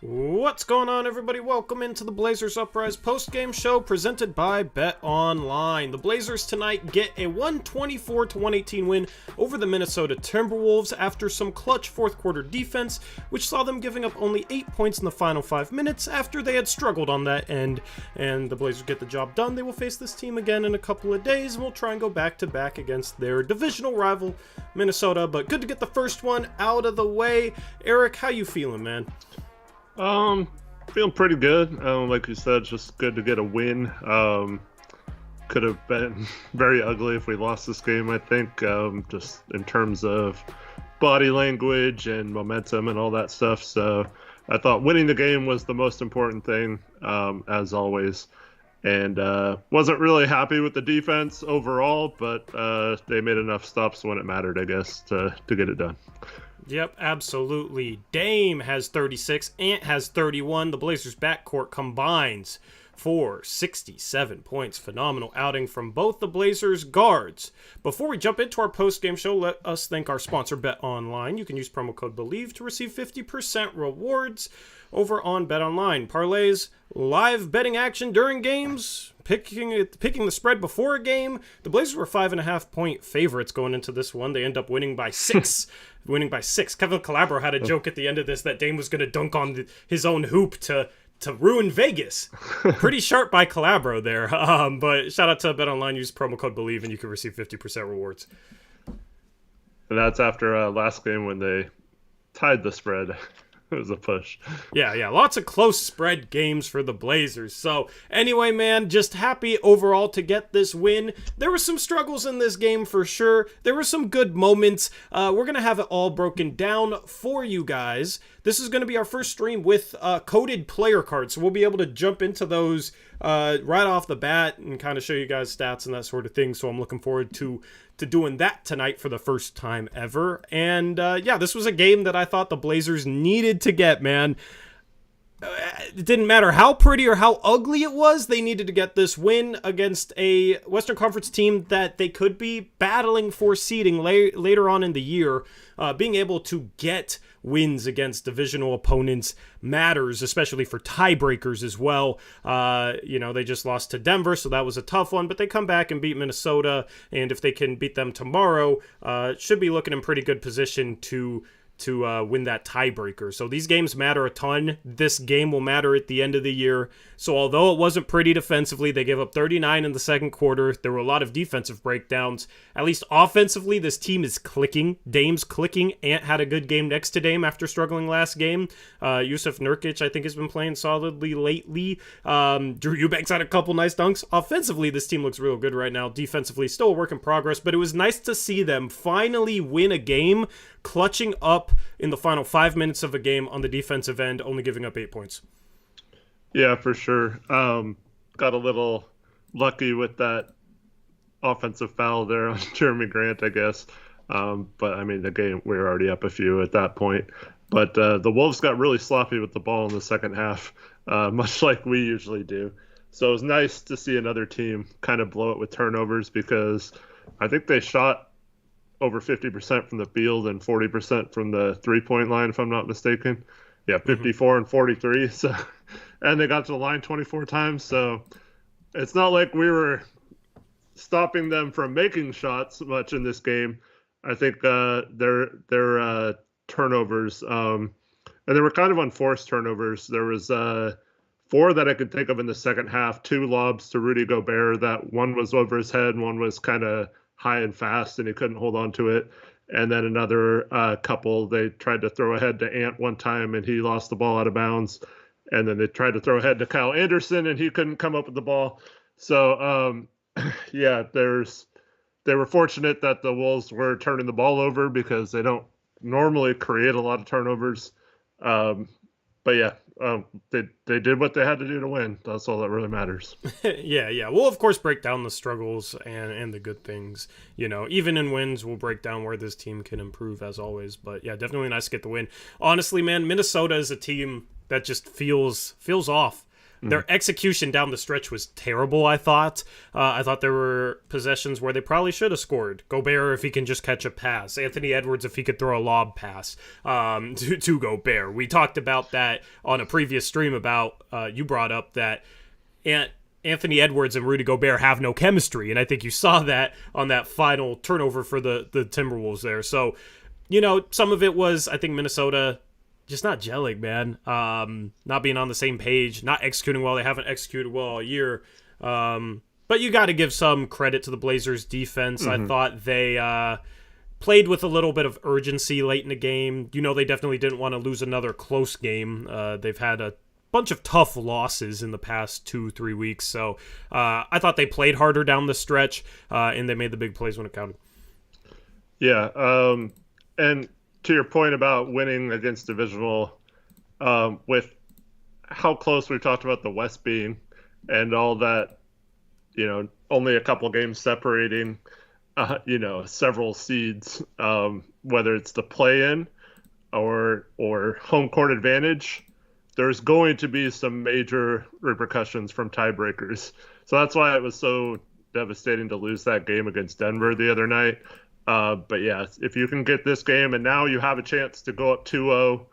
What's going on, everybody? Welcome into the Blazers Uprise postgame show presented by Bet Online. The Blazers tonight get a 124-118 win over the Minnesota Timberwolves after some clutch fourth quarter defense, which saw them giving up only 8 points in the final 5 minutes after they had struggled on that end. And the Blazers get the job done. They will face this team again in a couple of days, and we'll try and go back-to-back against their divisional rival, Minnesota. But good to get the first one out of the way. Eric, how you feeling, man? Feeling pretty good. Like you said, just good to get a win. Could have been very ugly if we lost this game, I think, just in terms of body language and momentum and all that stuff. So I thought winning the game was the most important thing, as always. And wasn't really happy with the defense overall, but they made enough stops when it mattered, I guess, to get it done. Yep, absolutely. Dame has 36, Ant has 31. The Blazers backcourt combines for 67 points. Phenomenal outing from both the Blazers guards. Before we jump into our post-game show, let us thank our sponsor, Bet Online. You can use promo code BELIEVE to receive 50% rewards over on Bet Online. Parlays, live betting action during games, picking the spread before a game. The Blazers were 5.5 point favorites going into this one. They end up winning by 6. Kevin Calabro had a joke at the end of this that Dame was going to dunk on his own hoop to ruin Vegas. Pretty sharp by Calabro there. But shout out to Bet Online. Use promo code BELIEVE and you can receive 50% rewards. And that's after last game when they tied the spread. It was a push. Yeah. Lots of close spread games for the Blazers. So anyway, man, just happy overall to get this win. There were some struggles in this game for sure. There were some good moments. We're going to have it all broken down for you guys. This is going to be our first stream with coded player cards. So we'll be able to jump into those right off the bat and kind of show you guys stats and that sort of thing. So I'm looking forward to doing that tonight for the first time ever. And this was a game that I thought the Blazers needed to get, man. It didn't matter how pretty or how ugly it was. They needed to get this win against a Western Conference team that they could be battling for seeding later on in the year. Being able to get wins against divisional opponents matters, especially for tiebreakers as well. They just lost to Denver, so that was a tough one, but they come back and beat Minnesota, and if they can beat them tomorrow, should be looking in pretty good position to win that tiebreaker. So these games matter a ton. This game will matter at the end of the year. So although it wasn't pretty defensively, they gave up 39 in the second quarter. There were a lot of defensive breakdowns. At least offensively, this team is clicking. Dame's clicking. Ant had a good game next to Dame after struggling last game. Yusuf Nurkic, I think, has been playing solidly lately. Drew Eubanks had a couple nice dunks. Offensively, this team looks real good right now. Defensively, still a work in progress, but it was nice to see them finally win a game, clutching up in the final 5 minutes of a game on the defensive end, only giving up 8 points. Yeah, for sure. Got a little lucky with that offensive foul there on Jeremy Grant, I guess. But, I mean, the game, we were already up a few at that point. But the Wolves got really sloppy with the ball in the second half, much like we usually do. So it was nice to see another team kind of blow it with turnovers because I think they shot over 50% from the field and 40% from the three-point line, if I'm not mistaken. Yeah, 54 and 43. So, and they got to the line 24 times. So it's not like we were stopping them from making shots much in this game. I think their turnovers, and they were kind of unforced turnovers. There was 4 that I could think of in the second half, 2 lobs to Rudy Gobert. That one was over his head, one was kind of high and fast, and he couldn't hold on to it. And then another couple, they tried to throw ahead to Ant one time, and he lost the ball out of bounds. And then they tried to throw ahead to Kyle Anderson, and he couldn't come up with the ball. So, they were fortunate that the Wolves were turning the ball over because they don't normally create a lot of turnovers. They did what they had to do to win. That's all that really matters. Yeah. We'll, of course, break down the struggles and the good things. Even in wins, we'll break down where this team can improve, as always. But, yeah, definitely nice to get the win. Honestly, man, Minnesota is a team that just feels off. Their execution down the stretch was terrible, I thought. I thought there were possessions where they probably should have scored. Gobert, if he can just catch a pass. Anthony Edwards, if he could throw a lob pass to Gobert. We talked about that on a previous stream about, you brought up that Anthony Edwards and Rudy Gobert have no chemistry, and I think you saw that on that final turnover for the Timberwolves there. So, some of it was, I think, Minnesota just not gelling, man. Not being on the same page, not executing well. They haven't executed well all year. But you got to give some credit to the Blazers' defense. I thought they played with a little bit of urgency late in the game. They definitely didn't want to lose another close game. They've had a bunch of tough losses in the past 2-3 weeks. So I thought they played harder down the stretch, and they made the big plays when it counted. Yeah, and to your point about winning against divisional, with how close we've talked about the West being and all that, only a couple games separating, several seeds, whether it's the play-in or home court advantage, there's going to be some major repercussions from tiebreakers. So that's why it was so devastating to lose that game against Denver the other night. But yeah, if you can get this game and now you have a chance to go up 2-0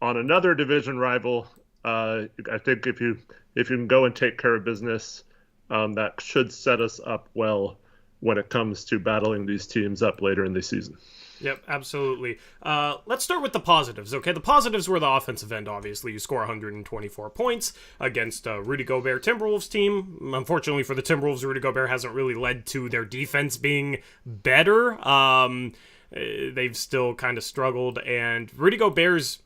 on another division rival, I think if you can go and take care of business, that should set us up well when it comes to battling these teams up later in the season. Yep, absolutely. Let's start with the positives, okay? The positives were the offensive end, obviously. You score 124 points against Rudy Gobert Timberwolves team. Unfortunately for the Timberwolves, Rudy Gobert hasn't really led to their defense being better. They've still kind of struggled, and Rudy Gobert's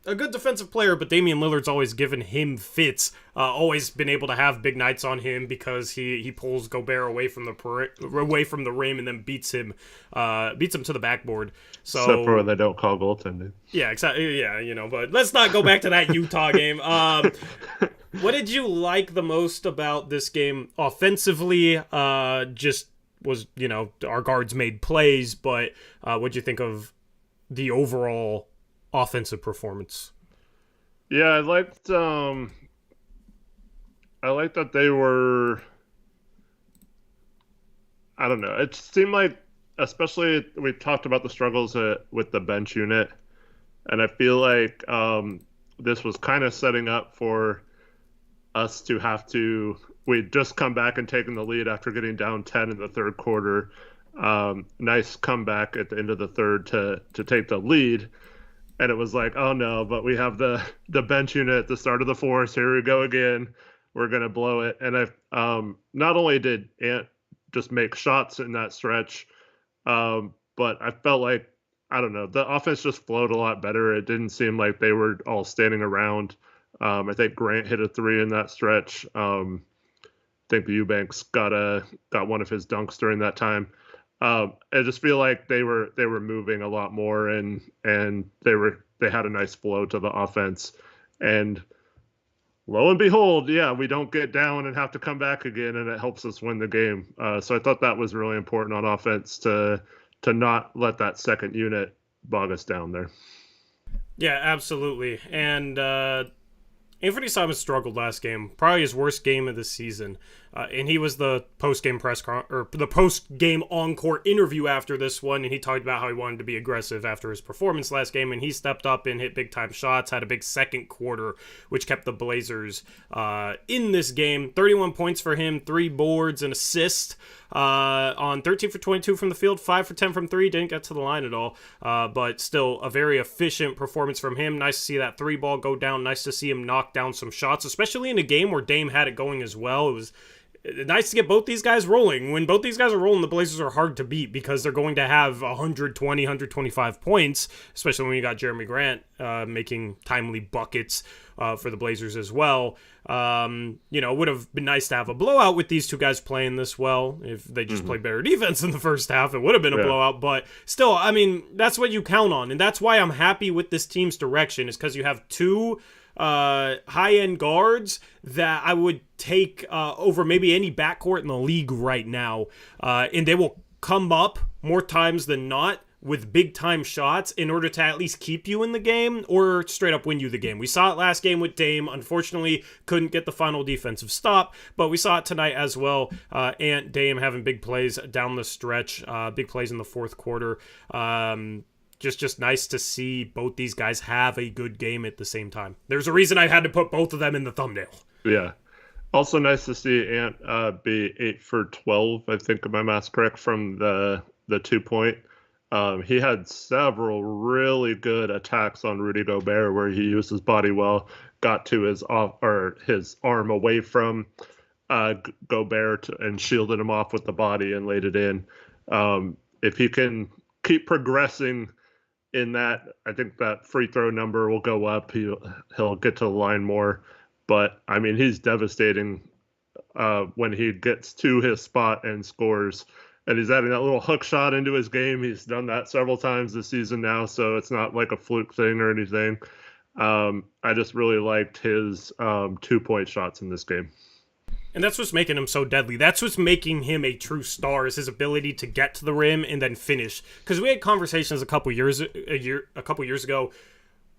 a good defensive player, but Damian Lillard's always given him fits, always been able to have big nights on him because he pulls Gobert away from the rim and then beats him to the backboard. So, except for when they don't call goaltending. Yeah, exactly. Yeah, but let's not go back to that Utah game. What did you like the most about this game offensively? Just was, our guards made plays, but what'd you think of the overall offensive performance? Yeah, I liked that they were, I don't know, it seemed like, especially we talked about the struggles with the bench unit, and I feel like this was kind of setting up for us to have to, we'd just come back and taken the lead after getting down 10 in the third quarter. Nice comeback at the end of the third to take the lead. And it was like, oh no, but we have the bench unit at the start of the fourth. Here we go again. We're going to blow it. And not only did Ant just make shots in that stretch, but I felt like, I don't know, the offense just flowed a lot better. It didn't seem like they were all standing around. I think Grant hit a 3 in that stretch. I think Eubanks got one of his dunks during that time. I just feel like they were moving a lot more, and they had a nice flow to the offense. And lo and behold, yeah, we don't get down and have to come back again, and it helps us win the game. So I thought that was really important on offense to not let that second unit bog us down there. Yeah, absolutely. And Anfernee Simons struggled last game, probably his worst game of the season. And he was the post-game the post-game encore interview after this one, and he talked about how he wanted to be aggressive after his performance last game, and he stepped up and hit big-time shots, had a big second quarter, which kept the Blazers in this game. 31 points for him, 3 boards, an assist on 13 for 22 from the field, 5 for 10 from 3. Didn't get to the line at all, but still a very efficient performance from him. Nice to see that 3-ball go down. Nice to see him knock down some shots, especially in a game where Dame had it going as well. It was nice to get both these guys rolling. When both these guys are rolling, the Blazers are hard to beat because they're going to have 120, 125 points, especially when you got Jeremy Grant making timely buckets for the Blazers as well. It would have been nice to have a blowout with these two guys playing this well. If they just played better defense in the first half, it would have been a blowout. But still, I mean, that's what you count on. And that's why I'm happy with this team's direction, is because you have two high-end guards that I would take over maybe any backcourt in the league right now. And they will come up more times than not with big time shots in order to at least keep you in the game or straight up win you the game. We saw it last game with Dame. Unfortunately, couldn't get the final defensive stop, but we saw it tonight as well. And Dame having big plays down the stretch, big plays in the fourth quarter. Just nice to see both these guys have a good game at the same time. There's a reason I had to put both of them in the thumbnail. Yeah. Also nice to see Ant be 8 for 12, I think, if my math's correct, from the 2-point. He had several really good attacks on Rudy Gobert where he used his body well, got to his arm away from Gobert and shielded him off with the body and laid it in. If he can keep progressing in that, I think that free throw number will go up. He'll get to the line more. But, I mean, he's devastating when he gets to his spot and scores. And he's adding that little hook shot into his game. He's done that several times this season now, so it's not like a fluke thing or anything. I just really liked his 2-point shots in this game. And that's what's making him so deadly. That's what's making him a true star, is his ability to get to the rim and then finish. Because we had conversations a couple years ago.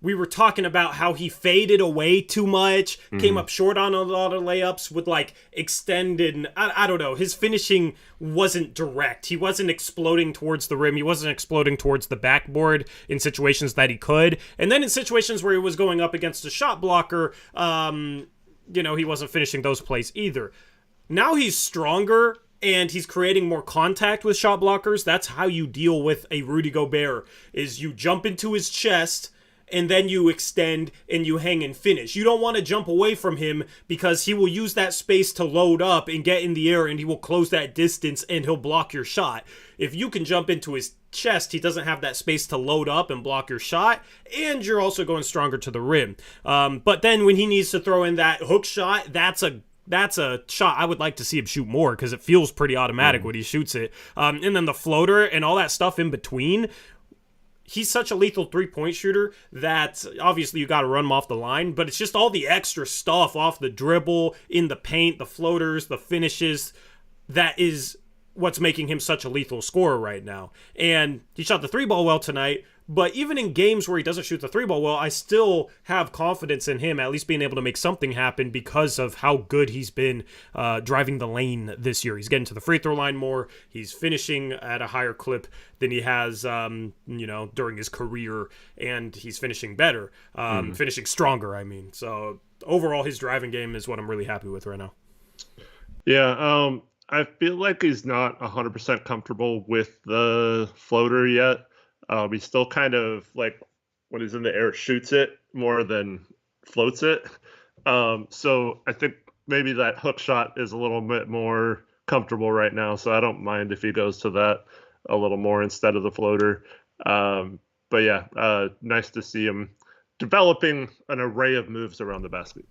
We were talking about how he faded away too much, came up short on a lot of layups, would like extend, and I don't know. His finishing wasn't direct. He wasn't exploding towards the rim. He wasn't exploding towards the backboard in situations that he could. And then in situations where he was going up against a shot blocker, he wasn't finishing those plays either. Now he's stronger and he's creating more contact with shot blockers. That's how you deal with a Rudy Gobert, is you jump into his chest and then you extend and you hang and finish. You don't want to jump away from him because he will use that space to load up and get in the air, and he will close that distance and he'll block your shot. If you can jump into his chest, he doesn't have that space to load up and block your shot, and you're also going stronger to the rim. But then when he needs to throw in that hook shot, that's a shot I would like to see him shoot more, because it feels pretty automatic when he shoots it. And then the floater and all that stuff in between. He's such a lethal three-point shooter that obviously you got to run him off the line, but it's just all the extra stuff off the dribble, in the paint, the floaters, the finishes, that is what's making him such a lethal scorer right now. And he shot the 3-ball well tonight, but even in games where he doesn't shoot the 3-ball well, I still have confidence in him at least being able to make something happen because of how good he's been driving the lane this year. He's getting to the free throw line more. He's finishing at a higher clip than he has, during his career, and he's finishing better, finishing stronger, I mean. So overall, his driving game is what I'm really happy with right now. Yeah, I feel like he's not 100% comfortable with the floater yet. He still kind of, like, when he's in the air, shoots it more than floats it. So I think maybe that hook shot is a little bit more comfortable right now. So I don't mind if he goes to that a little more instead of the floater. But yeah, nice to see him developing an array of moves around the basket.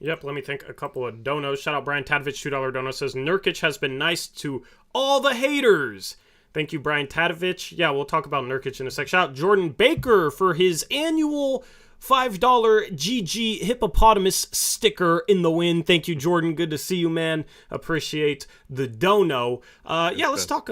Yep, let me think a couple of donos. Shout out Brian Tadovich, $2 dono, says, Nurkic has been nice to all the haters. Thank you, Brian Tadovich. Yeah, we'll talk about Nurkic in a sec. Shout out Jordan Baker for his annual $5 GG hippopotamus sticker in the win. Thank you, Jordan. Good to see you, man. Appreciate the dono. Let's talk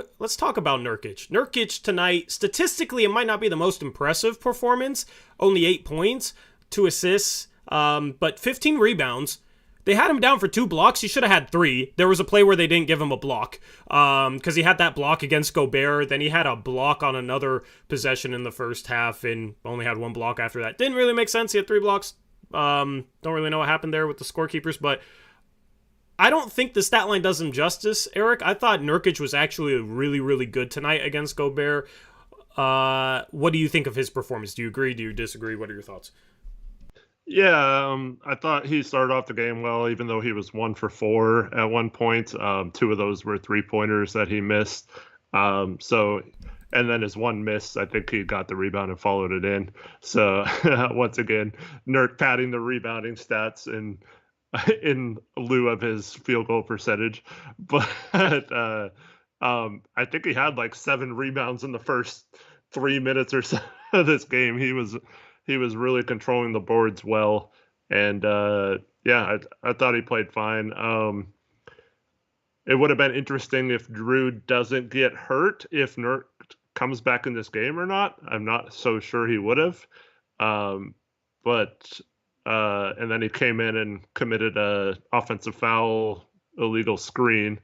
about Nurkic. Nurkic tonight, statistically, it might not be the most impressive performance. Only 8 points, 2 assists, but 15 rebounds. They had him down for 2 blocks. He should have had 3. There was a play where they didn't give him a block because he had that block against Gobert. Then he had a block on another possession in the first half and only had 1 block after that. Didn't really make sense. He had 3 blocks. Don't really know what happened there with the scorekeepers, but I don't think the stat line does him justice, Eric. I thought Nurkic was actually really, really good tonight against Gobert. What do you think of his performance? Do you agree? Do you disagree? What are your thoughts? Yeah, I thought he started off the game well, even though he was 1 for 4 at one point. 2 of those were 3-pointers that he missed. And then his 1 miss, I think he got the rebound and followed it in. So once again, Nurk padding the rebounding stats in lieu of his field goal percentage. But I think he had like 7 rebounds in the first 3 minutes or so of this game. He was really controlling the boards well, and I thought he played fine. It would have been interesting if Drew doesn't get hurt, if Nurk comes back in this game or not. I'm not so sure he would have. But and then he came in and committed a offensive foul, illegal screen.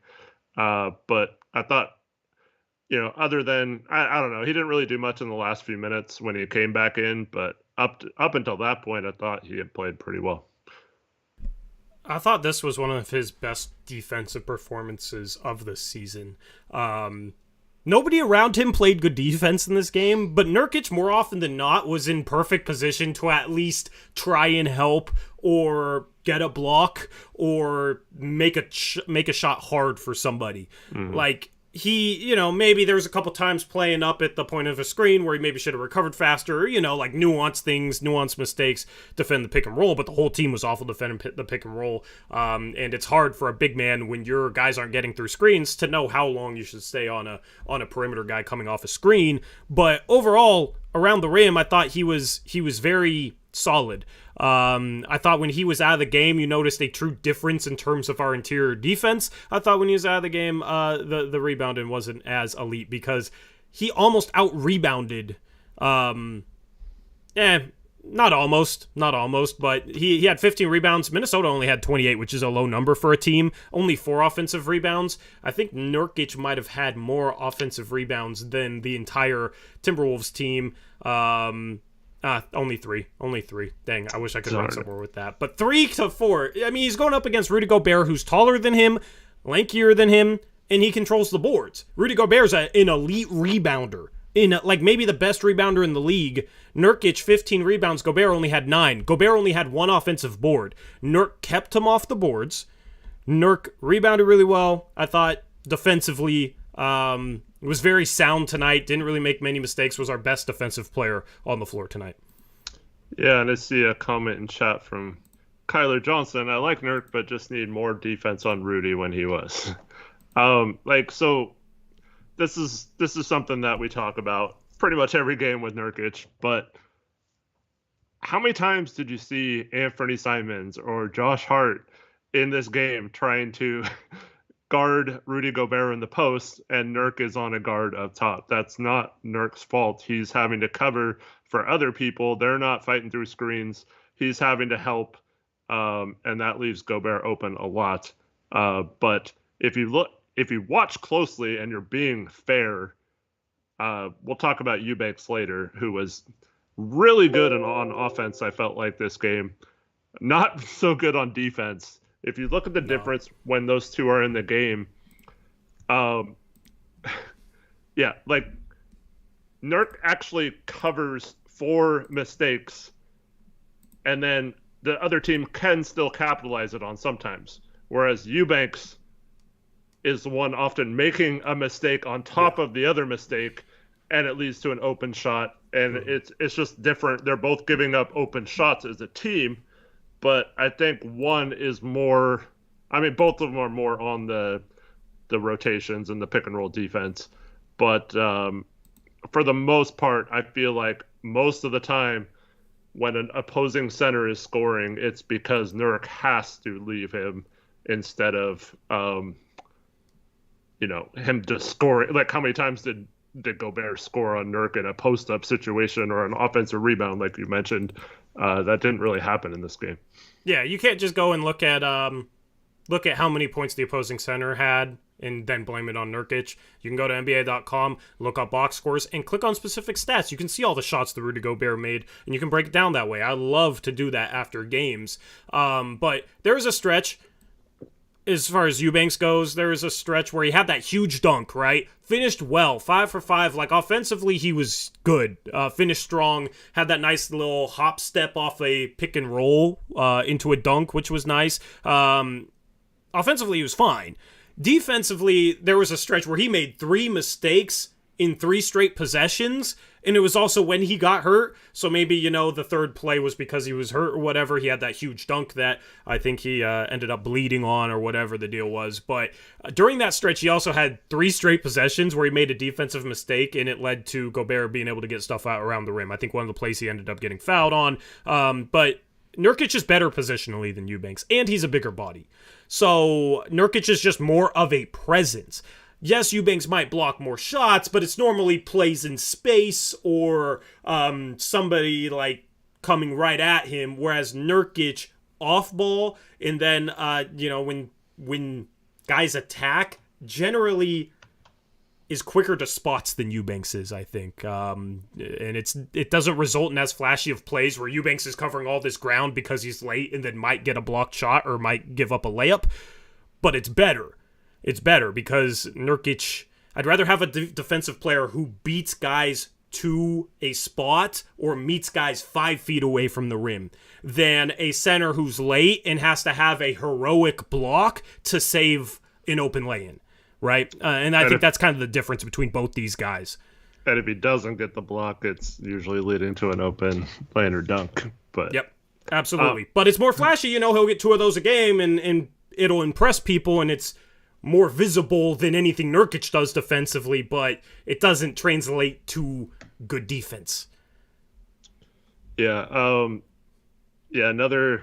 But I thought, other than I don't know, he didn't really do much in the last few minutes when he came back in. But up until that point, I thought he had played pretty well. I thought this was one of his best defensive performances of the season. Nobody around him played good defense in this game, but Nurkic, more often than not, was in perfect position to at least try and help or get a block or make a shot hard for somebody. Mm-hmm. Like, he, maybe there was a couple times playing up at the point of a screen where he maybe should have recovered faster, like nuanced mistakes, defend the pick and roll, but the whole team was awful defending the pick and roll. And it's hard for a big man when your guys aren't getting through screens to know how long you should stay on a perimeter guy coming off a screen. But overall, around the rim, I thought he was very solid. I thought when he was out of the game, you noticed a true difference in terms of our interior defense. I thought when he was out of the game, the rebounding wasn't as elite because he almost out-rebounded. Not almost, but he had 15 rebounds. Minnesota only had 28, which is a low number for a team. Only 4 offensive rebounds. I think Nurkic might have had more offensive rebounds than the entire Timberwolves team. Only three. Dang, I wish I could run somewhere with that. But 3 to 4. I mean, he's going up against Rudy Gobert, who's taller than him, lankier than him, and he controls the boards. Rudy Gobert's an elite rebounder. Maybe the best rebounder in the league. Nurkic, 15 rebounds. Gobert only had 9. Gobert only had 1 offensive board. Nurk kept him off the boards. Nurk rebounded really well. I thought defensively, was very sound tonight. Didn't really make many mistakes. Was our best defensive player on the floor tonight. Yeah, and I see a comment in chat from Kyler Johnson. I like Nurk, but just need more defense on Rudy when he was. So this is something that we talk about pretty much every game with Nurkic. But how many times did you see Anfernee Simons or Josh Hart in this game trying to guard Rudy Gobert in the post, and Nurk is on a guard up top? That's not Nurk's fault. He's having to cover for other people. They're not fighting through screens. He's having to help, and that leaves Gobert open a lot. But if you watch closely and you're being fair, we'll talk about Eubanks later, who was really good on offense, I felt like, this game. Not so good on defense. If you look at the difference when those two are in the game, Nurk actually covers 4 mistakes, and then the other team can still capitalize it on sometimes. Whereas Eubanks is the one often making a mistake on top of the other mistake, and it leads to an open shot. And it's just different. They're both giving up open shots as a team. But I think one is more, both of them are more on the rotations and the pick and roll defense. But for the most part, I feel like most of the time when an opposing center is scoring, it's because Nurk has to leave him instead of, him just scoring. Like, how many times did Gobert score on Nurk in a post-up situation or an offensive rebound, like you mentioned? That didn't really happen in this game. Yeah, you can't just go and look at how many points the opposing center had and then blame it on Nurkic. You can go to NBA.com, look up box scores, and click on specific stats. You can see all the shots that Rudy Gobert made, and you can break it down that way. I love to do that after games. But there was a stretch, as far as Eubanks goes, there was a stretch where he had that huge dunk, right? Finished well, 5 for 5. Like, offensively, he was good. Finished strong, had that nice little hop step off a pick and roll into a dunk, which was nice. Offensively, he was fine. Defensively, there was a stretch where he made 3 mistakes in 3 straight possessions, and it was also when he got hurt. So maybe, the third play was because he was hurt or whatever. He had that huge dunk that I think he ended up bleeding on or whatever the deal was. But during that stretch, he also had 3 straight possessions where he made a defensive mistake, and it led to Gobert being able to get stuff out around the rim. I think one of the plays he ended up getting fouled on. But Nurkic is better positionally than Eubanks, and he's a bigger body. So Nurkic is just more of a presence. yes, Eubanks might block more shots, but it's normally plays in space or somebody like coming right at him, whereas Nurkic off ball and then when guys attack generally is quicker to spots than Eubanks is, I think. And it doesn't result in as flashy of plays where Eubanks is covering all this ground because he's late and then might get a blocked shot or might give up a layup. But it's better. It's better because Nurkic, I'd rather have a defensive player who beats guys to a spot or meets guys 5 feet away from the rim than a center who's late and has to have a heroic block to save an open lay-in. Right? And I think that's kind of the difference between both these guys. And if he doesn't get the block, it's usually leading to an open lane or dunk. But yep, absolutely. But it's more flashy. He'll get 2 of those a game, and it'll impress people, and it's more visible than anything Nurkic does defensively, but it doesn't translate to good defense. Yeah. Another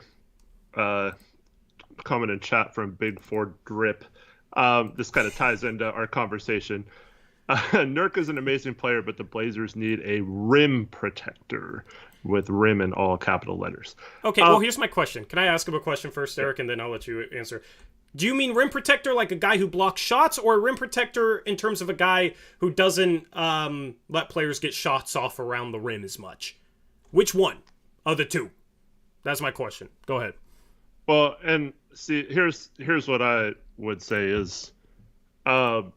comment in chat from Big Ford Drip. This kind of ties into our conversation. Nurk is an amazing player, but the Blazers need a rim protector with rim in all capital letters. Okay, well, here's my question. Can I ask him a question first, Eric, and then I'll let you answer? Do you mean rim protector like a guy who blocks shots, or a rim protector in terms of a guy who doesn't let players get shots off around the rim as much? Which one of the two? That's my question. Go ahead. Well, and see, here's what I would say is rim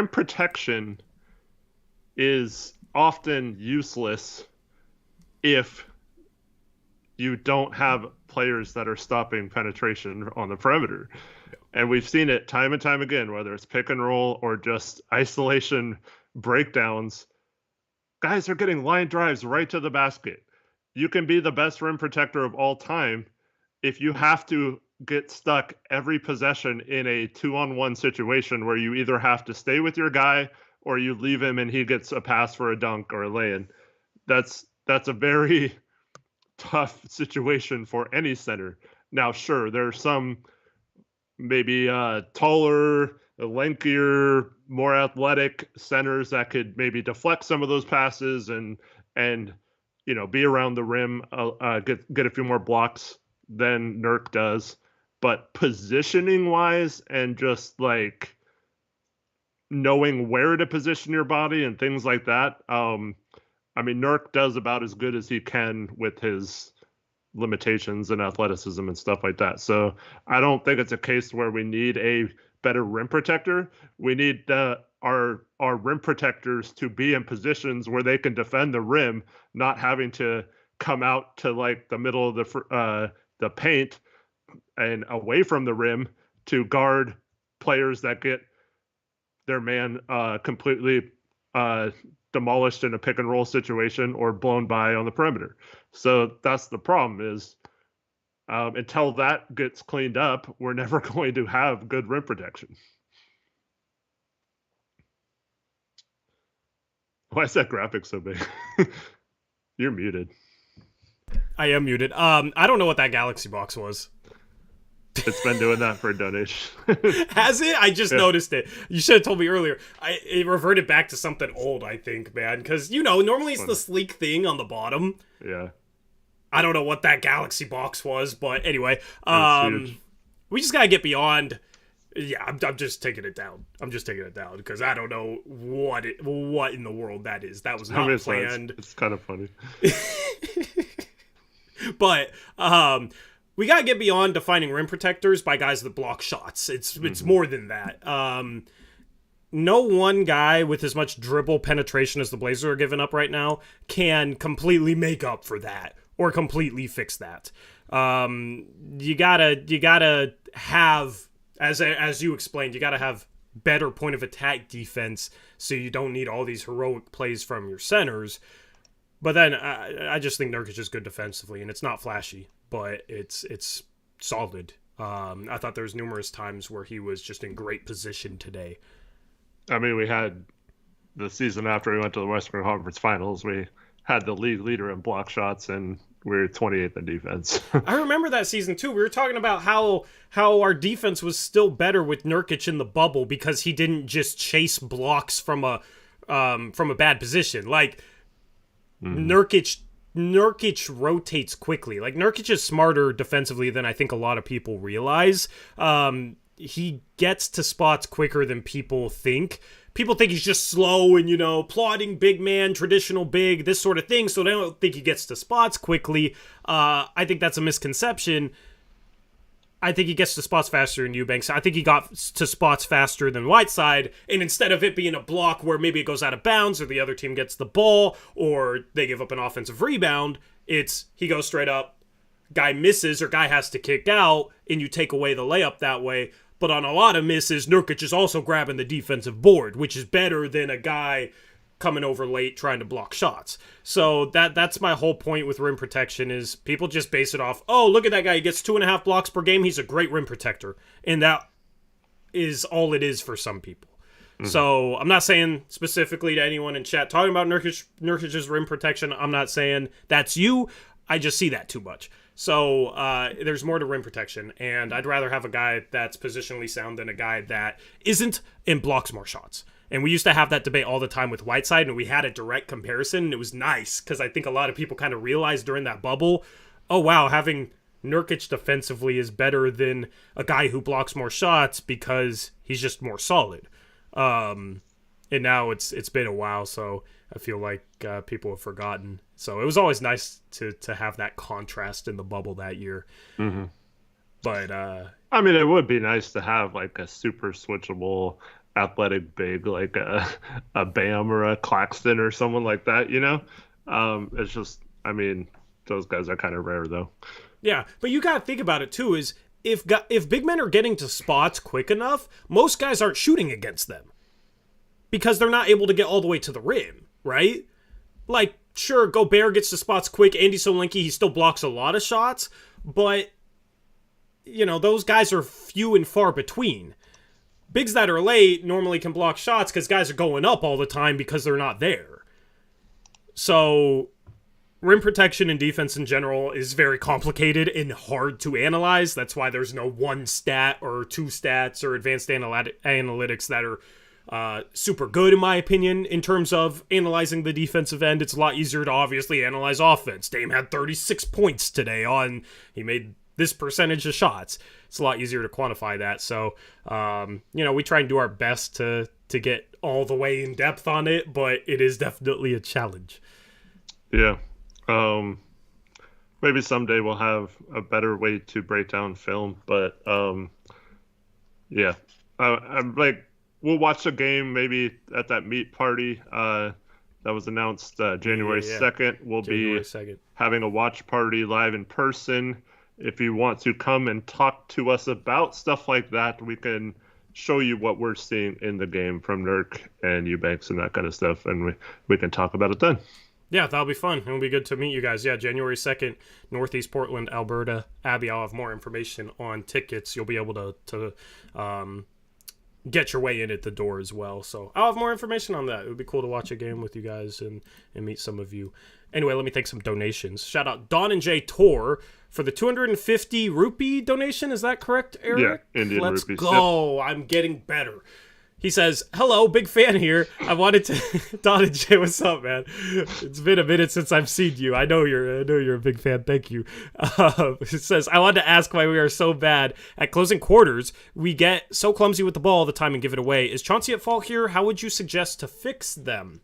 protection is often useless if you don't have players that are stopping penetration on the perimeter. Yeah. And we've seen it time and time again, whether it's pick and roll or just isolation breakdowns. Guys are getting line drives right to the basket. You can be the best rim protector of all time if you have to get stuck every possession in a 2-on-1 situation where you either have to stay with your guy or you leave him and he gets a pass for a dunk or a lay-in. That's a very tough situation for any center. Now, sure, there are some maybe taller, lankier, more athletic centers that could maybe deflect some of those passes and be around the rim, get a few more blocks than Nurk does. But positioning wise and just like knowing where to position your body and things like that, Nurk does about as good as he can with his limitations and athleticism and stuff like that. So I don't think it's a case where we need a better rim protector. We need our rim protectors to be in positions where they can defend the rim, not having to come out to like the middle of the paint and away from the rim to guard players that get their man completely demolished in a pick and roll situation or blown by on the perimeter. So that's the problem is until that gets cleaned up, we're never going to have good rim protection. Why is that graphic so big? You're muted. I am muted. I don't know what that Galaxy box was. It's been doing that for a donation. Has it? I just noticed it. You should have told me earlier. It reverted back to something old, I think, man. Because, normally it's the sleek thing on the bottom. Yeah. I don't know what that Galaxy box was, but anyway. We just got to get beyond... Yeah, I'm just taking it down. Because I don't know what in the world that is. That was not planned. It's kind of funny. But... we gotta get beyond defining rim protectors by guys that block shots. It's more than that. No one guy with as much dribble penetration as the Blazers are giving up right now can completely make up for that or completely fix that. You gotta have, as you explained, you gotta have better point of attack defense so you don't need all these heroic plays from your centers. But then I just think Nurkic is good defensively, and it's not flashy, but it's solid. I thought there was numerous times where he was just in great position today. We had the season after we went to the Western Conference Finals, we had the league leader in block shots and we're 28th in defense. I remember that season too. We were talking about how our defense was still better with Nurkic in the bubble because he didn't just chase blocks from a bad position. Like Nurkic rotates quickly. Like Nurkic is smarter defensively than I think a lot of people realize. He gets to spots quicker than people think. People think he's just slow and, plodding big man, traditional big, this sort of thing, so they don't think he gets to spots quickly. I think that's a misconception. I think he gets to spots faster than Eubanks. I think he got to spots faster than Whiteside, and instead of it being a block where maybe it goes out of bounds or the other team gets the ball or they give up an offensive rebound, it's he goes straight up, guy misses or guy has to kick out, and you take away the layup that way. But on a lot of misses, Nurkic is also grabbing the defensive board, which is better than a guy coming over late trying to block shots. So that's my whole point with rim protection is people just base it off, oh, look at that guy. He gets 2.5 blocks per game. He's a great rim protector. And that is all it is for some people. Mm-hmm. So I'm not saying specifically to anyone in chat talking about Nurkic's rim protection. I'm not saying that's you. I just see that too much. So there's more to rim protection, and I'd rather have a guy that's positionally sound than a guy that isn't and blocks more shots. And we used to have that debate all the time with Whiteside, and we had a direct comparison, and it was nice because I think a lot of people kind of realized during that bubble, oh, wow, having Nurkic defensively is better than a guy who blocks more shots because he's just more solid. And now it's been a while, so I feel like people have forgotten. So it was always nice to have that contrast in the bubble that year. Mm-hmm. But I mean, it would be nice to have like a super switchable athletic big, like a Bam or a Claxton or someone like that. It's just, I mean, those guys are kind of rare though. Yeah, but you got to think about it too. Is if big men are getting to spots quick enough, most guys aren't shooting against them because they're not able to get all the way to the rim, right? Like, sure, Gobert gets to spots quick. Andy Solinke, he still blocks a lot of shots, but, those guys are few and far between. Bigs that are late normally can block shots because guys are going up all the time because they're not there. So, rim protection and defense in general is very complicated and hard to analyze. That's why there's no one stat or two stats or advanced analytics that are super good in my opinion in terms of analyzing the defensive end. It's a lot easier to obviously analyze offense. Dame had 36 points today he made this percentage of shots. It's a lot easier to quantify that. So, we try and do our best to get all the way in depth on it, but it is definitely a challenge. Yeah. Maybe someday we'll have a better way to break down film, but yeah. I'm like, we'll watch the game maybe at that meet party that was announced January 2nd. We'll January be 2nd. Having a watch party live in person. If you want to come and talk to us about stuff like that, we can show you what we're seeing in the game from Nurk and Eubanks and that kind of stuff, and we can talk about it then. Yeah, that'll be fun. It'll be good to meet you guys. Yeah, January 2nd, Northeast Portland, Alberta. Abby, I'll have more information on tickets. You'll be able to get your way in at the door as well. So I'll have more information on that. It would be cool to watch a game with you guys and meet some of you. Anyway, let me thank some donations. Shout out Don and Jay Tor for the 250 rupee donation. Is that correct, Eric? Yeah, Indian rupees. Let's go. Yep. I'm getting better. He says, hello, big fan here. I wanted to... Don and Jay, what's up, man? It's been a minute since I've seen you. I know you're a big fan. Thank you. He says, I wanted to ask why we are so bad at closing quarters. We get so clumsy with the ball all the time and give it away. Is Chauncey at fault here? How would you suggest to fix them?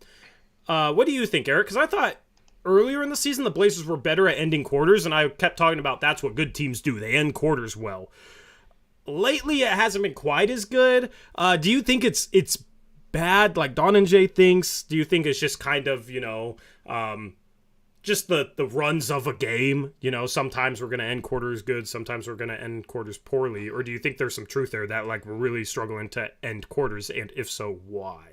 What do you think, Eric? Because I thought earlier in the season the Blazers were better at ending quarters, and I kept talking about that's what good teams do. They end quarters well. Lately, it hasn't been quite as good. Do you think it's bad, like Don and Jay thinks? Do you think it's just kind of, just the runs of a game? Sometimes we're going to end quarters good, sometimes we're going to end quarters poorly. Or do you think there's some truth there that, like, we're really struggling to end quarters, and if so, why?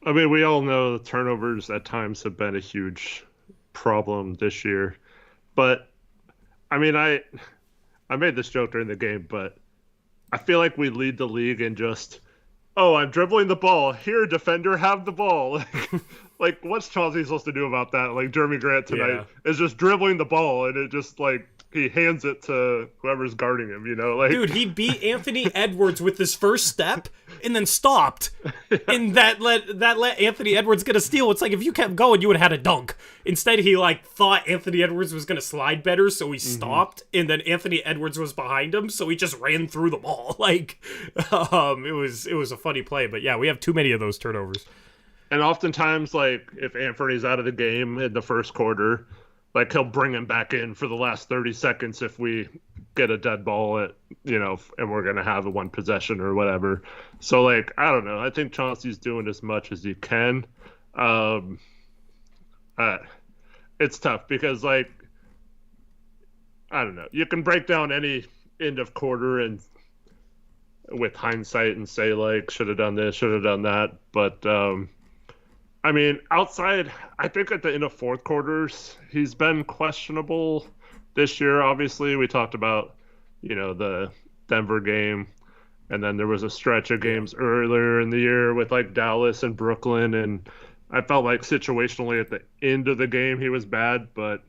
I mean, we all know the turnovers at times have been a huge problem this year. But, I mean, I made this joke during the game, but I feel like we lead the league in just oh, I'm dribbling the ball. Here, defender, have the ball. Like, what's Chauncey supposed to do about that? Like, Jeremy Grant tonight is just dribbling the ball, and it just, like, he hands it to whoever's guarding him, you know? Like, dude, he beat Anfernee Edwards with his first step and then stopped. And that let Anfernee Edwards get a steal. It's like, if you kept going, you would have had a dunk. Instead, he, like, thought Anfernee Edwards was going to slide better, so he stopped. And then Anfernee Edwards was behind him, so he just ran through the ball. Like, it was a funny play. But, yeah, we have too many of those turnovers. And oftentimes, like, if Anthony's out of the game in the first quarter, like, he'll bring him back in for the last 30 seconds if we get a dead ball at, you know, and we're going to have a one possession or whatever. So, like, I don't know. I think Chauncey's doing as much as he can. It's tough because, like, I don't know. You can break down any end of quarter and with hindsight and say, like, should have done this, should have done that. But, I mean, outside, I think at the end of fourth quarters, he's been questionable this year. Obviously, we talked about, you know, the Denver game, and then there was a stretch of games earlier in the year with, like, Dallas and Brooklyn, and I felt like situationally at the end of the game he was bad, but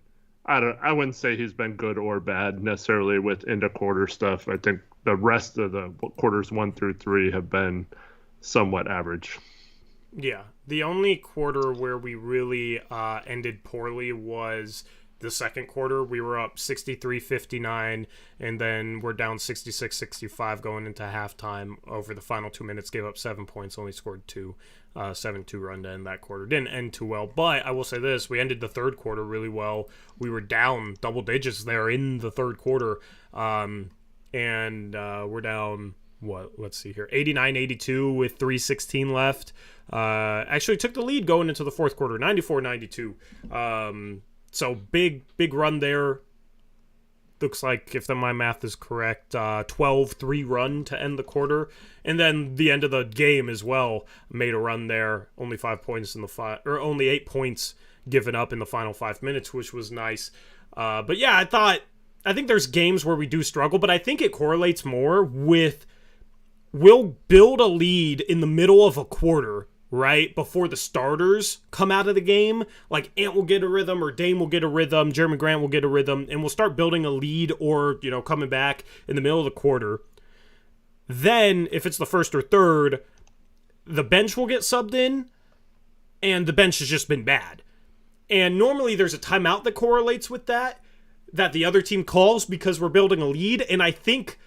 I wouldn't say he's been good or bad necessarily with end of quarter stuff. I think the rest of the quarters 1 through 3 have been somewhat average. Yeah, the only quarter where we really ended poorly was the second quarter. We were up 63-59, and then we're down 66-65 going into halftime. Over the final 2 minutes, gave up 7 points, only scored 2. 7-2 run to end that quarter. Didn't end too well, but I will say this. We ended the third quarter really well. We were down double digits there in the third quarter, and we're down... let's see here, 89-82 with 3:16 left. Actually took the lead going into the fourth quarter, 94-92. So big run there. Looks like, if my math is correct, 12-3 run to end the quarter. And then the end of the game as well made a run there. Only 5 points only 8 points given up in the final 5 minutes, which was nice. But yeah, I think there's games where we do struggle, but I think it correlates more with we'll build a lead in the middle of a quarter, right, before the starters come out of the game. Like, Ant will get a rhythm, or Dame will get a rhythm, Jeremy Grant will get a rhythm, and we'll start building a lead or, you know, coming back in the middle of the quarter. Then, if it's the first or third, the bench will get subbed in, and the bench has just been bad. And normally there's a timeout that correlates with that the other team calls because we're building a lead, and I think...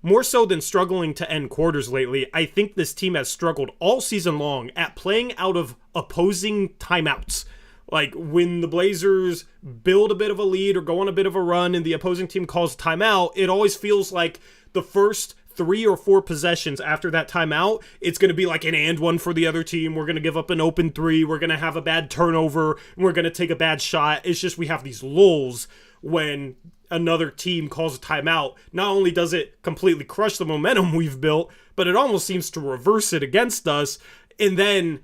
more so than struggling to end quarters lately, I think this team has struggled all season long at playing out of opposing timeouts. Like, when the Blazers build a bit of a lead or go on a bit of a run and the opposing team calls timeout, it always feels like the first 3 or 4 possessions after that timeout, it's going to be like an and one for the other team. We're going to give up an open 3. We're going to have a bad turnover. And we're going to take a bad shot. It's just we have these lulls when another team calls a timeout. Not only does it completely crush the momentum we've built, but it almost seems to reverse it against us. And then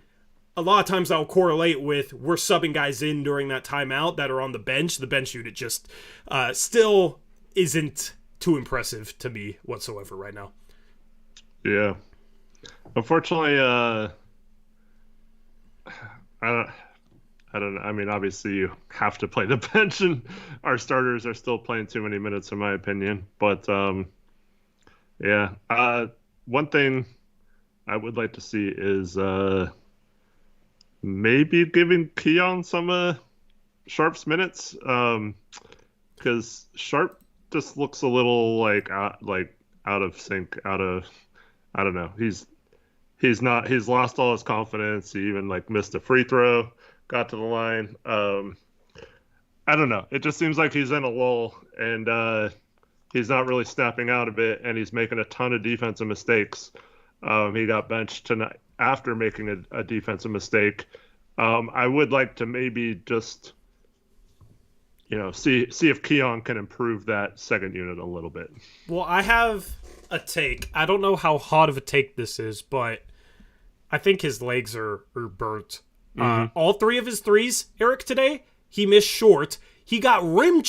a lot of times that'll correlate with we're subbing guys in during that timeout that are on the bench. The bench unit just still isn't too impressive to me whatsoever right now. Yeah. Unfortunately, I don't know. I mean, obviously you have to play the bench, and our starters are still playing too many minutes, in my opinion. But, yeah. One thing I would like to see is maybe giving Keon some Sharpe's minutes, because Sharpe just looks a little out of sync, I don't know. He's lost all his confidence. He even missed a free throw. Got to the line. I don't know. It just seems like he's in a lull, and he's not really snapping out of it, and he's making a ton of defensive mistakes. He got benched tonight after making a defensive mistake. I would like to maybe just, see if Keon can improve that second unit a little bit. Well, I have a take. I don't know how hot of a take this is, but I think his legs are burnt. All 3 of his threes, Eric, today, he missed short. He got rim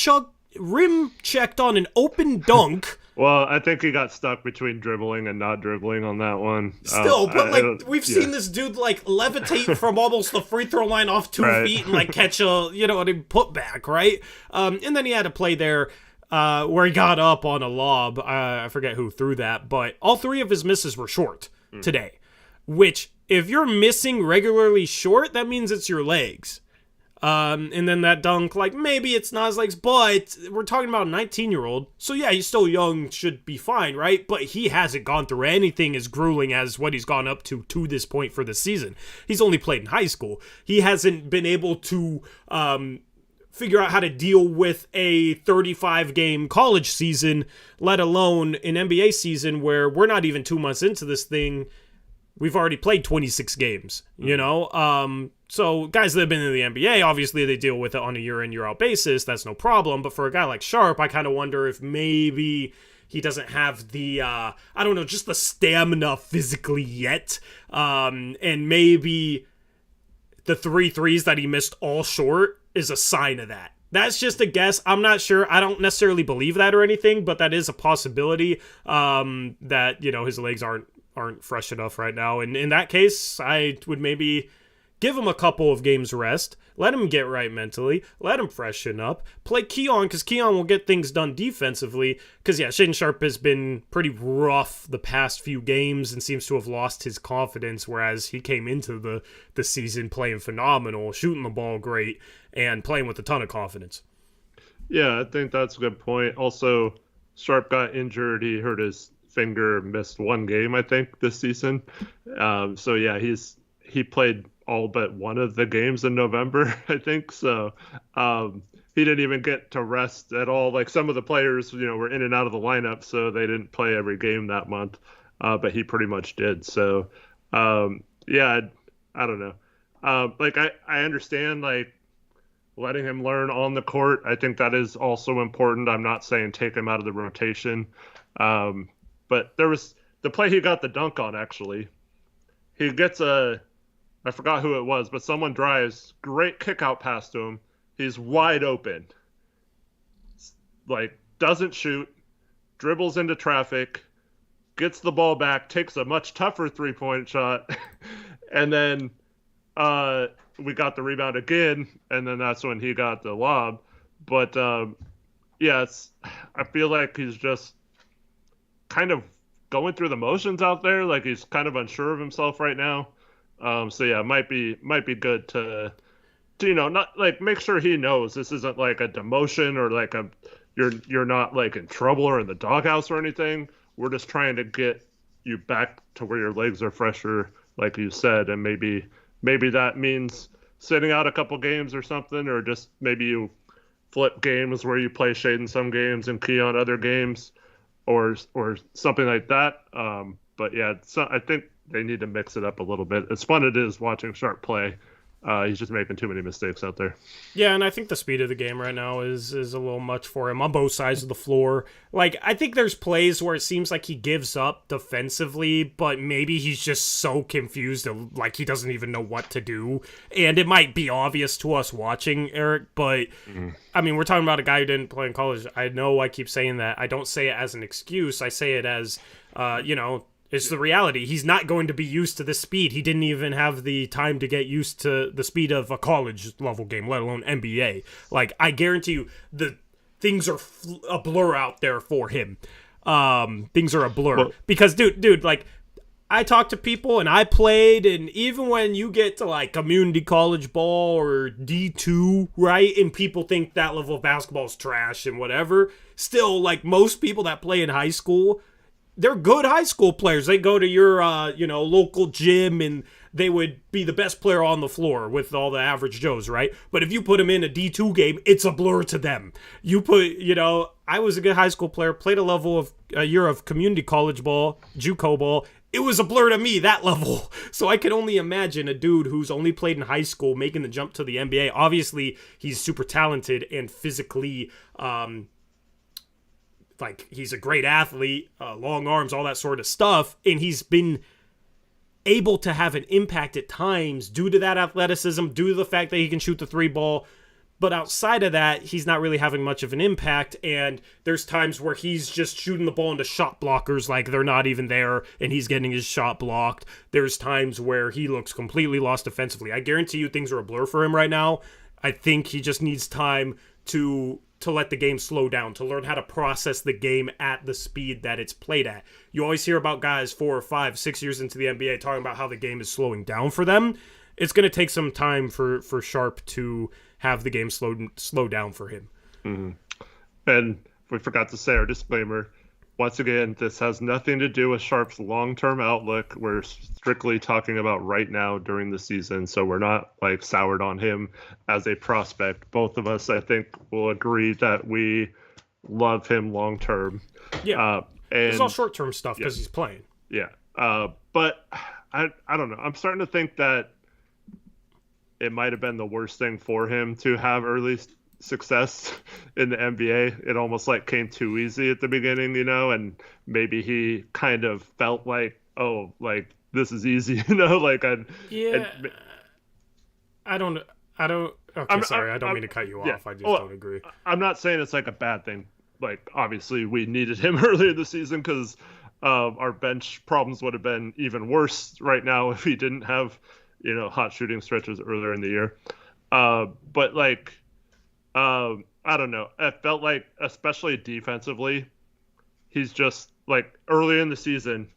checked on an open dunk. Well, I think he got stuck between dribbling and not dribbling on that one. Still, but like we've seen this dude like levitate from almost the free throw line off 2 feet and like catch a put back, right? And then he had a play there where he got up on a lob. I forget who threw that, but all three of his misses were short today. Which, if you're missing regularly short, that means it's your legs. And then that dunk, like, maybe it's not his legs, but we're talking about a 19-year-old. So, yeah, he's still young, should be fine, right? But he hasn't gone through anything as grueling as what he's gone up to this point for the season. He's only played in high school. He hasn't been able to figure out how to deal with a 35-game college season, let alone an NBA season where we're not even 2 months into this thing. We've already played 26 games, you know? So guys that have been in the NBA, obviously they deal with it on a year-in, year-out basis. That's no problem. But for a guy like Sharpe, I kind of wonder if maybe he doesn't have the, just the stamina physically yet. And maybe the 3 threes that he missed all short is a sign of that. That's just a guess. I'm not sure. I don't necessarily believe that or anything, but that is a possibility that, his legs aren't fresh enough right now. And in that case, I would maybe give him a couple of games rest, let him get right mentally, let him freshen up, play Keon, because Keon will get things done defensively, because, Shaedon Sharpe has been pretty rough the past few games and seems to have lost his confidence, whereas he came into the season playing phenomenal, shooting the ball great, and playing with a ton of confidence. Yeah, I think that's a good point. Also, Sharpe got injured. He hurt his finger, missed 1 game, I think, this season. He played all but one of the games in November, I think. So he didn't even get to rest at all. Like some of the players, were in and out of the lineup, so they didn't play every game that month. But he pretty much did. So, I don't know. I understand, like, letting him learn on the court. I think that is also important. I'm not saying take him out of the rotation. But there was the play he got the dunk on, actually. He gets I forgot who it was, but someone drives, great kick out pass to him. He's wide open. Like, doesn't shoot, dribbles into traffic, gets the ball back, takes a much tougher 3-point shot, and then we got the rebound again, and then that's when he got the lob. But, I feel like he's just kind of going through the motions out there. Like, he's kind of unsure of himself right now. It might be good to not like make sure he knows this isn't like a demotion or like you're not like in trouble or in the doghouse or anything. We're just trying to get you back to where your legs are fresher, like you said, and maybe that means sitting out a couple games or something, or just maybe you flip games where you play Shaedon some games and Keon other games, or something like that. I think they need to mix it up a little bit. As fun it is watching Sharpe play, he's just making too many mistakes out there. Yeah, and I think the speed of the game right now is a little much for him on both sides of the floor. Like, I think there's plays where it seems like he gives up defensively, but maybe he's just so confused, like he doesn't even know what to do. And it might be obvious to us watching, Eric, but I mean, we're talking about a guy who didn't play in college. I know I keep saying that. I don't say it as an excuse. I say it as, it's the reality. He's not going to be used to this speed. He didn't even have the time to get used to the speed of a college-level game, let alone NBA. Like, I guarantee you, the things are a blur out there for him. Things are a blur. Well, because, dude, like, I talked to people, and I played, and even when you get to, like, community college ball or D2, right, and people think that level of basketball is trash and whatever, still, like, most people that play in high school, they're good high school players. They go to your, local gym and they would be the best player on the floor with all the average Joes, right? But if you put them in a D2 game, it's a blur to them. You put, I was a good high school player, played a year of community college ball, JUCO ball. It was a blur to me, that level. So I can only imagine a dude who's only played in high school making the jump to the NBA. Obviously, he's super talented and physically, like, he's a great athlete, long arms, all that sort of stuff, and he's been able to have an impact at times due to that athleticism, due to the fact that he can shoot the 3 ball. But outside of that, he's not really having much of an impact, and there's times where he's just shooting the ball into shot blockers like they're not even there, and he's getting his shot blocked. There's times where he looks completely lost defensively. I guarantee you things are a blur for him right now. I think he just needs time to let the game slow down, to learn how to process the game at the speed that it's played at. You always hear about guys 4 or 5, 6 years into the NBA talking about how the game is slowing down for them. It's going to take some time for Sharpe to have the game slow down for him. Mm-hmm. And we forgot to say our disclaimer. Once again, this has nothing to do with Sharpe's long-term outlook. We're strictly talking about right now during the season, so we're not like soured on him as a prospect. Both of us, I think, will agree that we love him long-term. Yeah, it's all short-term stuff because he's playing. Yeah, but I don't know. I'm starting to think that it might have been the worst thing for him to have early success in the NBA. It almost like came too easy at the beginning, and maybe he kind of felt like, oh, like this is easy, like I don't. Okay, sorry, I don't mean to cut you off. I just don't agree. I'm not saying it's like a bad thing. Like obviously we needed him earlier in the season because our bench problems would have been even worse right now if he didn't have hot shooting stretches earlier in the year. But like, I don't know. It felt like, especially defensively, he's just like early in the season,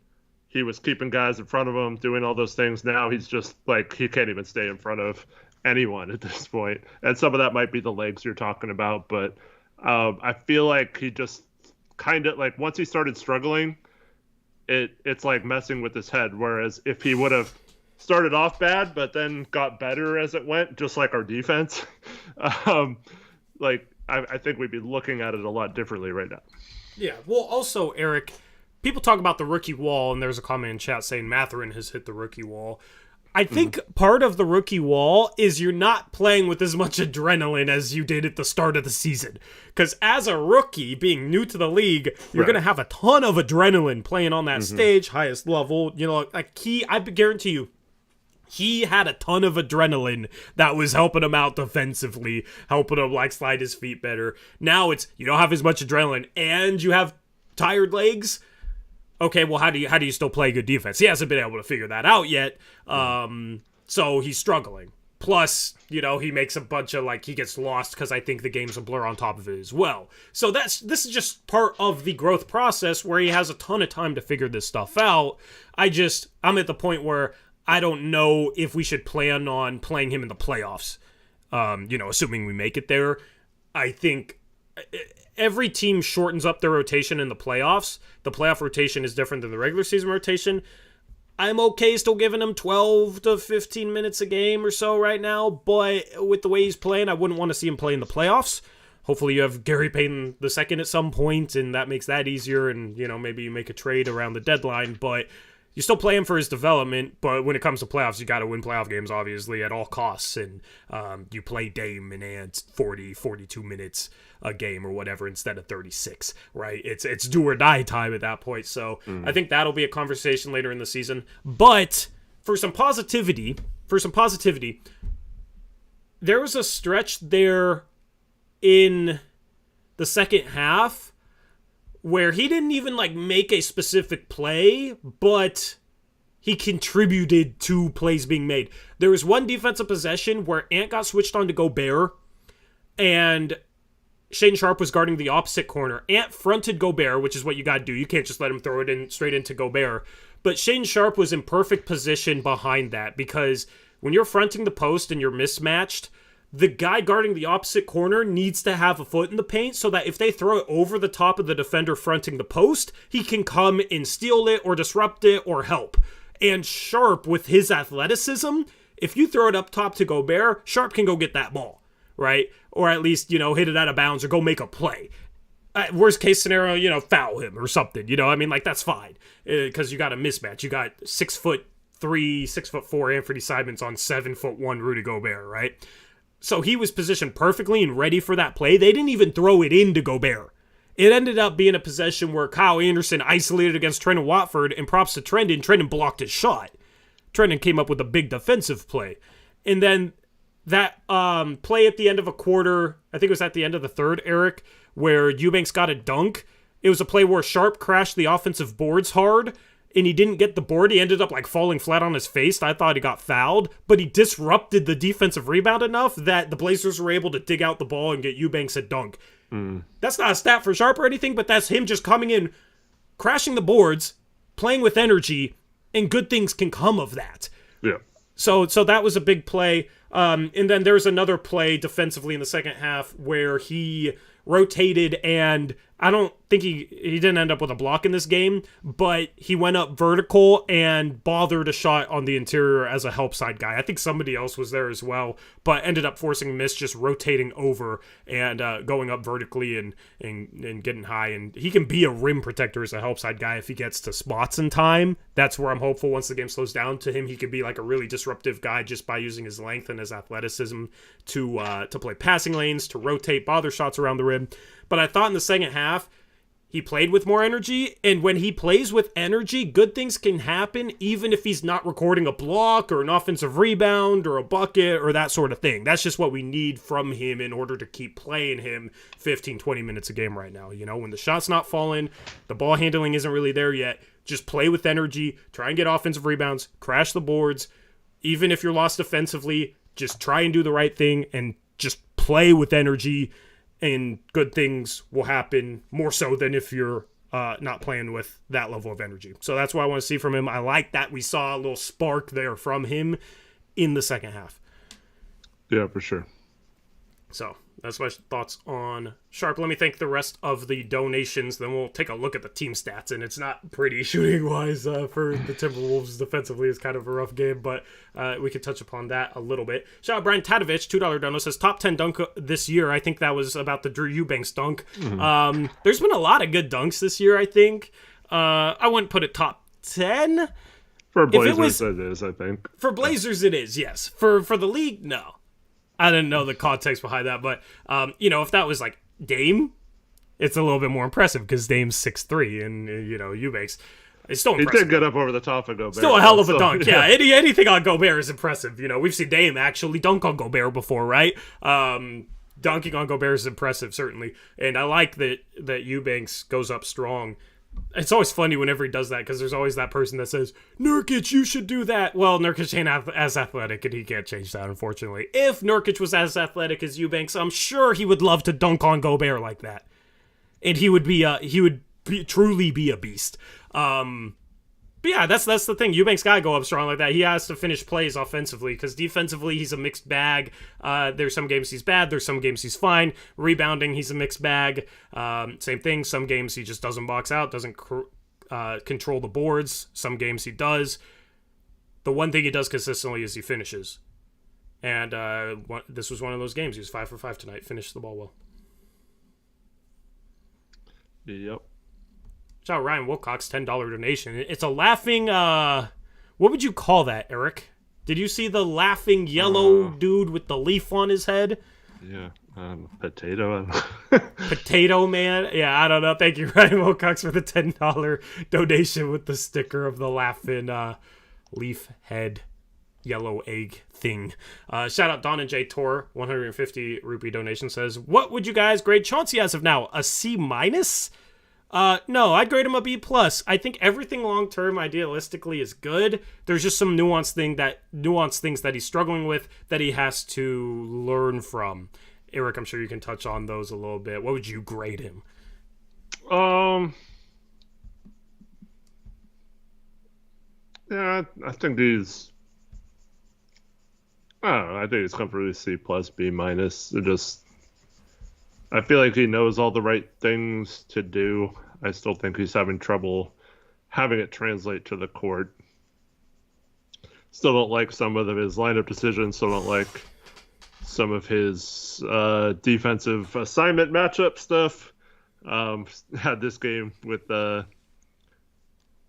he was keeping guys in front of him, doing all those things. Now he's just like, he can't even stay in front of anyone at this point. And some of that might be the legs you're talking about, but I feel like he just kind of like, once he started struggling, it's like messing with his head. Whereas if he would have started off bad, but then got better as it went, just like our defense. I think we'd be looking at it a lot differently right now. Yeah. Well, also, Eric, people talk about the rookie wall, and there's a comment in chat saying Mathurin has hit the rookie wall. I think part of the rookie wall is you're not playing with as much adrenaline as you did at the start of the season. Because as a rookie, being new to the league, you're going to have a ton of adrenaline playing on that stage, highest level. I guarantee you, he had a ton of adrenaline that was helping him out defensively, helping him slide his feet better. Now it's, you don't have as much adrenaline and you have tired legs. Okay, well, how do you still play good defense? He hasn't been able to figure that out yet. So he's struggling. Plus, he makes a bunch of he gets lost because I think the game's a blur on top of it as well. So this is just part of the growth process where he has a ton of time to figure this stuff out. I'm at the point where I don't know if we should plan on playing him in the playoffs, assuming we make it there. I think every team shortens up their rotation in the playoffs. The playoff rotation is different than the regular season rotation. I'm okay still giving him 12 to 15 minutes a game or so right now, but with the way he's playing, I wouldn't want to see him play in the playoffs. Hopefully you have Gary Payton II at some point, and that makes that easier, and maybe you make a trade around the deadline, but you still play him for his development, but when it comes to playoffs, you got to win playoff games, obviously, at all costs, and you play Dame and Ant 40, 42 minutes a game or whatever instead of 36, right? It's do or die time at that point, so I think that'll be a conversation later in the season. But for some positivity, there was a stretch there in the second half where he didn't even make a specific play, but he contributed to plays being made. There was one defensive possession where Ant got switched on to Gobert, and Shane Sharpe was guarding the opposite corner. Ant fronted Gobert, which is what you got to do. You can't just let him throw it in straight into Gobert. But Shane Sharpe was in perfect position behind that, because when you're fronting the post and you're mismatched, the guy guarding the opposite corner needs to have a foot in the paint so that if they throw it over the top of the defender fronting the post, he can come and steal it or disrupt it or help. And Sharpe, with his athleticism, if you throw it up top to Gobert, Sharpe can go get that ball, right? Or at least, hit it out of bounds or go make a play. Worst case scenario, foul him or something. That's fine because you got a mismatch. You got 6'3", 6'4" Anfernee Simons on 7'1" Rudy Gobert, right? So he was positioned perfectly and ready for that play. They didn't even throw it into Gobert. It ended up being a possession where Kyle Anderson isolated against Trendon Watford, and props to Trendon. Trendon blocked his shot. Trendon came up with a big defensive play. And then that play at the end of a quarter, I think it was at the end of the third, Eric, where Eubanks got a dunk. It was a play where Sharpe crashed the offensive boards hard, and he didn't get the board. He ended up like falling flat on his face. I thought he got fouled, but he disrupted the defensive rebound enough that the Blazers were able to dig out the ball and get Eubanks a dunk. That's not a stat for Sharpe or anything, but that's him just coming in, crashing the boards, playing with energy, and good things can come of that. Yeah. So that was a big play. And then there's another play defensively in the second half where he rotated, and I don't think he didn't end up with a block in this game, but he went up vertical and bothered a shot on the interior as a help side guy. I think somebody else was there as well, but ended up forcing a miss, just rotating over and going up vertically and getting high. And he can be a rim protector as a help side guy if he gets to spots in time. That's where I'm hopeful once the game slows down to him. He could be like a really disruptive guy just by using his length and his athleticism to play passing lanes, to rotate, bother shots around the rim. But I thought in the second half, he played with more energy, and when he plays with energy, good things can happen, even if he's not recording a block or an offensive rebound or a bucket or that sort of thing. That's just what we need from him in order to keep playing him 15, 20 minutes a game right now. You know, when the shot's not falling, the ball handling isn't really there yet, just play with energy, try and get offensive rebounds, crash the boards. Even if you're lost defensively, just try and do the right thing and just play with energy, and good things will happen more so than if you're not playing with that level of energy. So that's what I want to see from him. I like that we saw a little spark there from him in the second half. Yeah, for sure. So that's my thoughts on Sharpe. Let me thank the rest of the donations. Then we'll take a look at the team stats. And it's not pretty shooting-wise for the Timberwolves. Defensively, it's kind of a rough game, but we could touch upon that a little bit. Shout out Brian Tadovich, $2 dono, says top 10 dunk this year. I think that was about the Drew Eubanks dunk. There's been a lot of good dunks this year, I think. I wouldn't put it top 10. For Blazers, it is, I think. For Blazers, it is, yes. For the league, no. I didn't know the context behind that, but, if that was like Dame, it's a little bit more impressive because Dame's 6'3", and, Eubanks is still impressive. He did get up over the top of Gobert. Still a hell of a dunk, yeah. Anything on Gobert is impressive. We've seen Dame actually dunk on Gobert before, right? Dunking on Gobert is impressive, certainly. And I like that Eubanks goes up strong. It's always funny whenever he does that because there's always that person that says, Nurkic, you should do that. Well, Nurkic ain't as athletic, and he can't change that, unfortunately. If Nurkic was as athletic as Eubanks, I'm sure he would love to dunk on Gobert like that. And he would truly be a beast. But yeah, that's the thing. Eubanks got to go up strong like that. He has to finish plays offensively because defensively he's a mixed bag. There's some games he's bad. There's some games he's fine. Rebounding, he's a mixed bag. Same thing. Some games he just doesn't box out, doesn't control the boards. Some games he does. The one thing he does consistently is he finishes. And this was one of those games. He was 5 for 5 tonight. Finished the ball well. Yep. Shout out Ryan Wilcox, $10 donation. It's a laughing, what would you call that, Eric? Did you see the laughing yellow dude with the leaf on his head? Yeah, potato. Potato man? Yeah, I don't know. Thank you, Ryan Wilcox, for the $10 donation with the sticker of the laughing leaf head yellow egg thing. Shout out Don and J Tor, 150 rupee donation, says, what would you guys grade Chauncey as of now? A C-? No, I'd grade him a B+. I think everything long-term idealistically is good. There's just some nuanced things that he's struggling with that he has to learn from. Eric, I'm sure you can touch on those a little bit. What would you grade him? Yeah, I think he's... I don't know. I think he's comfortably C+, B-. They're just... I feel like he knows all the right things to do. I still think he's having trouble having it translate to the court. Still don't like some of his lineup decisions. Still don't like some of his defensive assignment matchup stuff. Had this game with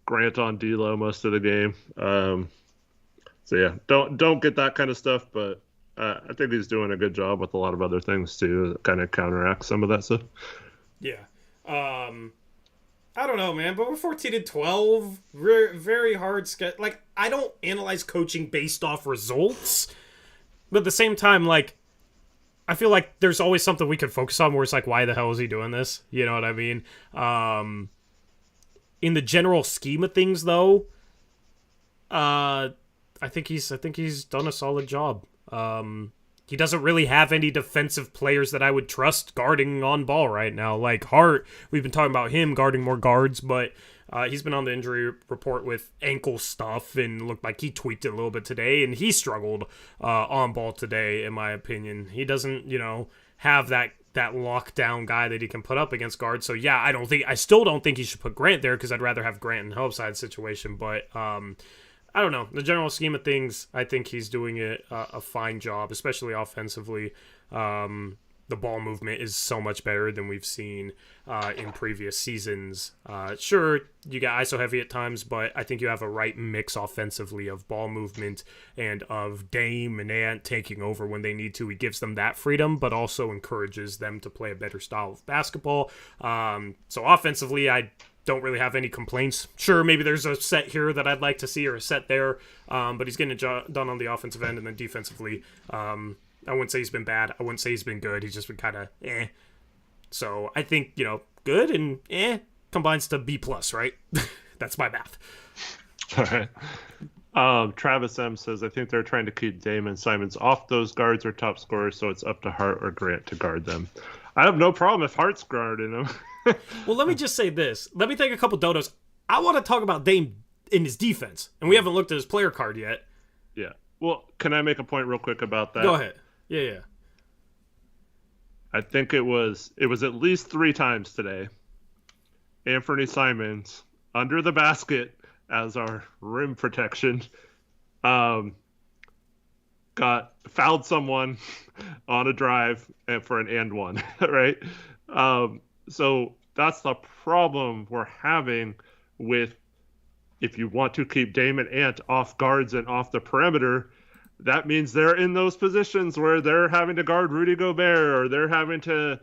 Grant on D-Lo most of the game. So yeah, don't get that kind of stuff, but I think he's doing a good job with a lot of other things too, kind of counteract some of that stuff. Yeah. I don't know, man, but we're 14-12. Very hard. Like, I don't analyze coaching based off results. But at the same time, like, I feel like there's always something we could focus on where it's like, why the hell is he doing this? You know what I mean? In the general scheme of things, though, I think he's done a solid job. He doesn't really have any defensive players that I would trust guarding on ball right now. Like Hart, we've been talking about him guarding more guards, but he's been on the injury report with ankle stuff and looked like he tweaked it a little bit today, and he struggled on ball today, in my opinion. He doesn't, have that lockdown guy that he can put up against guards. So yeah, I still don't think he should put Grant there because I'd rather have Grant in help side situation. But I don't know. The general scheme of things, I think he's doing a fine job, especially offensively. The ball movement is so much better than we've seen in previous seasons. Sure, you got ISO heavy at times, but I think you have a right mix offensively of ball movement and of Dame and Ant taking over when they need to. He gives them that freedom, but also encourages them to play a better style of basketball. So offensively, I don't really have any complaints. Sure, maybe there's a set here that I'd like to see or a set there, but he's getting it done on the offensive end, and then defensively, I wouldn't say he's been bad. I wouldn't say he's been good. He's just been kind of eh. So I think, good and combines to B+, right? That's my math. All right. Travis M says, I think they're trying to keep Damian Simons off those guards or top scorers, so it's up to Hart or Grant to guard them. I have no problem if Hart's guarding them. Well, let me just say this. Let me take a couple dodos. I want to talk about Dame in his defense, and we haven't looked at his player card yet. Yeah. Well, can I make a point real quick about that? Go ahead. Yeah. I think it was at least 3 times today. Anfernee Simons under the basket as our rim protection got fouled someone on a drive for an and one, right? So that's the problem we're having with, if you want to keep Dame and Ant off guards and off the perimeter, that means they're in those positions where they're having to guard Rudy Gobert or they're having to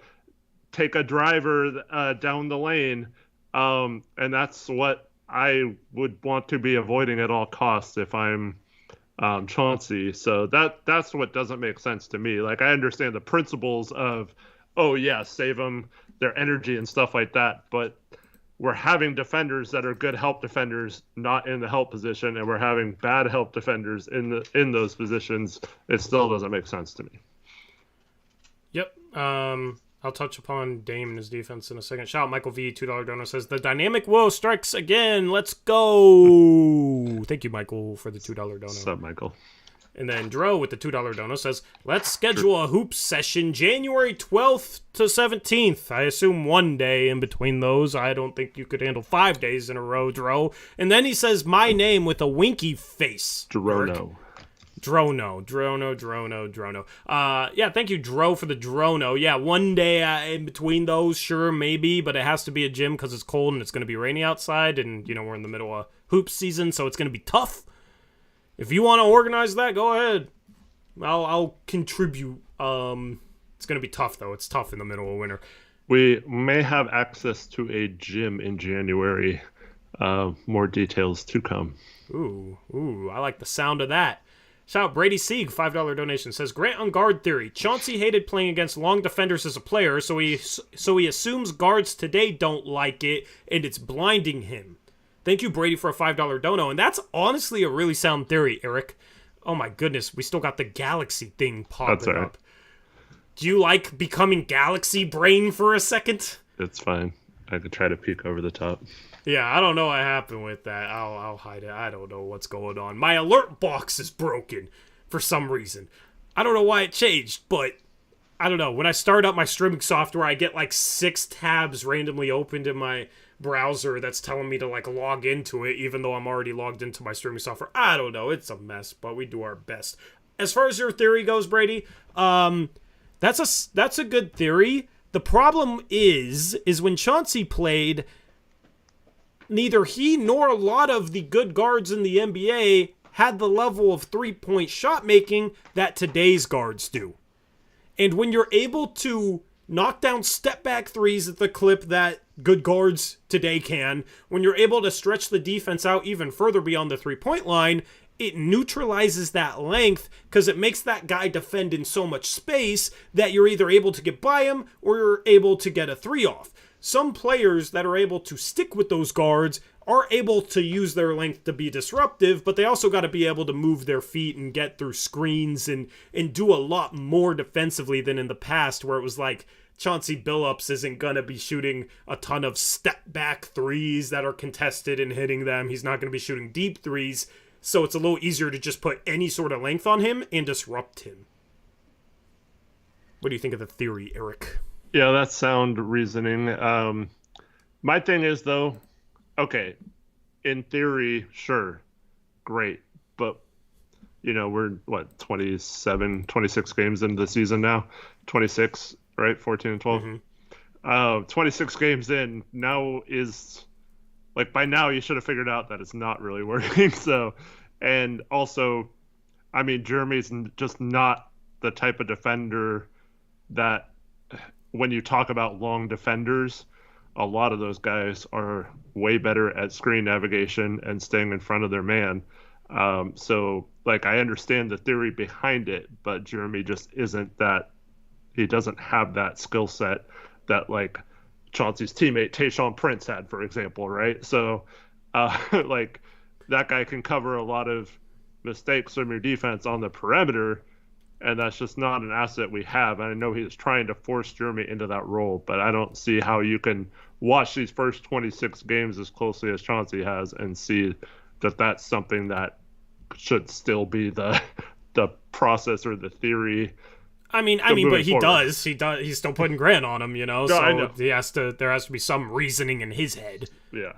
take a driver down the lane. And that's what I would want to be avoiding at all costs if I'm Chauncey. So that's what doesn't make sense to me. Like, I understand the principles of, save them, their energy and stuff like that. But we're having defenders that are good help defenders not in the help position, and we're having bad help defenders in those positions. It still doesn't make sense to me. Yep. I'll touch upon Dame and his defense in a second. Shout out Michael V, $2 donor, says, the dynamic woe strikes again. Let's go. Thank you, Michael, for the $2 donor. What's up, Michael? And then Dro with the $2 dono says, let's schedule a hoop session January 12th to 17th. I assume one day in between those. I don't think you could handle 5 days in a row, Dro. And then he says my name with a winky face. Drono. Drono. Yeah, thank you, Dro, for the Drono. Yeah, one day in between those, sure, maybe, but it has to be a gym because it's cold and it's going to be rainy outside, and, we're in the middle of hoop season, so it's going to be tough. If you want to organize that, go ahead. I'll contribute. It's going to be tough, though. It's tough in the middle of winter. We may have access to a gym in January. More details to come. Ooh, I like the sound of that. Shout out Brady Sieg, $5 donation, says, Grant on guard theory. Chauncey hated playing against long defenders as a player, so he assumes guards today don't like it, and it's blinding him. Thank you, Brady, for a $5 dono. And that's honestly a really sound theory, Eric. Oh, my goodness. We still got the Galaxy thing popping up. Do you like becoming Galaxy brain for a second? It's fine. I could try to peek over the top. Yeah, I don't know what happened with that. I'll hide it. I don't know what's going on. My alert box is broken for some reason. I don't know why it changed, but I don't know. When I start up my streaming software, I get like 6 tabs randomly opened in my browser that's telling me to like log into it, even though I'm already logged into my streaming software. I don't know. It's a mess, but we do our best. As far as your theory goes, Brady, that's a good theory. The problem is when Chauncey played, neither he nor a lot of the good guards in the NBA had the level of three-point shot making that today's guards do. And when you're able to knock down step-back threes at the clip that good guards today can, when you're able to stretch the defense out even further beyond the three-point line, it neutralizes that length because it makes that guy defend in so much space that you're either able to get by him or you're able to get a three off. Some players that are able to stick with those guards are able to use their length to be disruptive, but they also got to be able to move their feet and get through screens and do a lot more defensively than in the past, where it was like Chauncey Billups isn't going to be shooting a ton of step-back threes that are contested and hitting them. He's not going to be shooting deep threes, so it's a little easier to just put any sort of length on him and disrupt him. What do you think of the theory, Eric? Yeah, that's sound reasoning. My thing is, though, okay, in theory, sure, great. But, we're, 26 games into the season now? 26, right? 14 and 12? Mm-hmm. 26 games in, now is, by now you should have figured out that it's not really working. So, and also, Jeremy's just not the type of defender that, when you talk about long defenders, a lot of those guys are way better at screen navigation and staying in front of their man. So I understand the theory behind it, but Jeremy just isn't that. He doesn't have that skill set that Chauncey's teammate Tayshaun Prince had, for example, right? So that guy can cover a lot of mistakes from your defense on the perimeter, and that's just not an asset we have. And I know he's trying to force Jeremy into that role, but I don't see how you can watch these first 26 games as closely as Chauncey has and see that that's something that should still be the process or the theory. But he does. He's still putting Grant on him, so I know. There has to be some reasoning in his head. Yeah.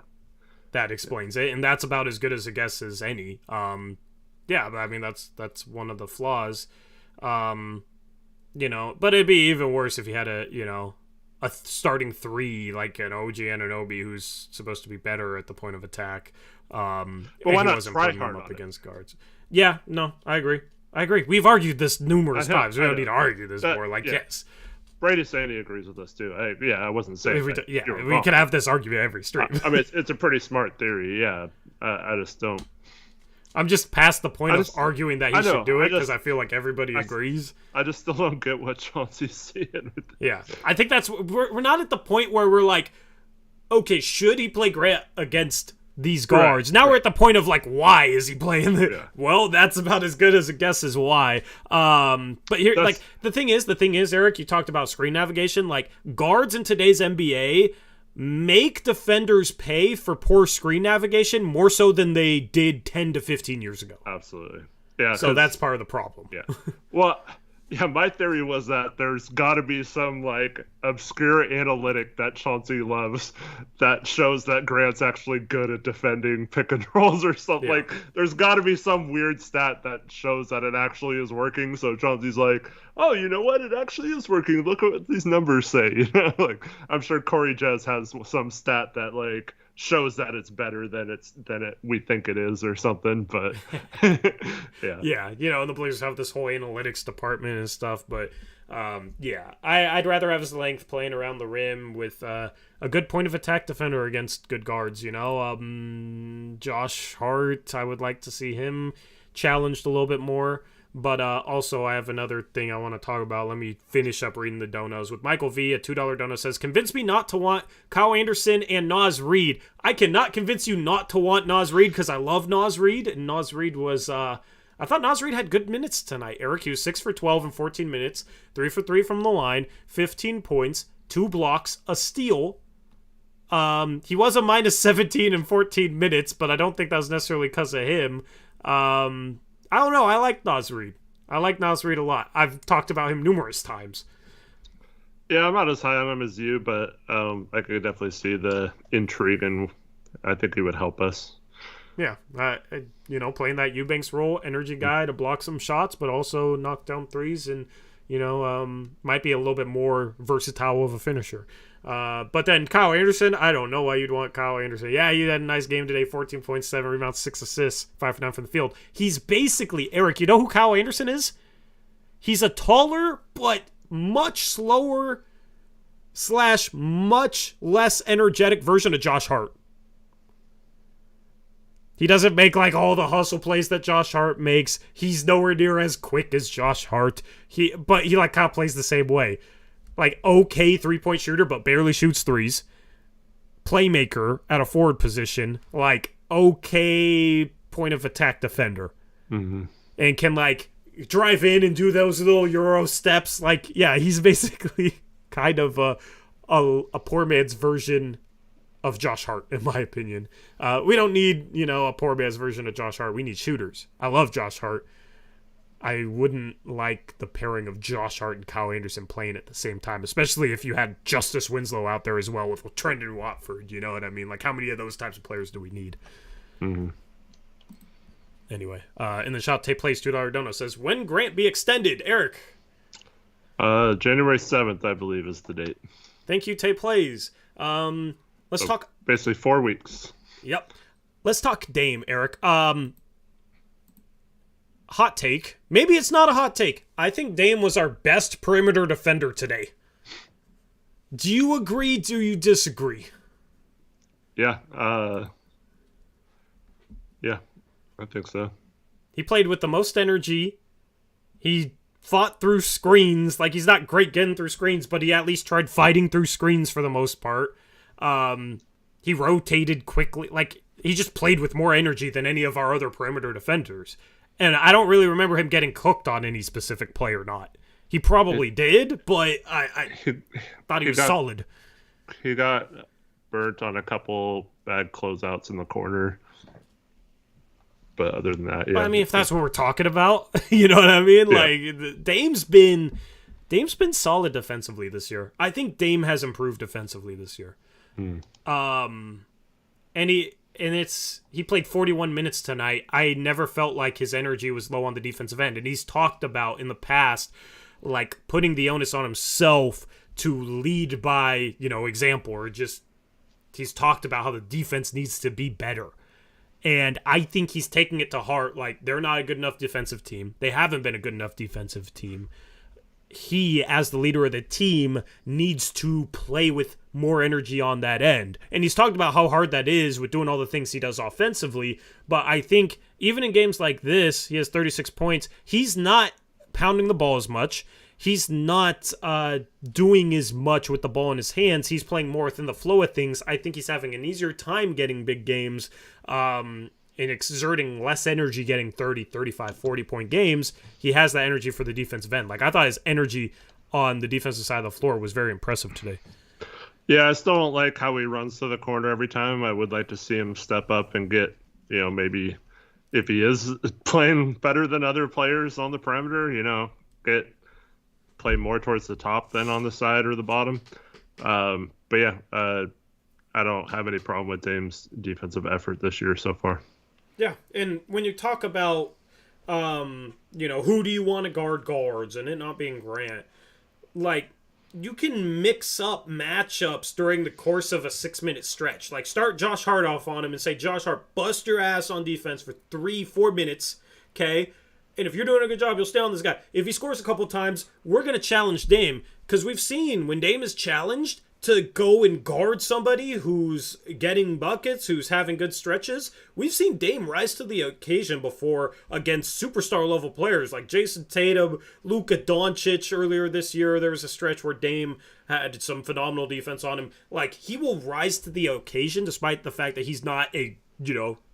That explains it, and that's about as good as a guess as any. But that's one of the flaws. But it'd be even worse if you had a starting three like an OG Anunoby who's supposed to be better at the point of attack. But why not try hard up against guards? Yeah, no, I agree. We've argued this numerous times. We don't need to argue this more. Yes. Brady Sandy agrees with us too. I wasn't saying we could have this argument every stream. It's a pretty smart theory. Yeah, I just don't. I'm just past the point of arguing that he should do it because I feel like everybody agrees. I just still don't get what Chauncey's seeing. Yeah, I think we're not at the point where we're like, okay, should he play Grant against these guards? Right, now we're at the point of why is he playing? Well, that's about as good as a guess as why. But here, the thing is, Eric, you talked about screen navigation. Guards in today's NBA make defenders pay for poor screen navigation more so than they did 10 to 15 years ago. Absolutely. Yeah. So that's part of the problem. Yeah. Well, my theory was that there's got to be some obscure analytic that Chauncey loves that shows that Grant's actually good at defending pick and rolls or something. Yeah. There's got to be some weird stat that shows that it actually is working. So Chauncey's like, oh, you know what? It actually is working. Look at what these numbers say. I'm sure Corey Jez has some stat that shows that it's better than we think it is or something. But yeah. The Blazers have this whole analytics department and stuff. But I'd rather have his length playing around the rim with a good point of attack defender against good guards. Josh Hart, I would like to see him challenged a little bit more. But also, I have another thing I want to talk about. Let me finish up reading the donos. With Michael V, a $2 dono says, convince me not to want Kyle Anderson and Naz Reid. I cannot convince you not to want Naz Reid because I love Naz Reid. And Naz Reid was, I thought Naz Reid had good minutes tonight. Eric, he was 6 for 12 in 14 minutes, 3 for 3 from the line, 15 points, 2 blocks, a steal. He was a minus 17 in 14 minutes, but I don't think that was necessarily because of him. I don't know. I like Naz Reid. I like Naz Reid a lot. I've talked about him numerous times. Yeah, I'm not as high on him as you, but I could definitely see the intrigue, and I think he would help us. Yeah, playing that Eubanks role, energy guy to block some shots, but also knock down threes, and might be a little bit more versatile of a finisher. But then Kyle Anderson, I don't know why you'd want Kyle Anderson. Yeah, he had a nice game today, 14.7 rebounds, 6 assists, 5 for 9 from the field. He's basically, Eric, you know who Kyle Anderson is? He's a taller but much slower / much less energetic version of Josh Hart. He doesn't make like all the hustle plays that Josh Hart makes. He's nowhere near as quick as Josh Hart. But he like kind of plays the same way. Like okay 3-point shooter, but barely shoots threes. Playmaker at a forward position, like okay point of attack defender. Mm-hmm. And can like drive in and do those little Euro steps. Like, yeah, he's basically kind of a poor man's version of Josh Hart, in my opinion. We don't need, a poor man's version of Josh Hart. We need shooters. I love Josh Hart. I wouldn't like the pairing of Josh Hart and Kyle Anderson playing at the same time, especially if you had Justice Winslow out there as well with Trendon Watford. You know what I mean? Like, how many of those types of players do we need? Mm-hmm. Anyway, in the shop, Tay Plays $2 dono says, when Grant be extended? Eric? January 7th, I believe, is the date. Thank you, Tay Plays. Let's talk. Basically 4 weeks. Yep. Let's talk Dame, Eric. Hot take. Maybe it's not a hot take. I think Dame was our best perimeter defender today. Do you agree? Do you disagree? Yeah. Yeah, I think so. He played with the most energy. He fought through screens. Like, he's not great getting through screens, but he at least tried fighting through screens for the most part. He rotated quickly. Like, he just played with more energy than any of our other perimeter defenders. And I don't really remember him getting cooked on any specific play or not. He probably did, but I thought he was solid. He got burnt on a couple bad closeouts in the corner. But other than that, yeah. But I mean, if that's what we're talking about, you know what I mean? Yeah. Like, Dame's been solid defensively this year. I think Dame has improved defensively this year. And he played 41 minutes tonight. I never felt like his energy was low on the defensive end. And he's talked about in the past, like, putting the onus on himself to lead by, example, or just he's talked about how the defense needs to be better. And I think he's taking it to heart. Like, they're not a good enough defensive team. They haven't been a good enough defensive team. He, as the leader of the team, needs to play with more energy on that end. And he's talked about how hard that is with doing all the things he does offensively. But I think even in games like this, he has 36 points. He's not pounding the ball as much. He's not doing as much with the ball in his hands. He's playing more within the flow of things. I think he's having an easier time getting big games and exerting less energy getting 30, 35, 40-point games. He has that energy for the defensive end. Like, I thought his energy on the defensive side of the floor was very impressive today. Yeah, I still don't like how he runs to the corner every time. I would like to see him step up and get, maybe if he is playing better than other players on the perimeter, play more towards the top than on the side or the bottom. But yeah, I don't have any problem with Dame's defensive effort this year so far. Yeah, and when you talk about, who do you want to guard guards and it not being Grant, like, you can mix up matchups during the course of a 6-minute stretch. Like, start Josh Hart off on him and say, Josh Hart, bust your ass on defense for 3-4 minutes, okay? And if you're doing a good job, you'll stay on this guy. If he scores a couple times, we're going to challenge Dame. Because we've seen when Dame is challenged to go and guard somebody who's getting buckets, who's having good stretches, we've seen Dame rise to the occasion before against superstar-level players like Jason Tatum, Luka Doncic. Earlier this year, there was a stretch where Dame had some phenomenal defense on him. Like, he will rise to the occasion despite the fact that he's not a,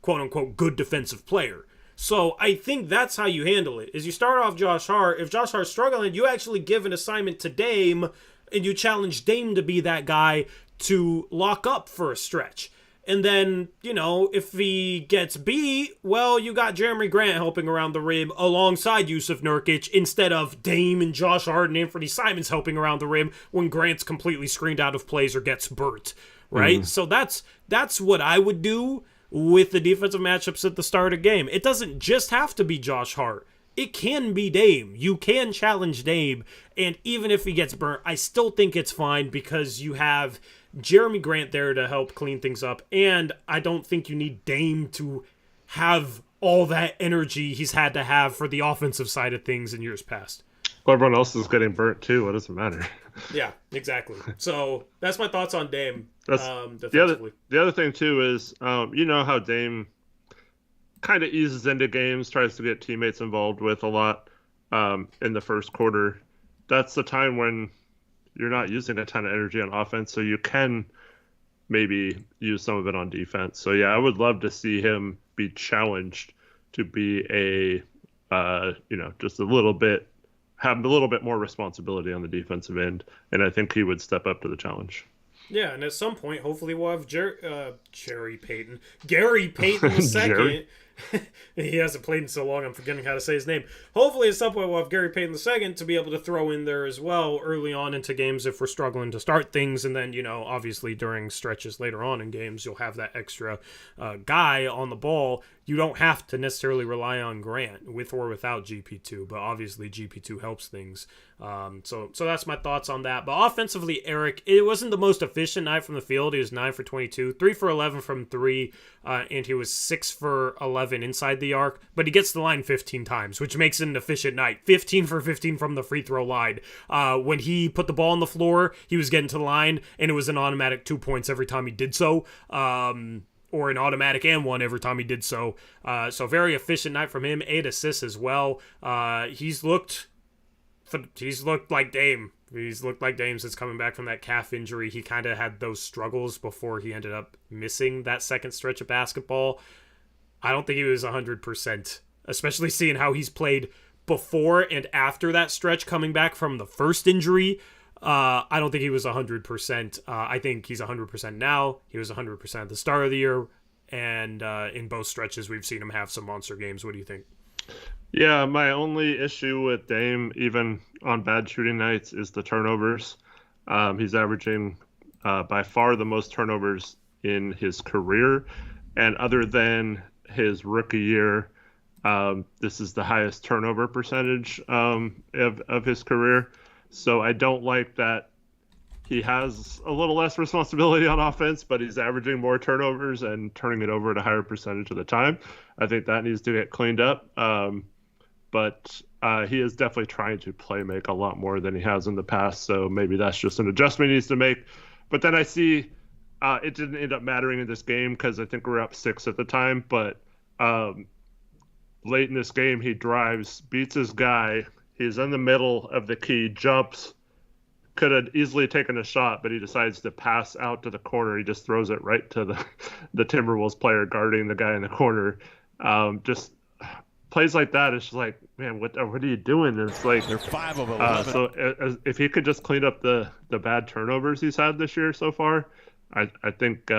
quote-unquote good defensive player. So I think that's how you handle it, is you start off Josh Hart. If Josh Hart's struggling, you actually give an assignment to Dame, and you challenge Dame to be that guy to lock up for a stretch. And then, if he gets beat, well, you got Jeremy Grant helping around the rim alongside Yusuf Nurkic instead of Dame and Josh Hart and Anfernee Simons helping around the rim when Grant's completely screened out of plays or gets burnt, right? So that's what I would do with the defensive matchups at the start of the game. It doesn't just have to be Josh Hart. It can be Dame. You can challenge Dame, and even if he gets burnt, I still think it's fine because you have Jeremy Grant there to help clean things up, and I don't think you need Dame to have all that energy he's had to have for the offensive side of things in years past. Well, everyone else is getting burnt too. What does it matter? Yeah, exactly. So that's my thoughts on Dame. That's Defensively. the other thing too is you know how Dame kind of eases into games, tries to get teammates involved with a lot in the first quarter. That's the time when you're not using a ton of energy on offense, so you can maybe use some of it on defense. So yeah, I would love to see him be challenged to be a just a little bit have a little bit more responsibility on the defensive end, and I think he would step up to the challenge. Yeah, and at some point, hopefully, we'll have Gary Payton the second. He hasn't played in so long, I'm forgetting how to say his name. Hopefully, at some point, we'll have Gary Payton the second to be able to throw in there as well early on into games if we're struggling to start things, and then obviously during stretches later on in games, you'll have that extra guy on the ball. You don't have to necessarily rely on Grant with or without GP2, but obviously GP2 helps things. So that's my thoughts on that. But offensively, Eric, it wasn't the most efficient night from the field. He was 9 for 22, 3 for 11 from 3, and he was 6 for 11 inside the arc. But he gets the line 15 times, which makes it an efficient night. 15 for 15 from the free throw line. When he put the ball on the floor, he was getting to the line, and it was an automatic 2 points every time he did so. Or an automatic and one every time he did so. So very efficient night from him. 8 assists as well. He's looked like Dame. He's looked like Dame since coming back from that calf injury. He kind of had those struggles before he ended up missing that second stretch of basketball. I don't think he was 100%, especially seeing how he's played before and after that stretch coming back from the first injury. I don't think he was 100%. I think he's 100% now. He was 100% at the start of the year. And in both stretches, we've seen him have some monster games. What do you think? Yeah, my only issue with Dame, even on bad shooting nights, is the turnovers. He's averaging by far the most turnovers in his career. And other than his rookie year, this is the highest turnover percentage of his career. So I don't like that he has a little less responsibility on offense, but he's averaging more turnovers and turning it over at a higher percentage of the time. I think that needs to get cleaned up. But he is definitely trying to play make a lot more than he has in the past. So maybe that's just an adjustment he needs to make. But then I see it didn't end up mattering in this game because I think we were up 6 at the time. But late in this game, he drives, beats his guy. He's in the middle of the key, jumps, could have easily taken a shot, but he decides to pass out to the corner. He just throws it right to the Timberwolves player guarding the guy in the corner. Just plays like that. It's just like, man, what are you doing? And it's like they're 5 of 11. So if he could just clean up the bad turnovers he's had this year so far, I think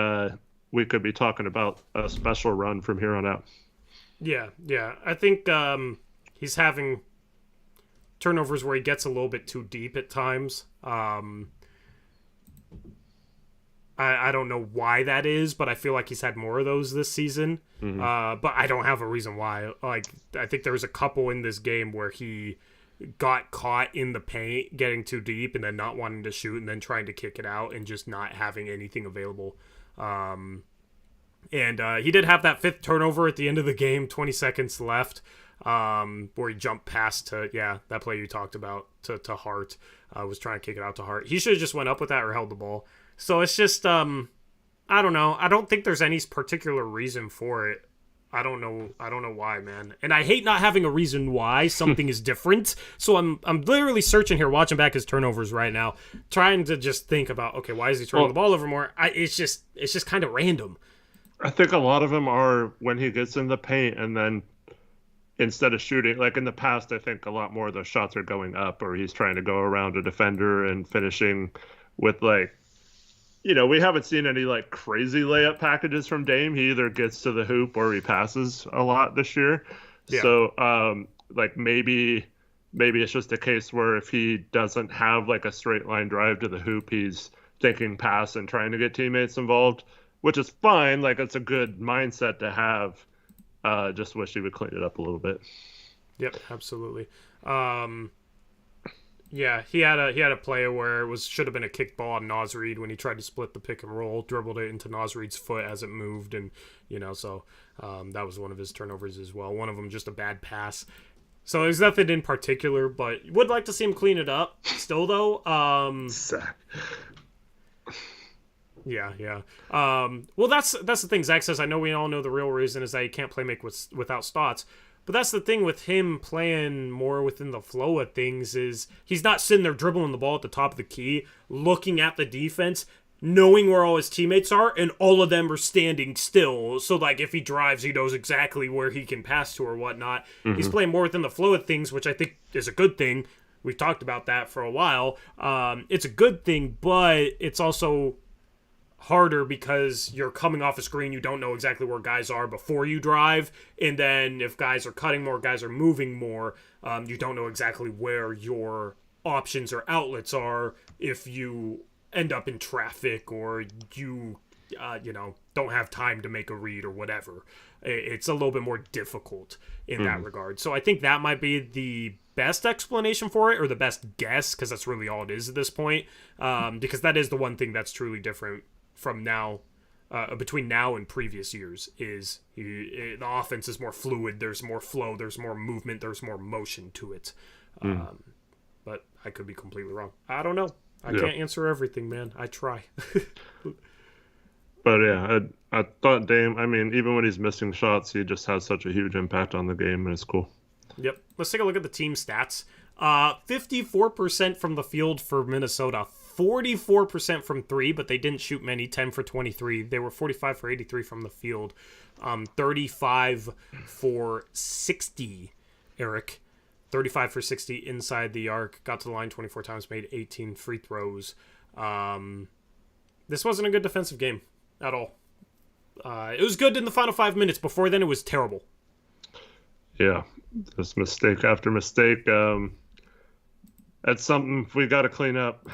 we could be talking about a special run from here on out. Yeah. I think he's having turnovers where he gets a little bit too deep at times. I don't know why that is, but I feel like he's had more of those this season. Mm-hmm. But I don't have a reason why. Like, I think there was a couple in this game where he got caught in the paint getting too deep and then not wanting to shoot and then trying to kick it out and just not having anything available. And he did have that 5th turnover at the end of the game, 20 seconds left. Where he jumped past to that play you talked about to Hart, was trying to kick it out to Hart. He should have just went up with that or held the ball. So it's just I don't know. I don't think there's any particular reason for it. I don't know why, man. And I hate not having a reason why something is different. So I'm literally searching here, watching back his turnovers right now, trying to just think about, okay, why is he turning the ball over more? It's just kind of random. I think a lot of them are when he gets in the paint and then instead of shooting, like in the past, I think a lot more of those shots are going up, or he's trying to go around a defender and finishing with we haven't seen any crazy layup packages from Dame. He either gets to the hoop or he passes a lot this year. Yeah. So maybe it's just a case where if he doesn't have a straight line drive to the hoop, he's thinking pass and trying to get teammates involved, which is fine. It's a good mindset to have. Just wish he would clean it up a little bit. Yep, absolutely. Yeah, he had a play where it should have been a kick ball on Naz Reid when he tried to split the pick and roll, dribbled it into Naz Reid's foot as it moved, and so that was one of his turnovers as well. One of them just a bad pass. So there's nothing in particular, but would like to see him clean it up still, though. Zach. Yeah. Well, that's the thing. Zach says, I know we all know the real reason is that he can't play make without Stotts. But that's the thing with him playing more within the flow of things is he's not sitting there dribbling the ball at the top of the key, looking at the defense, knowing where all his teammates are, and all of them are standing still. So, like, if he drives, he knows exactly where he can pass to or whatnot. Mm-hmm. He's playing more within the flow of things, which I think is a good thing. We've talked about that for a while. It's a good thing, but it's also harder because you're coming off a screen, you don't know exactly where guys are before you drive, and then if guys are cutting more, guys are moving more, you don't know exactly where your options or outlets are if you end up in traffic or you don't have time to make a read or whatever. It's a little bit more difficult in that regard. So I think that might be the best explanation for it, or the best guess, because that's really all it is at this point, because that is the one thing that's truly different from now, between now and previous years, is the offense is more fluid, there's more flow, there's more movement, there's more motion to it. But I could be completely wrong. I don't know. I can't answer everything, man. I try. But yeah, I thought Dame, I mean, even when he's missing shots, he just has such a huge impact on the game, and it's cool. Yep. Let's take a look at the team stats. 54% from the field for Minnesota, 44% from three, but they didn't shoot many, 10 for 23. They were 45 for 83 from the field, 35 for 60, Eric. 35 for 60 inside the arc, got to the line 24 times, made 18 free throws. This wasn't a good defensive game at all. It was good in the final 5 minutes. Before then, it was terrible. Yeah, just mistake after mistake. That's something we got to clean up.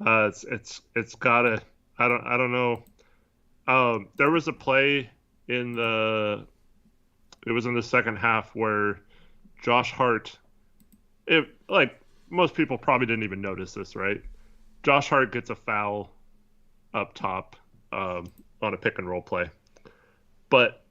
It's gotta. I don't know. There was a play in the second half where Josh Hart, like most people probably didn't even notice this, right? Josh Hart gets a foul up top on a pick and roll play, but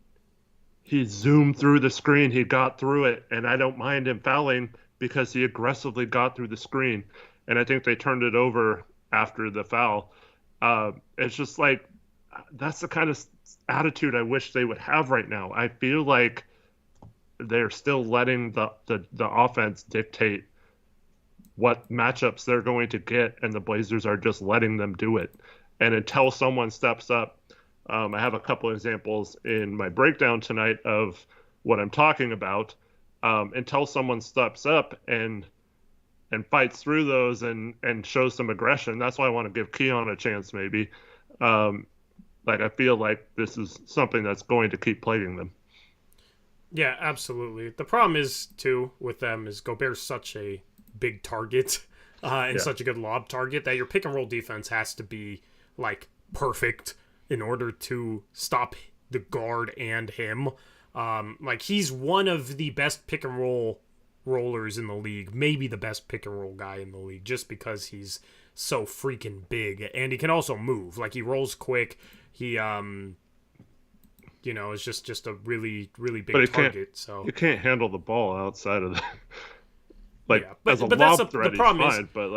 he zoomed through the screen. He got through it, and I don't mind him fouling because he aggressively got through the screen. And I think they turned it over after the foul. It's just like, that's the kind of attitude I wish they would have right now. I feel like they're still letting the offense dictate what matchups they're going to get, and the Blazers are just letting them do it. And until someone steps up, I have a couple examples in my breakdown tonight of what I'm talking about. Until someone steps up and fights through those and shows some aggression. That's why I want to give Keon a chance, maybe. I feel like this is something that's going to keep plaguing them. Yeah, absolutely. The problem is, too, with them is Gobert's such a big target and such a good lob target that your pick and roll defense has to be, like, perfect in order to stop the guard and him. He's one of the best pick and roll rollers in the league, maybe the best pick and roll guy in the league, just because he's so freaking big, and he can also move. Like, he rolls quick. He is just a really, really big target. So you can't handle the ball outside of that. As a but lob threat, he's fine. But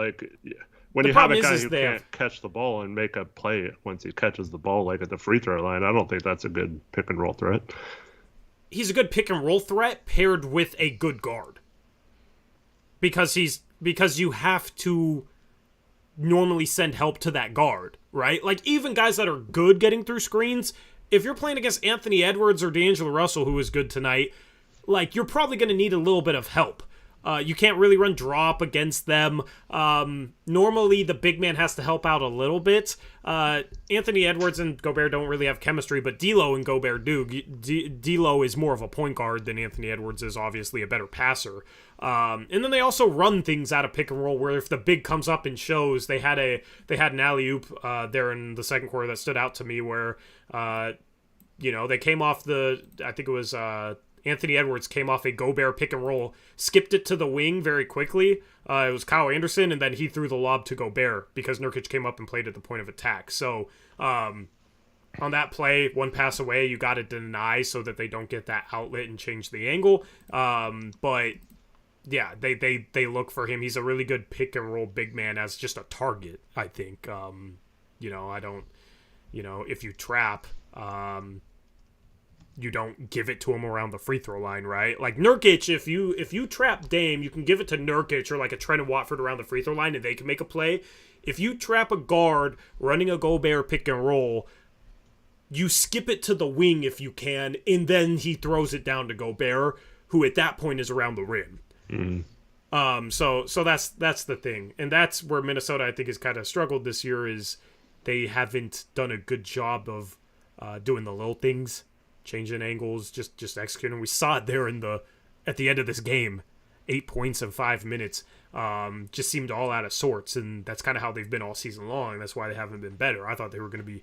when you have a guy who can't catch the ball and make a play once he catches the ball, like at the free throw line, I don't think that's a good pick and roll threat. He's a good pick and roll threat paired with a good guard. Because you have to normally send help to that guard, right? Like, even guys that are good getting through screens, if you're playing against Anthony Edwards or D'Angelo Russell, who was good tonight, like, you're probably going to need a little bit of help. You can't really run drop against them. Normally, the big man has to help out a little bit. Anthony Edwards and Gobert don't really have chemistry, but D'Lo and Gobert do. D'Lo is more of a point guard than Anthony Edwards is, obviously a better passer. And then they also run things out of pick and roll, where if the big comes up and shows, they had an alley-oop there in the second quarter that stood out to me, where they came off I think it was Anthony Edwards came off a Gobert pick and roll, skipped it to the wing very quickly. It was Kyle Anderson, and then he threw the lob to Gobert because Nurkic came up and played at the point of attack. So on that play, one pass away, you got to deny so that they don't get that outlet and change the angle. But yeah, they look for him. He's a really good pick and roll big man as just a target, I think. If you trap, you don't give it to him around the free throw line, right? Like Nurkic, if you trap Dame, you can give it to Nurkic or like a Trent and Watford around the free throw line and they can make a play. If you trap a guard running a Gobert pick and roll, you skip it to the wing if you can, and then he throws it down to Gobert, who at that point is around the rim. Mm. So that's the thing, and that's where Minnesota, I think, has kind of struggled this year. Is they haven't done a good job of doing the little things, changing angles, just executing. We saw it there at the end of this game, 8 points in 5 minutes. Just seemed all out of sorts, and that's kind of how they've been all season long. That's why they haven't been better. I thought they were going to be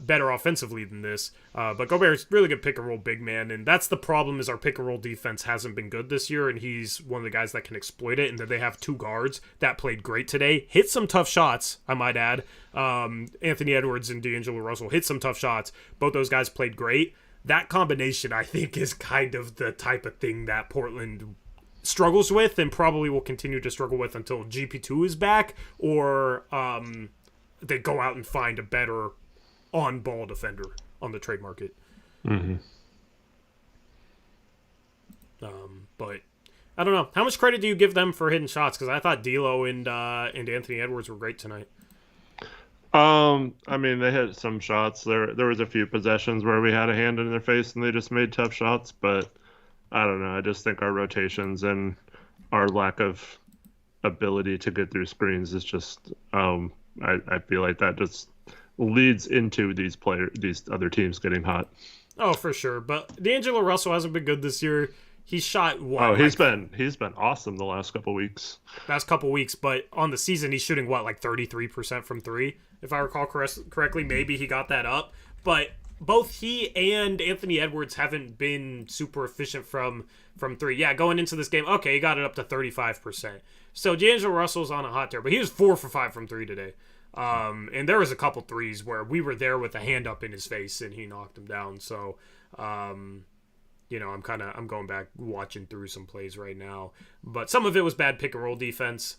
better offensively than this, but Gobert's really good pick and roll big man, and that's the problem. Is our pick and roll defense hasn't been good this year, and he's one of the guys that can exploit it. And then they have two guards that played great today, hit some tough shots, I might add. Anthony Edwards and D'Angelo Russell hit some tough shots. Both those guys played great. That combination, I think, is kind of the type of thing that Portland struggles with and probably will continue to struggle with until GP2 is back, or they go out and find a better on-ball defender on the trade market. Mm-hmm. But I don't know. How much credit do you give them for hitting shots? Because I thought D'Lo and Anthony Edwards were great tonight. I mean, they hit some shots. There was a few possessions where we had a hand in their face and they just made tough shots, but I don't know. I just think our rotations and our lack of ability to get through screens is just I feel like that just leads into these other teams getting hot. Oh, for sure. But D'Angelo Russell hasn't been good this year. He's shot what? Oh, he's been awesome the last couple weeks. But on the season he's shooting what, like 33% from three, if I recall correctly. Maybe he got that up, but both he and Anthony Edwards haven't been super efficient from three. Yeah, going into this game, okay, he got it up to 35%. So D'Angelo Russell's on a hot tear, but he was 4 for 5 from three today. And there was a couple threes where we were there with a hand up in his face and he knocked him down. So, I'm going back watching through some plays right now, but some of it was bad pick and roll defense.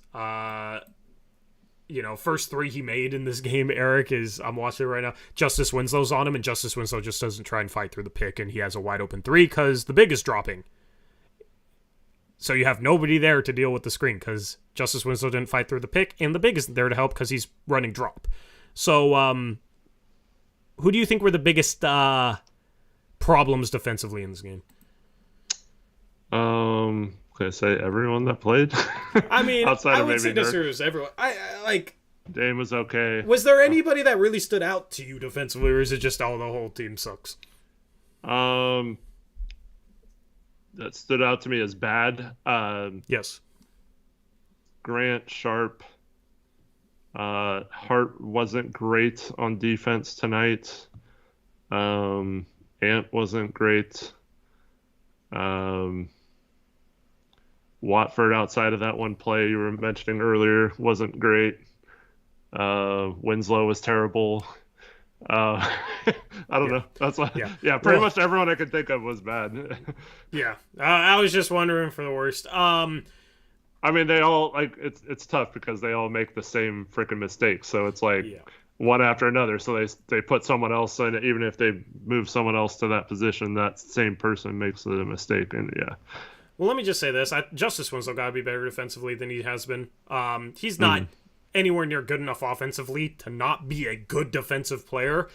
First three he made in this game, Eric, I'm watching it right now. Justice Winslow's on him, and Justice Winslow just doesn't try and fight through the pick, and he has a wide open three because the big is dropping. So you have nobody there to deal with the screen because Justice Winslow didn't fight through the pick, and the big isn't there to help because he's running drop. So, who do you think were the biggest problems defensively in this game? Can I say everyone that played? I mean, outside I of would maybe say this was everyone. I like. Dame was okay. Was there anybody that really stood out to you defensively, or is it just the whole team sucks? That stood out to me as bad. Yes. Grant, Sharpe, Hart wasn't great on defense tonight. Ant wasn't great. Watford, outside of that one play you were mentioning earlier, wasn't great. Winslow was terrible. I don't know. That's why. Yeah, pretty much everyone I could think of was bad. Yeah, I was just wondering for the worst. I mean, they all it's tough because they all make the same freaking mistakes. So it's one after another. So they put someone else in, even if they move someone else to that position, that same person makes the mistake. And yeah. Well, let me just say this: Justice Winslow got to be better defensively than he has been. He's not anywhere near good enough offensively to not be a good defensive player.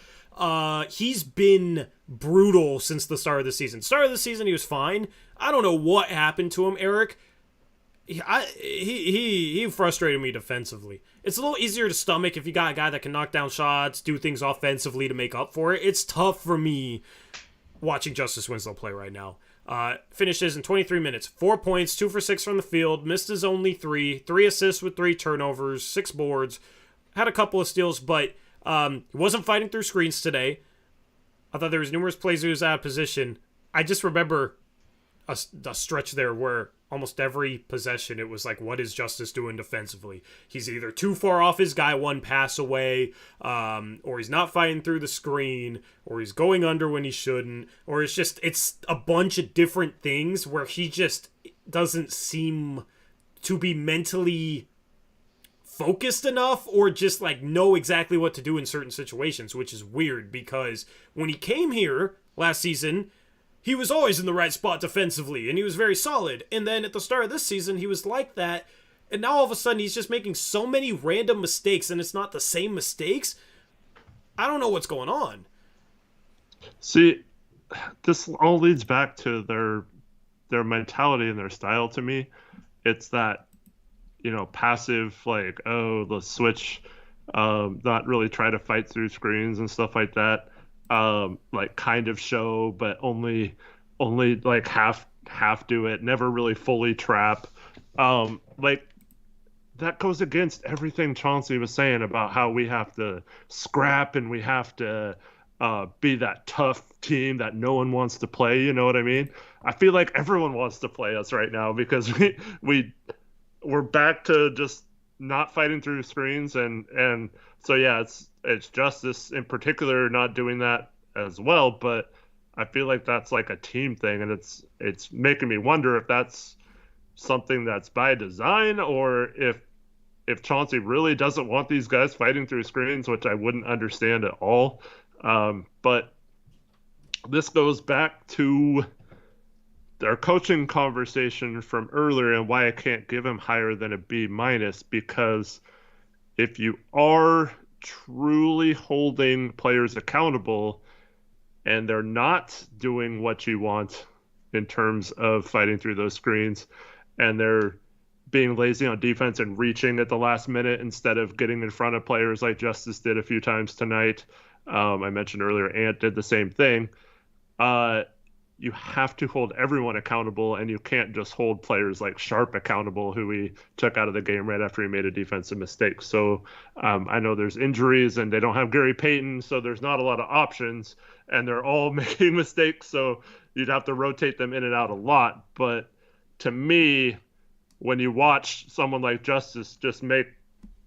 He's been brutal since the start of the season. Start of the season, he was fine. I don't know what happened to him, Eric. He frustrated me defensively. It's a little easier to stomach if you got a guy that can knock down shots, do things offensively to make up for it. It's tough for me watching Justice Winslow play right now. Finishes in 23 minutes, 4 points, 2 for 6 from the field, missed his only 3 assists with 3 turnovers, 6 boards, had a couple of steals, but he wasn't fighting through screens today. I thought there was numerous plays he was out of position. I just remember a stretch there where almost every possession it was like, what is Justice doing defensively? He's either too far off his guy one pass away, or he's not fighting through the screen, or he's going under when he shouldn't, or it's a bunch of different things where he just doesn't seem to be mentally focused enough or just like know exactly what to do in certain situations, which is weird because when he came here last season, he was always in the right spot defensively, and he was very solid. And then at the start of this season, he was like that. And now all of a sudden, he's just making so many random mistakes, and it's not the same mistakes. I don't know what's going on. See, this all leads back to their mentality and their style to me. It's that, passive, like, oh, the switch, not really try to fight through screens and stuff like that. Like kind of show, but only like half do it, never really fully trap. Like that goes against everything Chauncey was saying about how we have to scrap and we have to be that tough team that no one wants to play. You know what I mean? I feel like everyone wants to play us right now because we're back to just not fighting through screens and so yeah, it's Justice in particular not doing that as well, but I feel like that's like a team thing, and it's making me wonder if that's something that's by design or if Chauncey really doesn't want these guys fighting through screens, which I wouldn't understand at all. But this goes back to our coaching conversation from earlier and why I can't give him higher than a B-, because if you are truly holding players accountable and they're not doing what you want in terms of fighting through those screens and they're being lazy on defense and reaching at the last minute instead of getting in front of players like Justice did a few times tonight. I mentioned earlier Ant did the same thing. You have to hold everyone accountable, and you can't just hold players like Sharpe accountable, who we took out of the game right after he made a defensive mistake. So I know there's injuries, and they don't have Gary Payton, so there's not a lot of options, and they're all making mistakes, so you'd have to rotate them in and out a lot. But to me, when you watch someone like Justice just make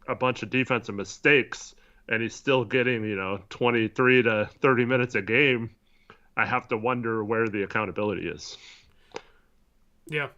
a bunch of defensive mistakes, and he's still getting, 23 to 30 minutes a game, I have to wonder where the accountability is. Yeah.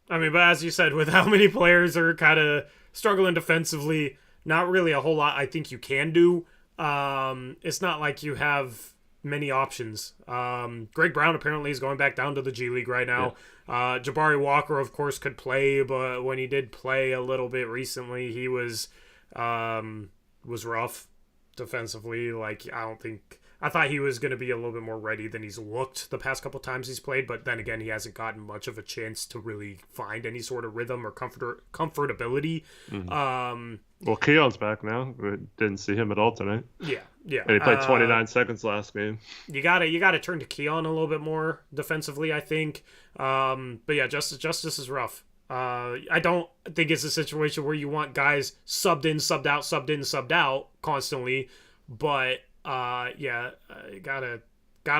I mean, but as you said, with how many players are kind of struggling defensively, not really a whole lot I think you can do. It's not like you have many options. Greg Brown apparently is going back down to the G League right now. Yeah. Jabari Walker, of course, could play, but when he did play a little bit recently, he was rough defensively. Like, I thought he was going to be a little bit more ready than he's looked the past couple times he's played, but then again, he hasn't gotten much of a chance to really find any sort of rhythm or comfortability. Mm-hmm. Well, Keon's back now. We didn't see him at all tonight. Yeah. And he played 29 seconds last game. You gotta turn to Keon a little bit more defensively, I think. But yeah, Justice is rough. I don't think it's a situation where you want guys subbed in, subbed out, subbed in, subbed out constantly, but gotta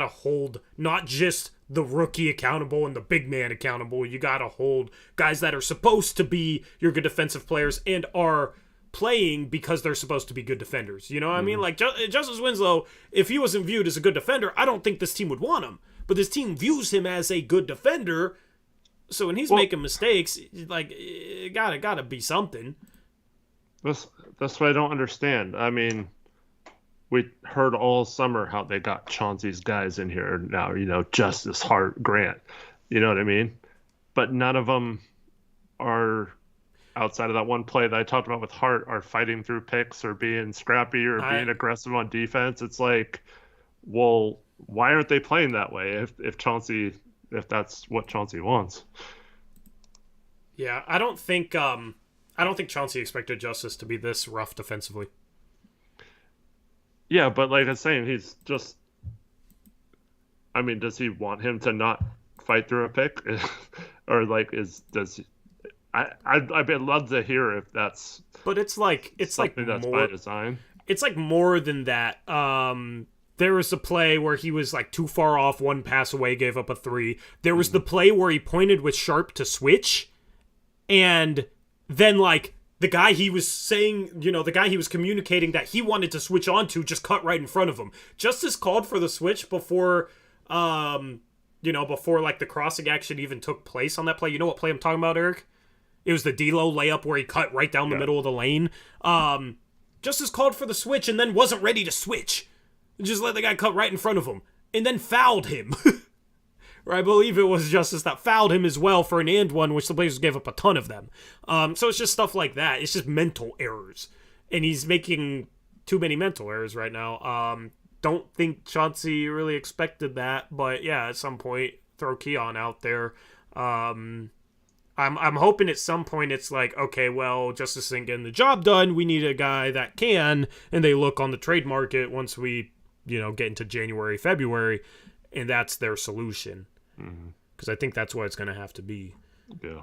hold not just the rookie accountable and the big man accountable. You gotta hold guys that are supposed to be your good defensive players and are playing because they're supposed to be good defenders. You know what I mean? Like Justice Winslow, if he wasn't viewed as a good defender, I don't think this team would want him. But this team views him as a good defender. So when he's making mistakes, like it gotta be something. That's what I don't understand. I mean, we heard all summer how they got Chauncey's guys in here now, Justice, Hart, Grant, you know what I mean? But none of them are, outside of that one play that I talked about with Hart, are fighting through picks or being scrappy or being aggressive on defense. It's like, well, why aren't they playing that way if that's what Chauncey wants? Yeah, I don't think Chauncey expected Justice to be this rough defensively. Yeah, but like I was saying, he's just... I mean, does he want him to not fight through a pick? Or like, I'd love to hear if that's... But it's something that's by design. It's like more than that. There was the play where he was like too far off, one pass away, gave up a 3. There was the play where he pointed with Sharpe to switch, and then like the guy he was saying, the guy he was communicating that he wanted to switch onto just cut right in front of him. Justice called for the switch before, before like the crossing action even took place on that play. You know what play I'm talking about, Eric? It was the D'Lo layup where he cut right down the middle of the lane. Justice called for the switch and then wasn't ready to switch. Just let the guy cut right in front of him. And then fouled him. Or I believe it was Justice that fouled him as well for an and one, which the Blazers gave up a ton of them. So it's just stuff like that. It's just mental errors. And he's making too many mental errors right now. Don't think Chauncey really expected that. But yeah, at some point, throw Keon out there. I'm hoping at some point it's like, okay, well, Justice isn't getting the job done. We need a guy that can. And they look on the trade market once we, get into January, February, and that's their solution. Because I think that's what it's going to have to be. Yeah.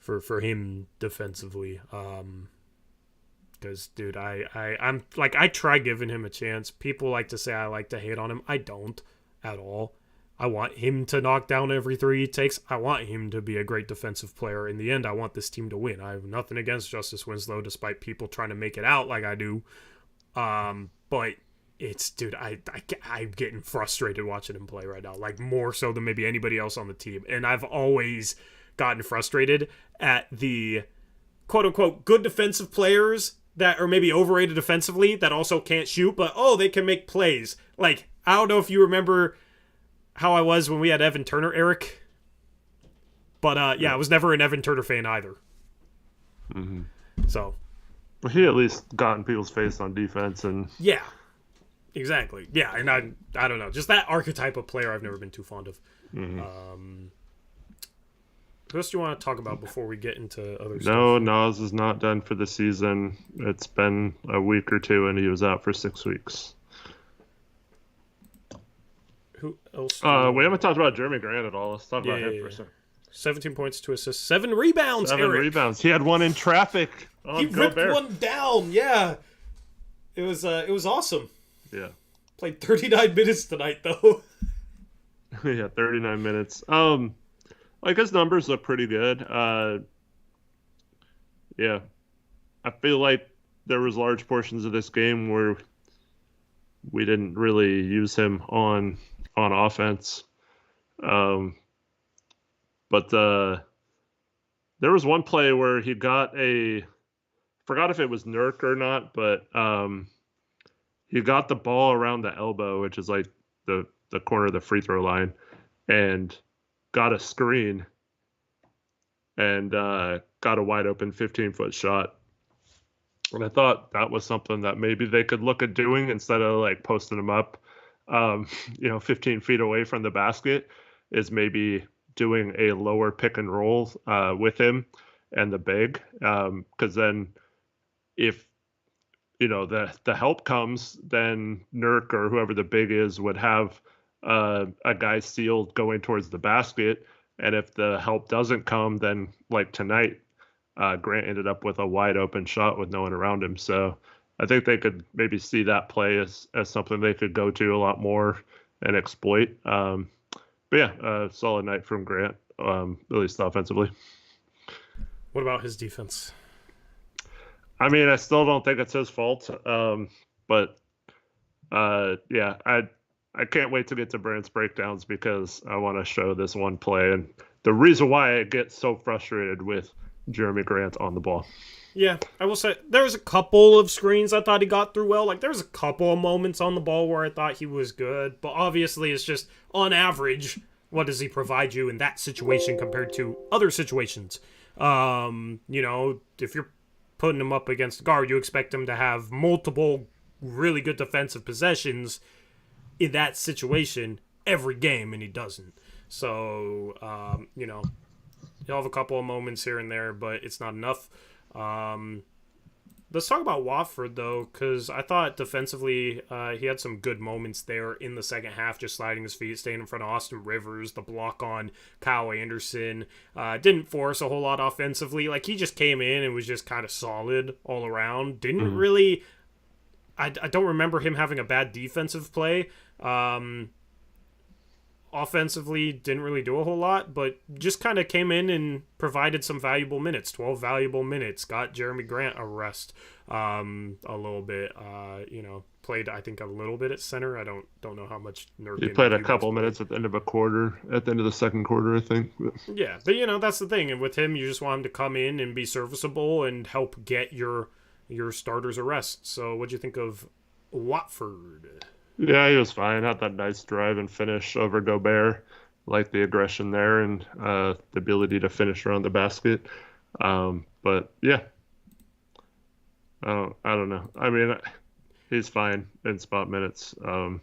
For him defensively. Because, dude, I'm like, I try giving him a chance. People like to say I like to hate on him. I don't at all. I want him to knock down every 3 he takes. I want him to be a great defensive player. In the end, I want this team to win. I have nothing against Justice Winslow, despite people trying to make it out like I do. But it's, dude, I'm getting frustrated watching him play right now. Like, more so than maybe anybody else on the team. And I've always gotten frustrated at the quote-unquote good defensive players that are maybe overrated defensively that also can't shoot, but, they can make plays. Like, I don't know if you remember how I was when we had Evan Turner, Eric. But, I was never an Evan Turner fan either. So. Well, he at least got in people's face on defense. And yeah, exactly. Yeah, and I don't know. Just that archetype of player I've never been too fond of. Who else do you want to talk about before we get into other stuff? No, Nas is not done for the season. It's been a week or two, and he was out for 6 weeks. Who else? We haven't talked about Jeremy Grant at all. Let's talk about him for a second. 17 points, 2 assists, 7 rebounds, 7 Eric. rebounds. He had one in traffic. He ripped one down, yeah. It was awesome. Yeah. Played 39 minutes tonight, though. Yeah, 39 minutes. Like, his numbers look pretty good. Yeah. I feel like there was large portions of this game where we didn't really use him on offense. But there was one play where he got forgot if it was Nurk or not, but he got the ball around the elbow, which is like the corner of the free throw line, and got a screen and got a wide open 15-foot shot. And I thought that was something that maybe they could look at doing instead of like posting him up, 15 feet away from the basket, is maybe doing a lower pick and roll with him and the big. Because then if, the help comes, then Nurk or whoever the big is would have a guy sealed going towards the basket. And if the help doesn't come, then like tonight, Grant ended up with a wide open shot with no one around him. So I think they could maybe see that play as something they could go to a lot more and exploit. But yeah, solid night from Grant, at least offensively. What about his defense? I mean, I still don't think it's his fault. But yeah, I can't wait to get to Brandt's breakdowns because I want to show this one play and the reason why I get so frustrated with Jeremy Grant on the ball. Yeah, I will say there's a couple of screens I thought he got through well. Like, there's a couple of moments on the ball where I thought he was good. But obviously, it's just, on average, what does he provide you in that situation compared to other situations? If you're putting him up against a guard, you expect him to have multiple really good defensive possessions in that situation every game, and he doesn't. So, he'll have a couple of moments here and there, but it's not enough. Let's talk about Watford, though, because I thought defensively he had some good moments there in the second half, just sliding his feet, staying in front of Austin Rivers, the block on Kyle Anderson. Didn't force a whole lot offensively. Like, he just came in and was just kind of solid all around. Didn't really... I don't remember him having a bad defensive play, Offensively, didn't really do a whole lot, but just kind of came in and provided some valuable minutes, 12 valuable minutes, got Jeremy Grant a rest a little bit, played, I think, a little bit at center. I don't know how much Nurkic. He played a couple minutes at the end of a quarter, at the end of the second quarter, I think. Yeah, but, that's the thing. And with him, you just want him to come in and be serviceable and help get your starters a rest. So what'd you think of Watford? Yeah, he was fine. Had that nice drive and finish over Gobert. Like the aggression there and the ability to finish around the basket. But yeah, I don't know. I mean, he's fine in spot minutes. And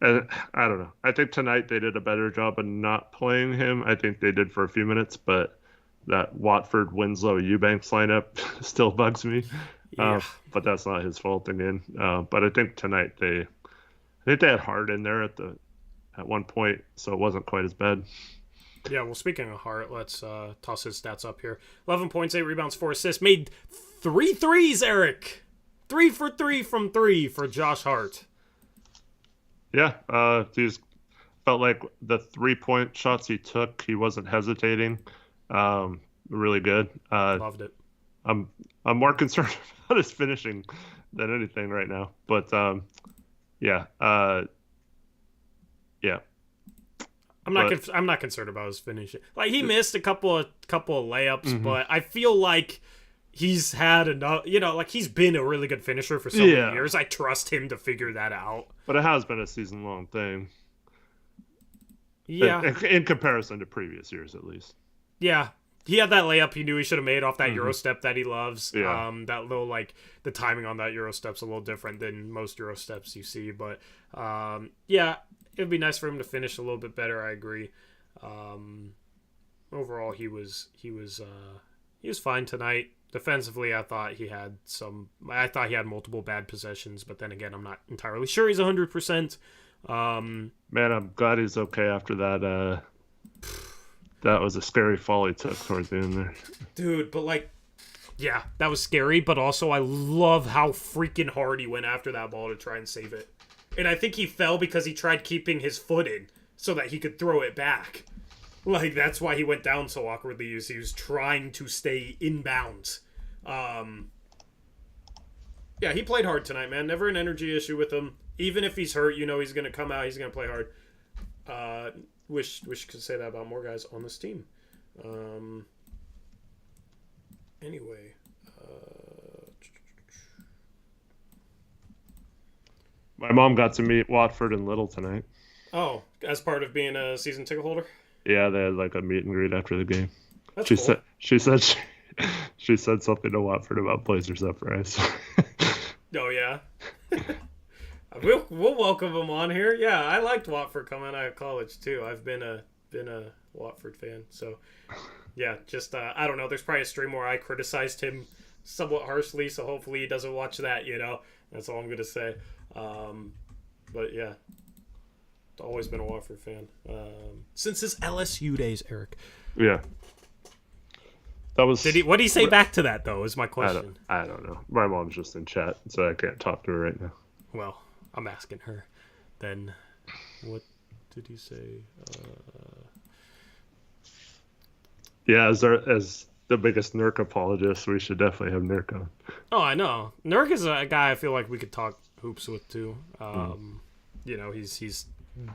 I don't know. I think tonight they did a better job of not playing him. I think they did for a few minutes, but that Watford, Winslow, Eubanks lineup still bugs me. Yeah. But that's not his fault again. But I think tonight they had Hart in there at one point, so it wasn't quite as bad. Yeah, well, speaking of Hart, let's toss his stats up here. 11 points, 8 rebounds, 4 assists. Made 3 threes, Eric. 3 for 3 from 3 for Josh Hart. Yeah, he's felt like the 3-point shots he took, he wasn't hesitating. Really good. Loved it. I'm more concerned about his finishing than anything right now. But yeah. I'm not concerned about his finishing. Like, he missed a couple of layups, but I feel like he's had enough. Like, he's been a really good finisher for so many years. I trust him to figure that out. But it has been a season-long thing. Yeah. In comparison to previous years, at least. Yeah. He had that layup he knew he should have made off that Euro step that he loves. Yeah. That little, like, the timing on that Euro step's a little different than most Euro steps you see. But, yeah, it'd be nice for him to finish a little bit better. I agree. Overall, he was fine tonight. Defensively, I thought he had multiple bad possessions, but then again, I'm not entirely sure he's 100%. Man, I'm glad he's okay after that. That was a scary fall he took towards the end there. Dude, but like, yeah, that was scary, but also I love how freaking hard he went after that ball to try and save it. And I think he fell because he tried keeping his foot in so that he could throw it back. Like, that's why he went down so awkwardly, is he was trying to stay inbounds. Yeah, he played hard tonight, man. Never an energy issue with him. Even if he's hurt, he's going to come out, he's going to play hard. Wish could say that about more guys on this team. Anyway. My mom got to meet Watford and Little tonight. Oh, as part of being a season ticket holder? Yeah, they had like a meet and greet after the game. That's cool. She said something to Watford about Blazers Uprise. Oh yeah. We'll welcome him on here. Yeah, I liked Watford coming out of college too. I've been a Watford fan. So yeah, just I don't know. There's probably a stream where I criticized him somewhat harshly, so hopefully he doesn't watch that. That's all I'm gonna say. But yeah, always been a Watford fan since his LSU days, Eric. Yeah. That was. What did he say back to that though? Is my question. I don't know. My mom's just in chat, so I can't talk to her right now. Well, I'm asking her. Then, what did he say? Yeah, as the biggest Nurk apologist, we should definitely have Nurk on. Oh, I know. Nurk is a guy I feel like we could talk hoops with too. He's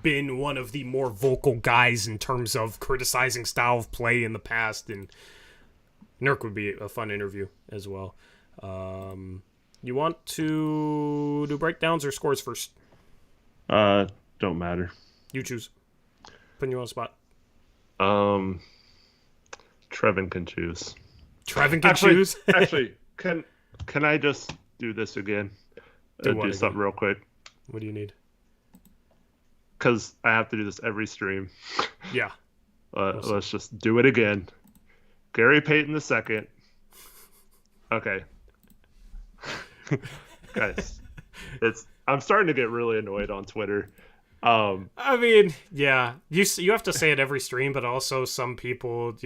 been one of the more vocal guys in terms of criticizing style of play in the past, and Nurk would be a fun interview as well. You want to do breakdowns or scores first? Don't matter. You choose. Putting you on the spot. Trevin can choose. Trevin can choose? Actually, can I just do this again? Do something real quick. What do you need? Because I have to do this every stream. Yeah. Let's just do it again. Gary Payton II. Okay. Guys, I'm starting to get really annoyed on Twitter. I mean, yeah, you have to say it every stream, but also some people,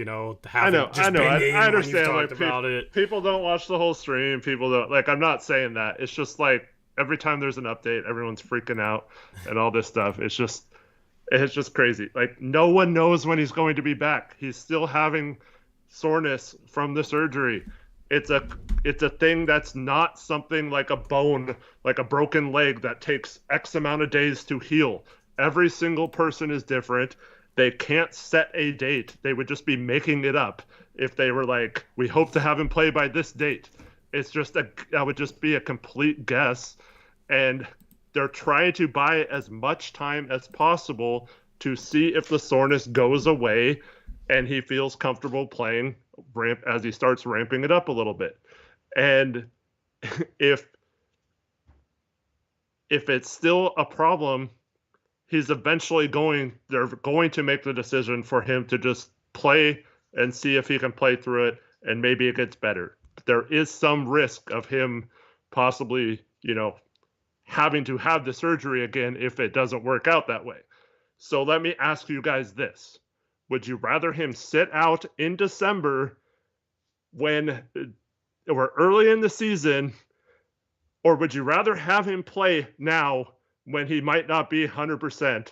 haven't just been in I understand. when you've talked about it. People don't watch the whole stream. People don't I'm not saying that. It's just like every time there's an update, everyone's freaking out and all this stuff. It's just crazy. Like, no one knows when he's going to be back. He's still having soreness from the surgery. It's a thing that's not something like a bone, like a broken leg that takes X amount of days to heal. Every single person is different. They can't set a date. They would just be making it up if they were like, we hope to have him play by this date. It's just that would just be a complete guess. And they're trying to buy as much time as possible to see if the soreness goes away and he feels comfortable playing as he starts ramping it up a little bit. And if it's still a problem, they're going to make the decision for him to just play and see if he can play through it, and maybe it gets better. There is some risk of him possibly, having to have the surgery again if it doesn't work out that way. So let me ask you guys this. Would you rather him sit out in December when we're early in the season, or would you rather have him play now when he might not be 100%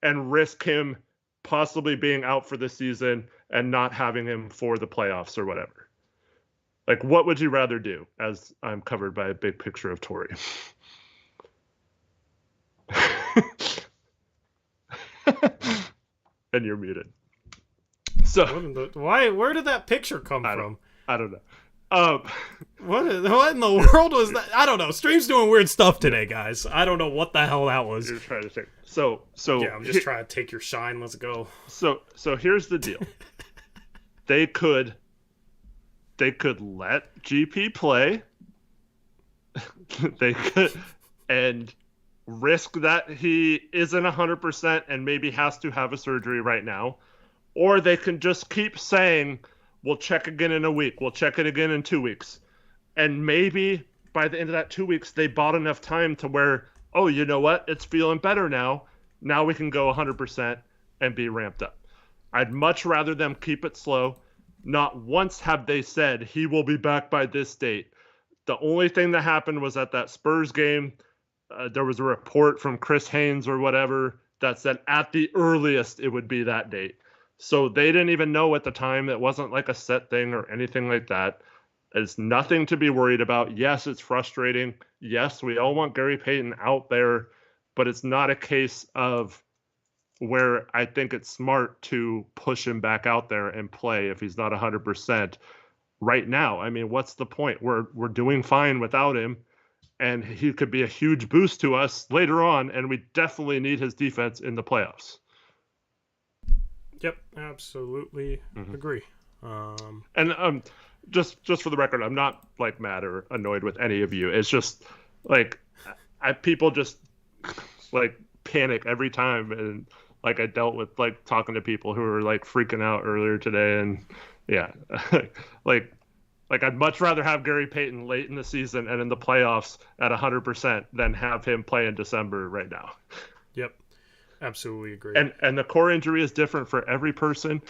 and risk him possibly being out for the season and not having him for the playoffs or whatever? Like, what would you rather do? As I'm covered by a big picture of Tori. And you're muted. So where did that picture come from? I don't know. What in the world was that? I don't know. Stream's doing weird stuff today, guys. I don't know what the hell that was. You're trying to think. So yeah, I'm just trying to take your shine. Let's go. So here's the deal. They could let GP play. They could and risk that he isn't 100% and maybe has to have a surgery right now, or they can just keep saying, we'll check again in a week, we'll check it again in 2 weeks, and maybe by the end of that 2 weeks they bought enough time to where, oh, you know what, it's feeling better now we can go 100% and be ramped up. I'd much rather them keep it slow. Not once have they said he will be back by this date. The only thing that happened was at that Spurs game, there was a report from Chris Haynes or whatever that said at the earliest it would be that date. So they didn't even know at the time. It wasn't like a set thing or anything like that. It's nothing to be worried about. Yes, it's frustrating. Yes, we all want Gary Payton out there, but it's not a case of where I think it's smart to push him back out there and play if he's not 100% right now. I mean, what's the point? We're doing fine without him. And he could be a huge boost to us later on, and we definitely need his defense in the playoffs. Yep, absolutely agree. And just for the record, I'm not like mad or annoyed with any of you. It's just like people just like panic every time, and like I dealt with like talking to people who were like freaking out earlier today, and yeah, like I'd much rather have Gary Payton late in the season and in the playoffs at 100% than have him play in December right now. Yep, absolutely agree. And the core injury is different for every person.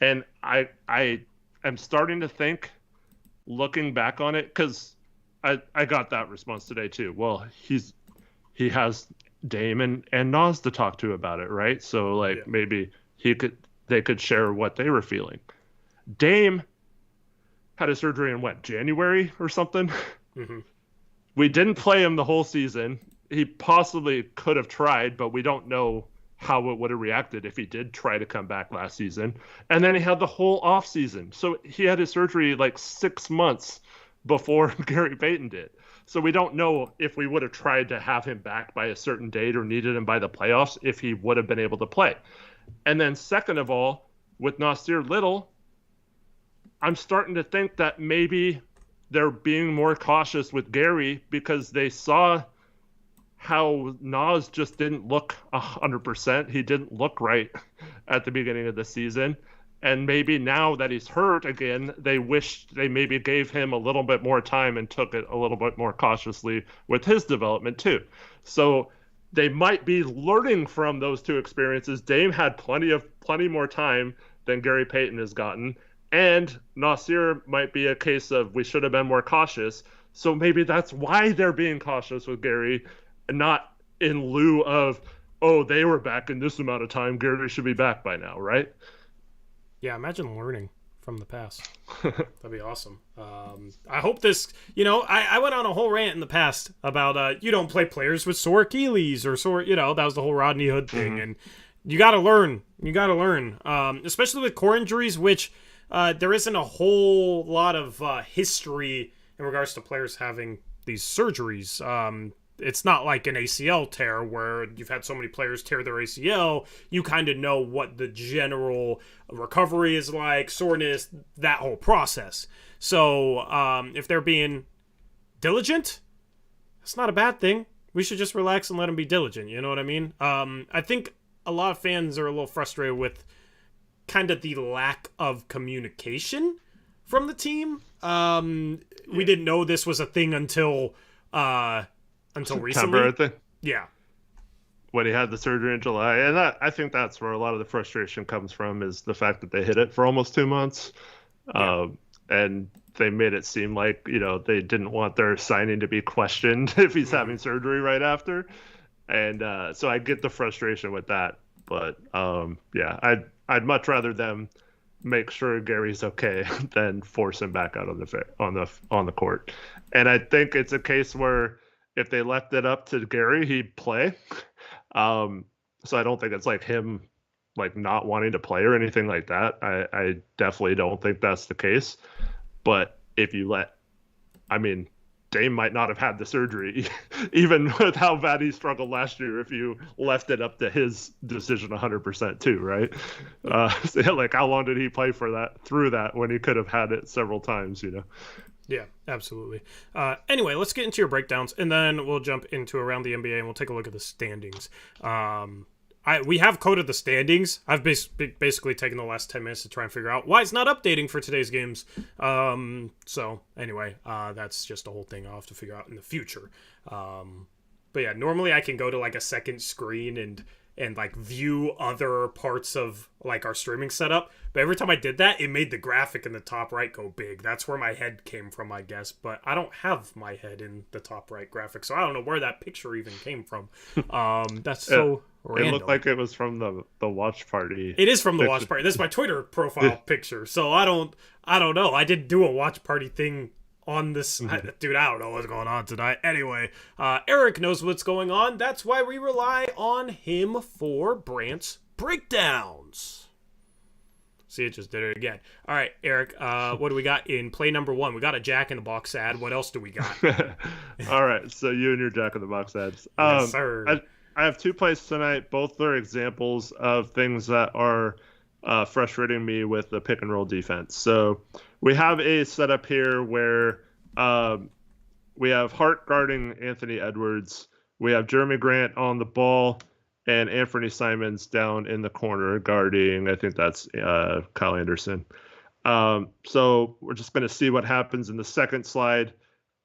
And I am starting to think, looking back on it, because I got that response today too. Well, he has Dame and Nas to talk to about it, right? So like maybe they could share what they were feeling. Dame had a surgery in January or something. Mm-hmm. We didn't play him the whole season. He possibly could have tried, but we don't know how it would have reacted if he did try to come back last season. And then he had the whole off season. So he had his surgery like 6 months before Gary Payton did. So we don't know if we would have tried to have him back by a certain date or needed him by the playoffs if he would have been able to play. And then second of all, with Nasir Little, I'm starting to think that maybe they're being more cautious with Gary because they saw how Nas just didn't look 100%. He didn't look right at the beginning of the season. And maybe now that he's hurt again, they wish they maybe gave him a little bit more time and took it a little bit more cautiously with his development too. So they might be learning from those two experiences. Dame had plenty more time than Gary Payton has gotten. And Nasir might be a case of we should have been more cautious. So maybe that's why they're being cautious with Gary, and not in lieu of, oh, they were back in this amount of time, Gary should be back by now, right? Yeah, imagine learning from the past. That'd be awesome. I hope this, I went on a whole rant in the past about you don't play players with sore Achilles or sore, that was the whole Rodney Hood thing. Mm-hmm. And you got to learn. Especially with core injuries, which there isn't a whole lot of history in regards to players having these surgeries. It's not like an ACL tear where you've had so many players tear their ACL. You kind of know what the general recovery is like, soreness, that whole process. So if they're being diligent, that's not a bad thing. We should just relax and let them be diligent. You know what I mean? I think a lot of fans are a little frustrated with kind of the lack of communication from the team. We didn't know this was a thing until recently. September, I think. Yeah. When he had the surgery in July. And I think that's where a lot of the frustration comes from, is the fact that they hit it for almost 2 months. Yeah. And they made it seem like, they didn't want their signing to be questioned if he's having surgery right after. And so I get the frustration with that. But I'd much rather them make sure Gary's okay than force him back out on the court. And I think it's a case where if they left it up to Gary, he'd play. So I don't think it's like him like not wanting to play or anything like that. I definitely don't think that's the case. But if you Dame might not have had the surgery, even with how bad he struggled last year, if you left it up to his decision 100% too, right? So like, how long did he play through that when he could have had it several times, Yeah, absolutely. Anyway, let's get into your breakdowns, and then we'll jump into around the NBA, and we'll take a look at the standings. We have coded the standings. I've basically taken the last 10 minutes to try and figure out why it's not updating for today's games. So anyway, that's just a whole thing I'll have to figure out in the future. But yeah, normally I can go to like a second screen and like view other parts of like our streaming setup. But every time I did that, it made the graphic in the top right go big. That's where my head came from, I guess. But I don't have my head in the top right graphic, so I don't know where that picture even came from. That's so random. It looked like it was from the watch party. It is from the watch party. This is my Twitter profile picture. So I don't know. I didn't do a watch party thing on this. Dude, I don't know what's going on tonight. Anyway, Eric knows what's going on. That's why we rely on him for Brant's breakdowns. See, it just did it again. All right, Eric, what do we got in play number 1? We got a Jack in the Box ad. What else do we got? All right, so you and your Jack in the Box ads. Yes, sir. I have 2 plays tonight. Both are examples of things that are frustrating me with the pick and roll defense. So we have a setup here where we have Hart guarding Anthony Edwards. We have Jeremy Grant on the ball and Anfernee Simons down in the corner guarding, I think that's Kyle Anderson. So we're just going to see what happens in the second slide.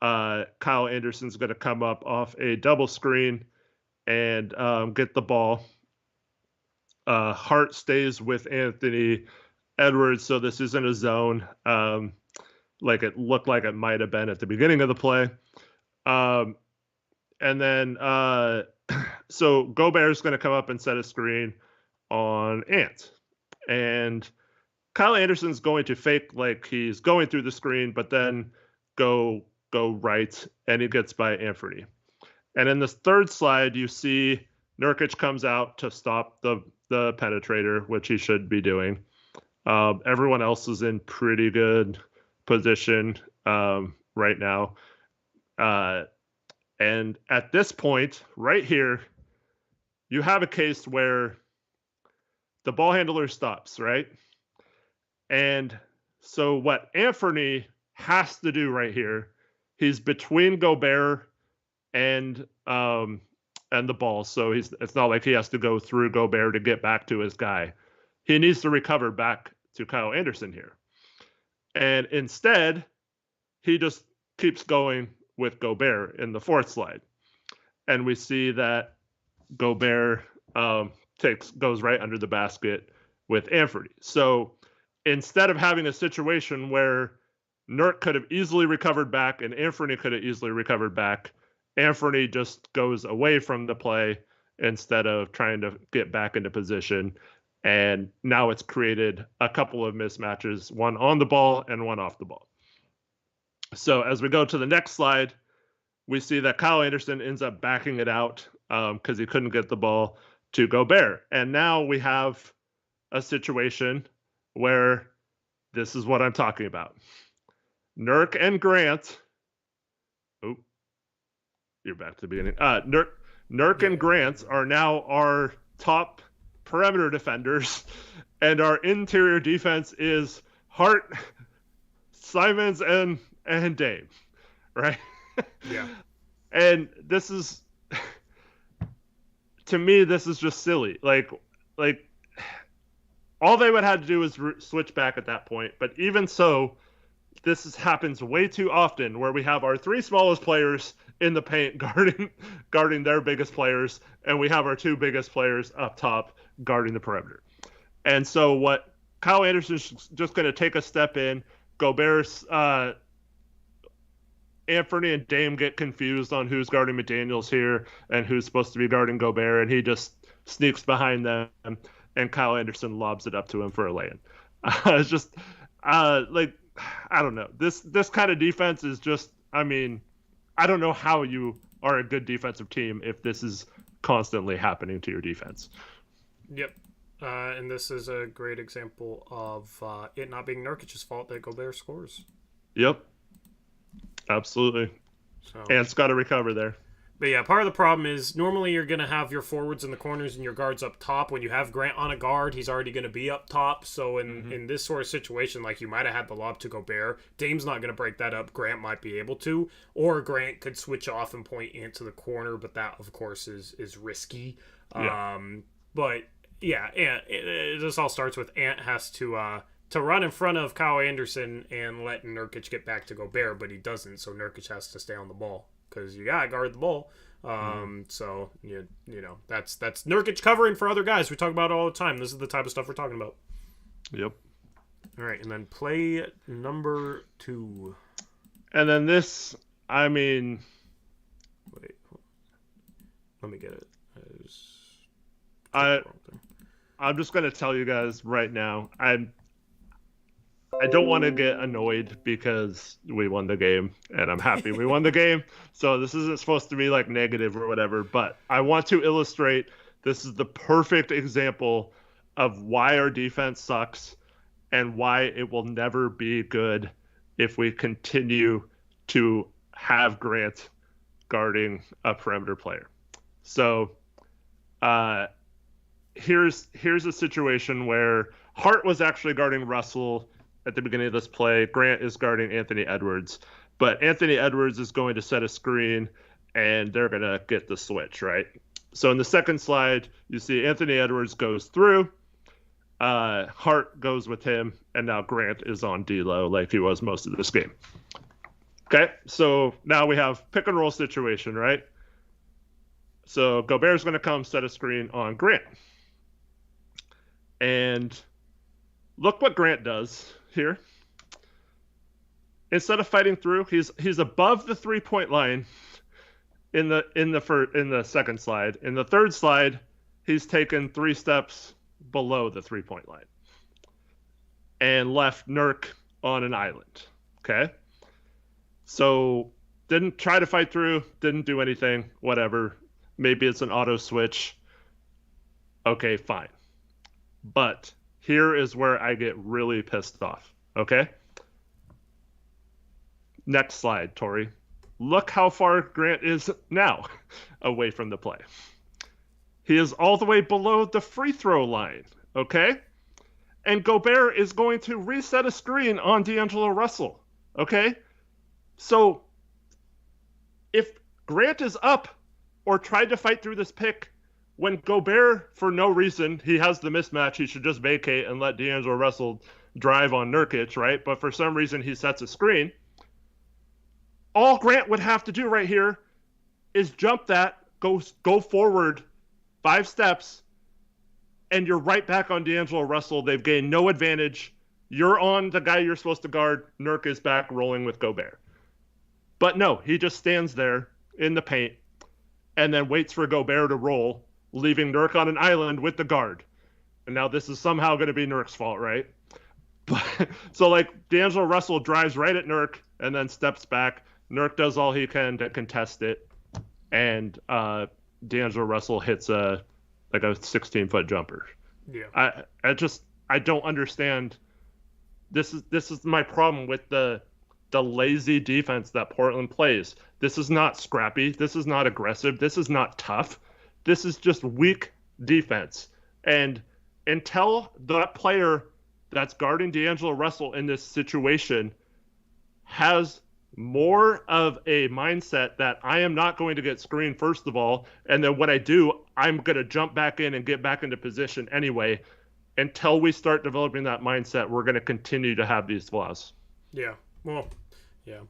Kyle Anderson's going to come up off a double screen and get the ball. Hart stays with Anthony Edwards, so this isn't a zone like it looked like it might have been at the beginning of the play. And then so Gobert's going to come up and set a screen on Ant. And Kyle Anderson's going to fake like he's going through the screen, but then go right, and he gets by Anfernee. And in this third slide, you see Nurkic comes out to stop the penetrator, which he should be doing. Everyone else is in pretty good position right now. And at this point, right here, you have a case where the ball handler stops, right? And so what Anfernee has to do right here, he's between Gobert and the ball. So it's not like he has to go through Gobert to get back to his guy. He needs to recover back to Kyle Anderson here. And instead, he just keeps going with Gobert in the fourth slide. And we see that Gobert goes right under the basket with Anfernee. So instead of having a situation where Nurk could have easily recovered back, and Anfernee could have easily recovered back. Anfernee just goes away from the play instead of trying to get back into position. And now it's created a couple of mismatches, one on the ball and one off the ball. So as we go to the next slide, we see that Kyle Anderson ends up backing it out because he couldn't get the ball to Gobert. And now we have a situation where this is what I'm talking about. Nurk and Grant. Oh, you're back to the beginning. Nurk and Grant are now our top perimeter defenders, and our interior defense is Hart, Simons, and Dame, right? Yeah. And this is, to me, this is just silly. Like all they would have to do is switch back at that point. But even so, this happens way too often where we have our three smallest players in the paint guarding their biggest players, and we have our two biggest players up top guarding the perimeter. And so what Kyle Anderson's just going to take a step in. Gobert's Anfernee and Dame get confused on who's guarding McDaniels here and who's supposed to be guarding Gobert, and he just sneaks behind them, and Kyle Anderson lobs it up to him for a lay-in. It's just like, I don't know. This kind of defense is just, I mean, I don't know how you are a good defensive team if this is constantly happening to your defense. Yep. And this is a great example of it not being Nurkic's fault that Gobert scores. Yep. Absolutely. So, Ant's got to recover there. But yeah, part of the problem is normally you're going to have your forwards in the corners and your guards up top. When you have Grant on a guard, he's already going to be up top. So in this sort of situation, like you might have had the lob to Gobert, Dame's not going to break that up. Grant might be able to. Or Grant could switch off and point Ant to the corner, but that, of course, is risky. Yeah. But yeah, this all starts with Ant has to run in front of Kyle Anderson and let Nurkic get back to Gobert, but he doesn't, so Nurkic has to stay on the ball because you gotta guard the ball. So you know that's Nurkic covering for other guys. We talk about it all the time. This is the type of stuff we're talking about. Yep. All right, and then play number 2. And then this, I mean, wait, let me get it. I'm just gonna tell you guys right now, I don't want to get annoyed because we won the game, and I'm happy we won the game. So this isn't supposed to be like negative or whatever, but I want to illustrate this is the perfect example of why our defense sucks and why it will never be good if we continue to have Grant guarding a perimeter player. So here's a situation where Hart was actually guarding Russell at the beginning of this play. Grant is guarding Anthony Edwards, but Anthony Edwards is going to set a screen and they're going to get the switch, right? So in the second slide, you see Anthony Edwards goes through, Hart goes with him, and now Grant is on D-Lo like he was most of this game. Okay, so now we have pick and roll situation, right? So Gobert's going to come set a screen on Grant. And look what Grant does here. Instead of fighting through, he's above the 3-point line in the second slide. In the third slide, he's taken 3 steps below the 3-point line and left Nurk on an island. Okay? So didn't try to fight through, didn't do anything, whatever. Maybe it's an auto switch. Okay, fine. But here is where I get really pissed off, okay? Next slide, Tori. Look how far Grant is now away from the play. He is all the way below the free throw line, okay? And Gobert is going to reset a screen on D'Angelo Russell, okay? So if Grant is up or tried to fight through this pick, when Gobert, for no reason, he has the mismatch, he should just vacate and let D'Angelo Russell drive on Nurkic, right? But for some reason, he sets a screen. All Grant would have to do right here is jump that, go forward 5 steps, and you're right back on D'Angelo Russell. They've gained no advantage. you're on the guy you're supposed to guard. Nurk is back rolling with Gobert. But no, he just stands there in the paint and then waits for Gobert to roll, leaving Nurk on an island with the guard. And now this is somehow going to be Nurk's fault, right? But so like D'Angelo Russell drives right at Nurk and then steps back. Nurk does all he can to contest it, and D'Angelo Russell hits a 16-foot jumper. Yeah, I don't understand. This is my problem with the lazy defense that Portland plays. This is not scrappy. This is not aggressive. This is not tough. This is just weak defense. And until that player that's guarding D'Angelo Russell in this situation has more of a mindset that I am not going to get screened first of all, and then when I do, I'm going to jump back in and get back into position anyway. Until we start developing that mindset, we're going to continue to have these flaws. Yeah. Well, yeah.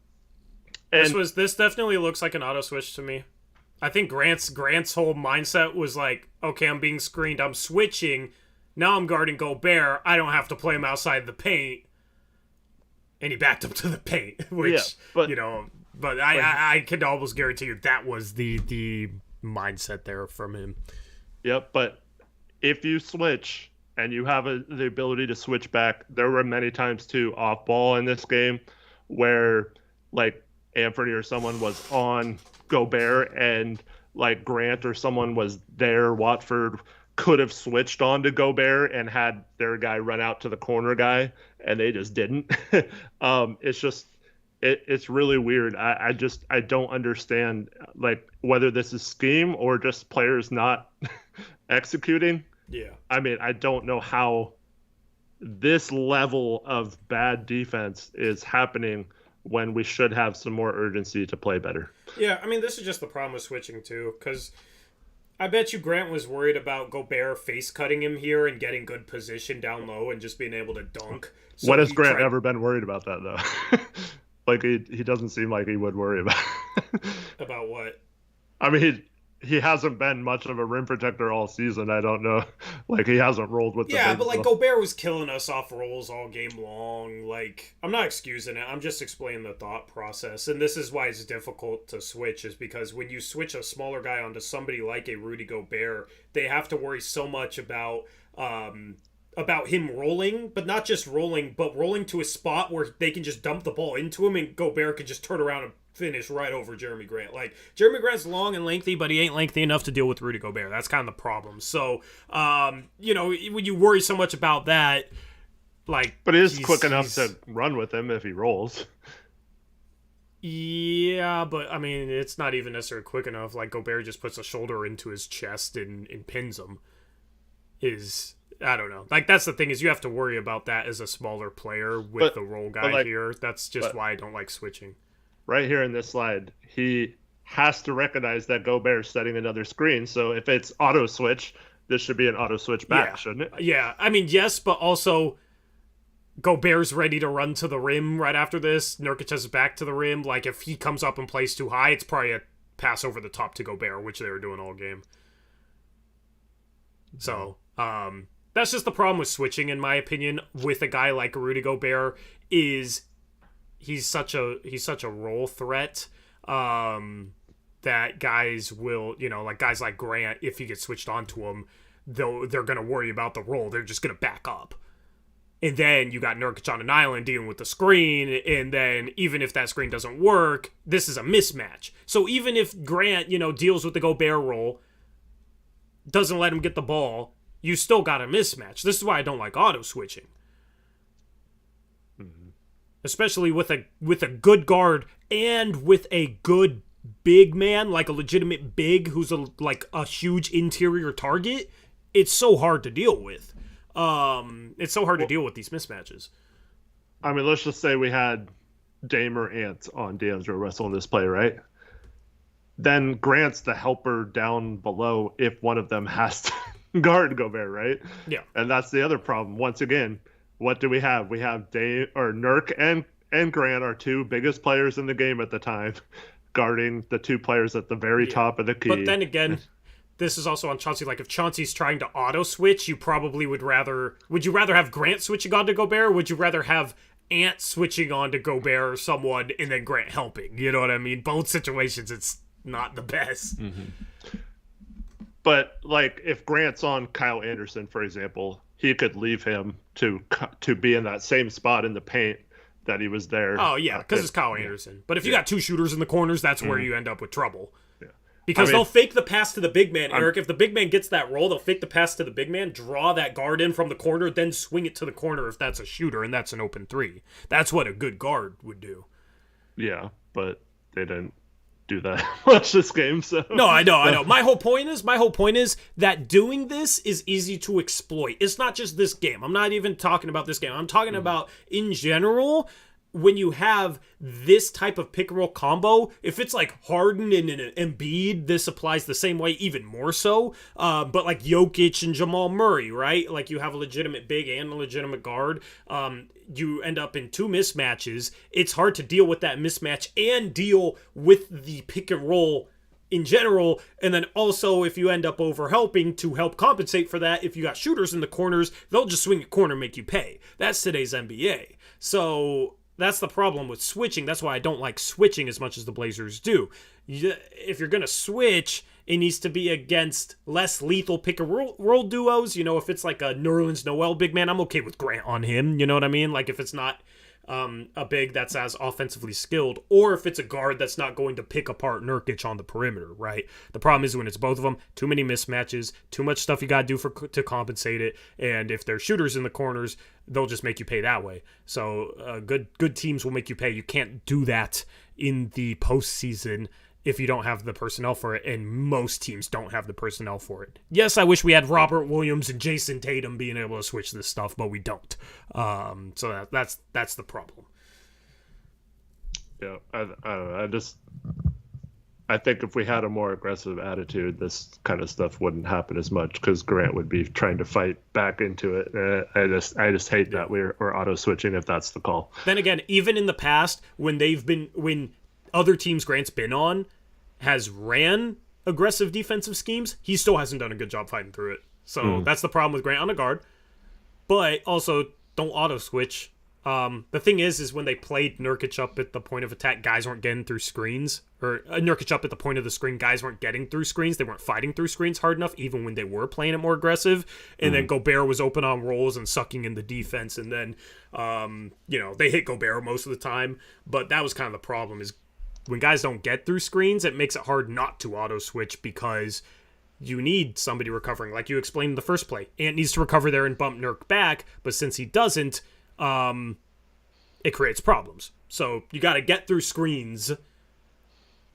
And this definitely looks like an auto switch to me. I think Grant's whole mindset was like, okay, I'm being screened, I'm switching. Now I'm guarding Gobert. I don't have to play him outside the paint. And he backed up to the paint, which, but I could almost guarantee you that was the mindset there from him. Yep, but if you switch and you have the ability to switch back, there were many times too off ball in this game where like Anfernee or someone was on Gobert and like Grant or someone was there, Watford could have switched on to Gobert and had their guy run out to the corner guy, and they just didn't. It's really weird. I don't understand like whether this is scheme or just players not executing. Yeah. I mean, I don't know how this level of bad defense is happening when we should have some more urgency to play better. Yeah, I mean, this is just the problem with switching too, because I bet you Grant was worried about Gobert face cutting him here and getting good position down low and just being able to dunk. So when has Grant ever been worried about that though? Like he doesn't seem like he would worry about about what? I mean, he hasn't been much of a rim protector all season. I don't know. Like he hasn't rolled with the yeah, but like Gobert was killing us off rolls all game long. Like I'm not excusing it. I'm just explaining the thought process. And this is why it's difficult to switch, is because when you switch a smaller guy onto somebody like a Rudy Gobert, they have to worry so much about him rolling, but not just rolling, but rolling to a spot where they can just dump the ball into him and Gobert can just turn around and finish right over Jeremy Grant. Like, Jeremy Grant's long and lengthy, but he ain't lengthy enough to deal with Rudy Gobert. That's kind of the problem. So, when you worry so much about that, like... But he is quick enough to run with him if he rolls. Yeah, but, I mean, it's not even necessarily quick enough. Like, Gobert just puts a shoulder into his chest and pins him. I don't know. Like, that's the thing, is you have to worry about that as a smaller player with the role guy here. That's just why I don't like switching. Right here in this slide, he has to recognize that Gobert's setting another screen. So if it's auto switch, this should be an auto switch back, shouldn't it? Yeah. I mean, yes, but also Gobert's ready to run to the rim right after this. Nurkic has his back to the rim. Like, if he comes up and plays too high, it's probably a pass over the top to Gobert, which they were doing all game. So, that's just the problem with switching, in my opinion, with a guy like Rudy Gobert, is he's such a role threat that guys will, like guys like Grant, if he gets switched onto him, they're going to worry about the role. They're just going to back up. And then you got Nurkic on an island dealing with the screen, and then even if that screen doesn't work, this is a mismatch. So even if Grant, deals with the Gobert role, doesn't let him get the ball, you still got a mismatch. This is why I don't like auto switching. Especially with a good guard and with a good big man, like a legitimate big who's a huge interior target. It's so hard to deal with. It's so hard to deal with these mismatches. I mean, let's just say we had Dame or Ant on D'Angelo Russell in this play, right? Then Grant's the helper down below if one of them has to guard Gobert, right? Yeah. And that's the other problem. Once again, what do we have? We have Dame or Nurk and Grant, our two biggest players in the game at the time, guarding the two players at the very top of the key. But then again, this is also on Chauncey. Like, if Chauncey's trying to auto switch, you probably would you rather have Grant switching on to Gobert, or would you rather have Ant switching on to Gobert or someone and then Grant helping? You know what I mean? Both situations, it's not the best. Mm-hmm. But, like, if Grant's on Kyle Anderson, for example, he could leave him to be in that same spot in the paint that he was there. Oh, yeah, because it's Kyle Anderson. But if you got two shooters in the corners, that's where you end up with trouble. Yeah. Because they'll fake the pass to the big man, Eric. If the big man gets that roll, they'll fake the pass to the big man, draw that guard in from the corner, then swing it to the corner if that's a shooter, and that's an open three. That's what a good guard would do. Yeah, but they didn't do that much this game. So no, I know. My whole point is that doing this is easy to exploit. It's not just this game. I'm not even talking about this game. I'm talking about in general. When you have this type of pick and roll combo, if it's like Harden and Embiid, this applies the same way, even more so. But like Jokic and Jamal Murray, right? Like you have a legitimate big and a legitimate guard. You end up in two mismatches. It's hard to deal with that mismatch and deal with the pick and roll in general. And then also, if you end up overhelping to help compensate for that, if you got shooters in the corners, they'll just swing a corner and make you pay. That's today's NBA. So that's the problem with switching. That's why I don't like switching as much as the Blazers do. If you're going to switch, it needs to be against less lethal pick and roll duos. You know, if it's like a Nerlens Noel big man, I'm okay with Grant on him. You know what I mean? Like if it's not a big that's as offensively skilled, or if it's a guard that's not going to pick apart Nurkic on the perimeter, right? The problem is when it's both of them, too many mismatches, too much stuff you got to do to compensate it, and if they're shooters in the corners, they'll just make you pay that way. So good teams will make you pay. You can't do that in the postseason if you don't have the personnel for it, and most teams don't have the personnel for it. Yes, I wish we had Robert Williams and Jason Tatum being able to switch this stuff, but we don't. So that's the problem. Yeah, I don't know. I think if we had a more aggressive attitude, this kind of stuff wouldn't happen as much because Grant would be trying to fight back into it. I just hate that we're auto switching if that's the call. Then again, even in the past, when other teams Grant's been on has ran aggressive defensive schemes, he still hasn't done a good job fighting through it. So that's the problem with Grant on the guard. But also, don't auto switch. The thing is when they played Nurkic up at the point of attack, guys weren't getting through screens. Or Nurkic up at the point of the screen, guys weren't getting through screens. They weren't fighting through screens hard enough, even when they were playing it more aggressive. And then Gobert was open on rolls and sucking in the defense. And then, they hit Gobert most of the time. But that was kind of the problem is when guys don't get through screens, it makes it hard not to auto switch because you need somebody recovering. Like you explained in the first play, Ant needs to recover there and bump Nurk back, but since he doesn't, it creates problems. So you got to get through screens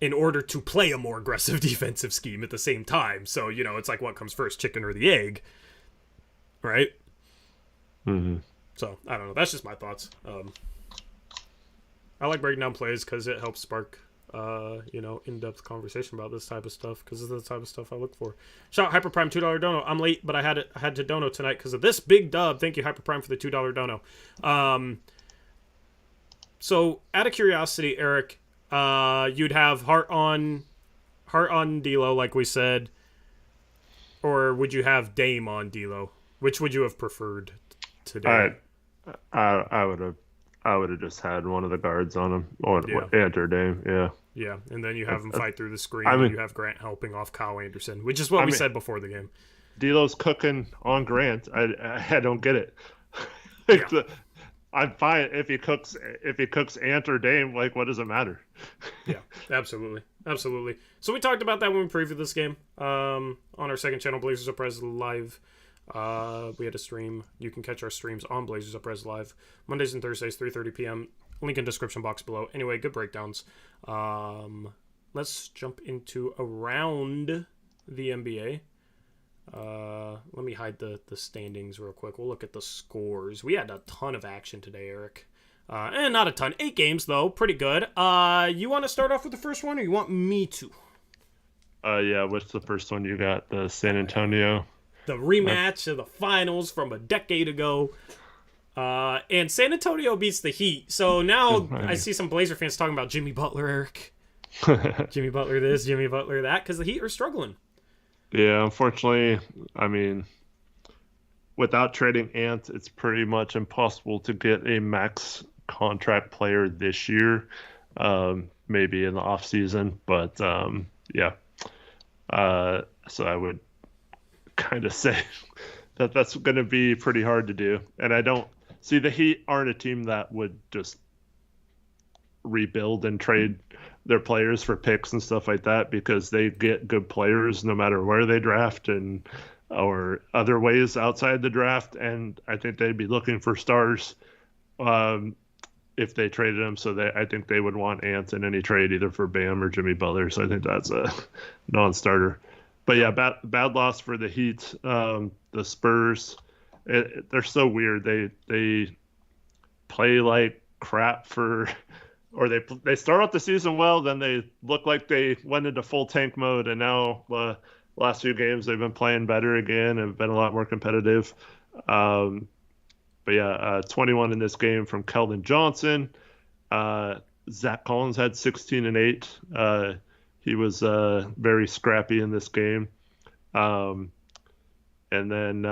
in order to play a more aggressive defensive scheme at the same time. So, it's like what comes first, chicken or the egg, right? Mm-hmm. So, I don't know. That's just my thoughts. I like breaking down plays because it helps spark, in-depth conversation about this type of stuff because it's the type of stuff I look for. Shout out Hyperprime $2 dono. I'm late, but I had to dono tonight because of this big dub. Thank you, Hyperprime, for the $2 dono. So, out of curiosity, Eric, you'd have Hart on D'Lo, like we said, or would you have Dame on D'Lo? Which would you have preferred today? I would have just had one of the guards on him, or Ant or Dame, yeah. Yeah, and then you have him fight through the screen, and you have Grant helping off Kyle Anderson, which is what we said before the game. D'Lo's cooking on Grant. I don't get it. I'm fine if he cooks Ant or Dame. Like, what does it matter? Yeah, absolutely. So we talked about that when we previewed this game on our second channel, Blazers Uprise Live. We had a stream. You can catch our streams on Blazers Uprise Live Mondays and Thursdays, 3:30 p.m. Link in description box below. Anyway, good breakdowns. Let's jump into around the NBA. Let me hide the standings real quick. We'll look at the scores. We had a ton of action today, Eric. And not a ton. 8 games, though. Pretty good. You want to start off with the first one, or you want me to? Yeah, what's the first one you got? The San Antonio? The rematch of the finals from a decade ago. And San Antonio beats the Heat. So now I see some Blazer fans talking about Jimmy Butler, Eric. Jimmy Butler this, Jimmy Butler that, because the Heat are struggling. Yeah, unfortunately, I mean, without trading Ant, it's pretty much impossible to get a max contract player this year. Maybe in the off season, but yeah. So I would kind of say that that's going to be pretty hard to do. And I don't see the Heat aren't a team that would just rebuild and trade their players for picks and stuff like that because they get good players no matter where they draft and or other ways outside the draft. And I think they'd be looking for stars if they traded them. So I think they would want Ant in any trade either for Bam or Jimmy Butler. So I think that's a non-starter. But yeah, bad loss for the Heat. The Spurs, they're so weird. They play like crap or they start off the season well, then they look like they went into full tank mode, and now last few games they've been playing better again and been a lot more competitive. But yeah, 21 in this game from Keldon Johnson. Zach Collins had 16 and 8. He was very scrappy in this game. And then,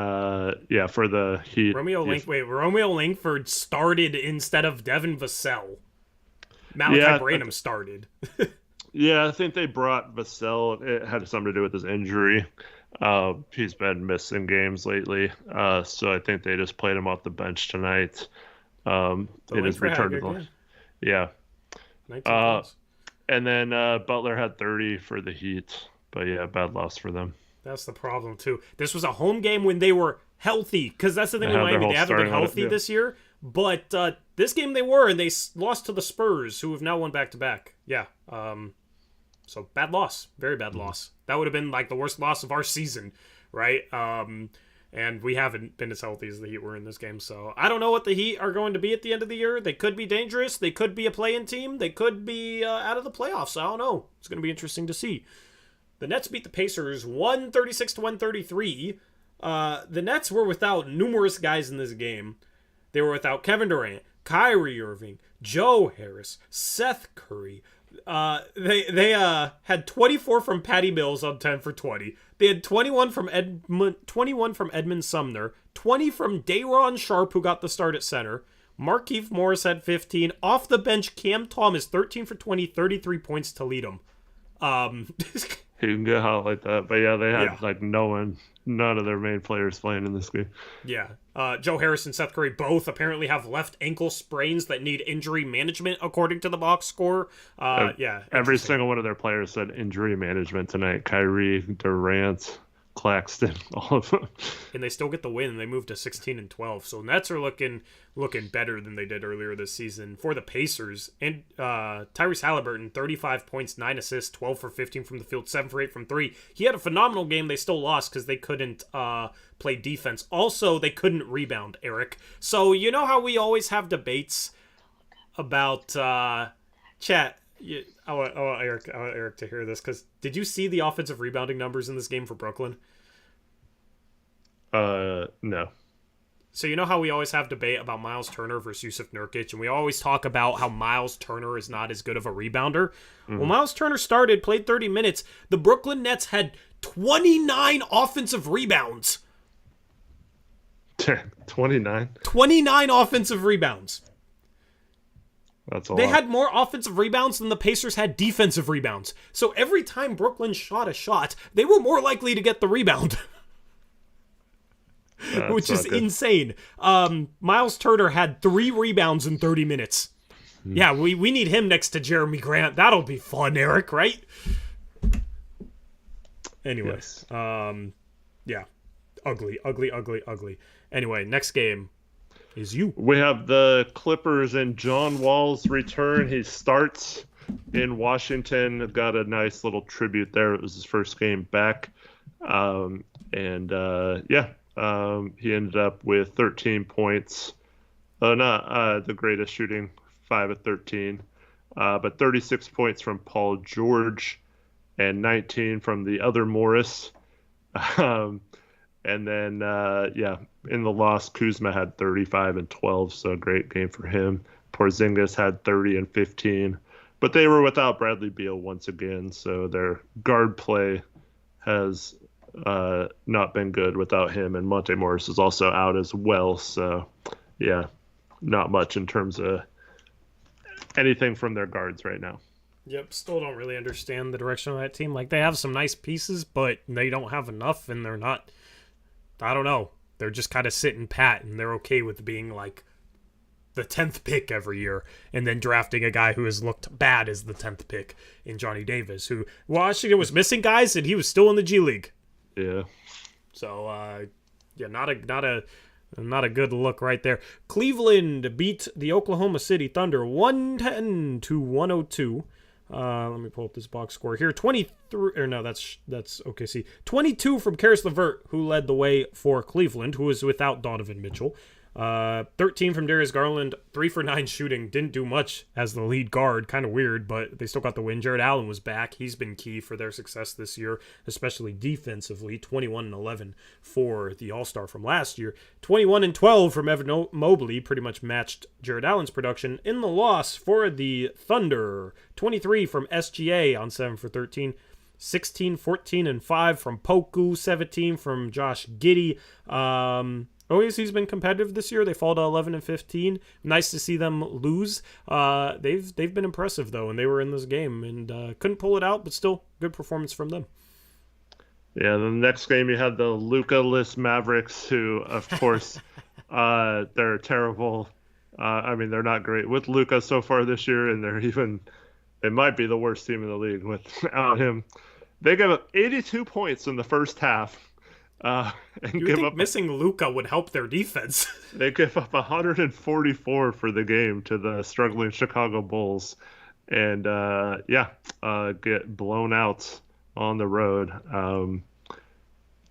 yeah, for the Heat. Romeo Langford started instead of Devin Vassell. Malachi Branham started. Yeah, I think they brought Vassell. It had something to do with his injury. He's been missing games lately. So I think they just played him off the bench tonight. In his return to the yeah. And then Butler had 30 for the Heat. But yeah, bad loss for them. That's the problem, too. This was a home game when they were healthy, because that's the thing with Miami. They haven't been healthy this year. But this game they were, and they lost to the Spurs, who have now won back-to-back. Yeah. So bad loss. Very bad loss. That would have been like the worst loss of our season, right? And we haven't been as healthy as the Heat were in this game. So I don't know what the Heat are going to be at the end of the year. They could be dangerous. They could be a play-in team. They could be out of the playoffs. I don't know. It's going to be interesting to see. The Nets beat the Pacers 136-133. The Nets were without numerous guys in this game. They were without Kevin Durant, Kyrie Irving, Joe Harris, Seth Curry. They had 24 from Patty Mills on 10 for 20. They had 21 from Edmund Sumner, 20 from Day'Ron Sharpe, who got the start at center. Markieff Morris had 15. Off the bench, Cam Thomas 13 for 20, 33 points to lead them. He can get hot like that. But yeah, they had like none of their main players playing in this game. Yeah. Joe Harris and Seth Curry both apparently have left ankle sprains that need injury management, according to the box score. Yeah. Every single one of their players said injury management tonight. Kyrie, Durant, Claxton, all of them. And they still get the win. They moved to 16-12. So Nets are looking better than they did earlier this season. For the Pacers, and Tyrese Halliburton, 35 points, 9 assists, 12 for 15 from the field, 7 for 8 from 3. He had a phenomenal game. They still lost because they couldn't play defense. Also, they couldn't rebound, Eric. So you know how we always have debates about chat. I want Eric to hear this, because did you see the offensive rebounding numbers in this game for Brooklyn? No. So you know how we always have debate about Miles Turner versus Yusuf Nurkic, and we always talk about how Miles Turner is not as good of a rebounder? Mm-hmm. Well, Miles Turner played 30 minutes. The Brooklyn Nets had 29 offensive rebounds. 29? 29 offensive rebounds. That's a lot. They had more offensive rebounds than the Pacers had defensive rebounds. So every time Brooklyn shot a shot, they were more likely to get the rebound. Which is insane. Miles Turner had 3 rebounds in 30 minutes. Yeah, we need him next to Jeremy Grant. That'll be fun, Eric, right? Anyways, yes. Yeah. Ugly. Anyway, next game is you. We have the Clippers and John Wall's return. He starts in Washington. Got a nice little tribute there. It was his first game back. He ended up with 13 points. Not the greatest shooting, 5 of 13. But 36 points from Paul George and 19 from the other Morris. And then, in the loss, Kuzma had 35 and 12, so a great game for him. Porzingis had 30 and 15. But they were without Bradley Beal once again, so their guard play has not been good without him, and Monte Morris is also out as well. So, yeah, not much in terms of anything from their guards right now. Yep, still don't really understand the direction of that team. Like, they have some nice pieces, but they don't have enough, and they're not, I don't know, they're just kind of sitting pat, and they're okay with being, like, the 10th pick every year, and then drafting a guy who has looked bad as the 10th pick in Johnny Davis, who Washington was missing guys, and he was still in the G League. Yeah. So, yeah, not a good look right there. Cleveland beat the Oklahoma City Thunder 110-102. Let me pull up this box score here. 23, or no, that's OKC. 22 from Karis LeVert, who led the way for Cleveland, who was without Donovan Mitchell. 13 from Darius Garland, 3 for 9 shooting. Didn't do much as the lead guard. Kind of weird, but they still got the win. Jared Allen was back. He's been key for their success this year, especially defensively. 21-11 for the All-Star from last year. 21-12 from Evan Mobley, pretty much matched Jared Allen's production. In the loss for the Thunder, 23 from SGA on 7 for 13. 16, 14, and 5 from Poku. 17 from Josh Giddey. OSU's been competitive this year. They fall to 11-15. Nice to see them lose. They've been impressive though, and they were in this game and couldn't pull it out, but still good performance from them. Yeah, the next game you had the Luka-less Mavericks, who of course they're terrible. I mean, they're not great with Luka so far this year, and they might be the worst team in the league without him. They gave up 82 points in the first half. And you think missing Luka would help their defense? They give up 144 for the game to the struggling Chicago Bulls, and get blown out on the road.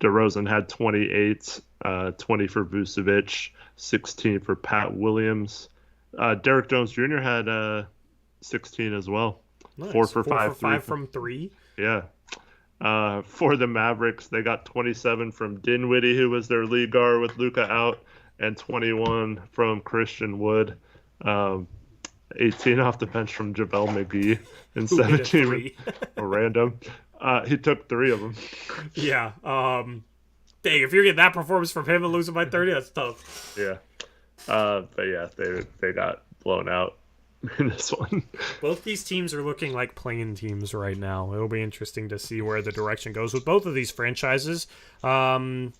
DeRozan had 28, 20 for Vucevic, 16 for Pat Williams. Derek Jones Jr. had 16 as well. Nice. 4 for 5 from 3. Yeah. For the Mavericks, they got 27 from Dinwiddie, who was their lead guard with Luka out, and 21 from Christian Wood. 18 off the bench from JaVale McGee, and 17 random. He took 3 of them. Yeah. Dang, if you're getting that performance from him and losing by 30, that's tough. Yeah. But yeah, they got blown out in this one. Both these teams are looking like playing teams right now. It'll be interesting to see where the direction goes with both of these franchises. Dallas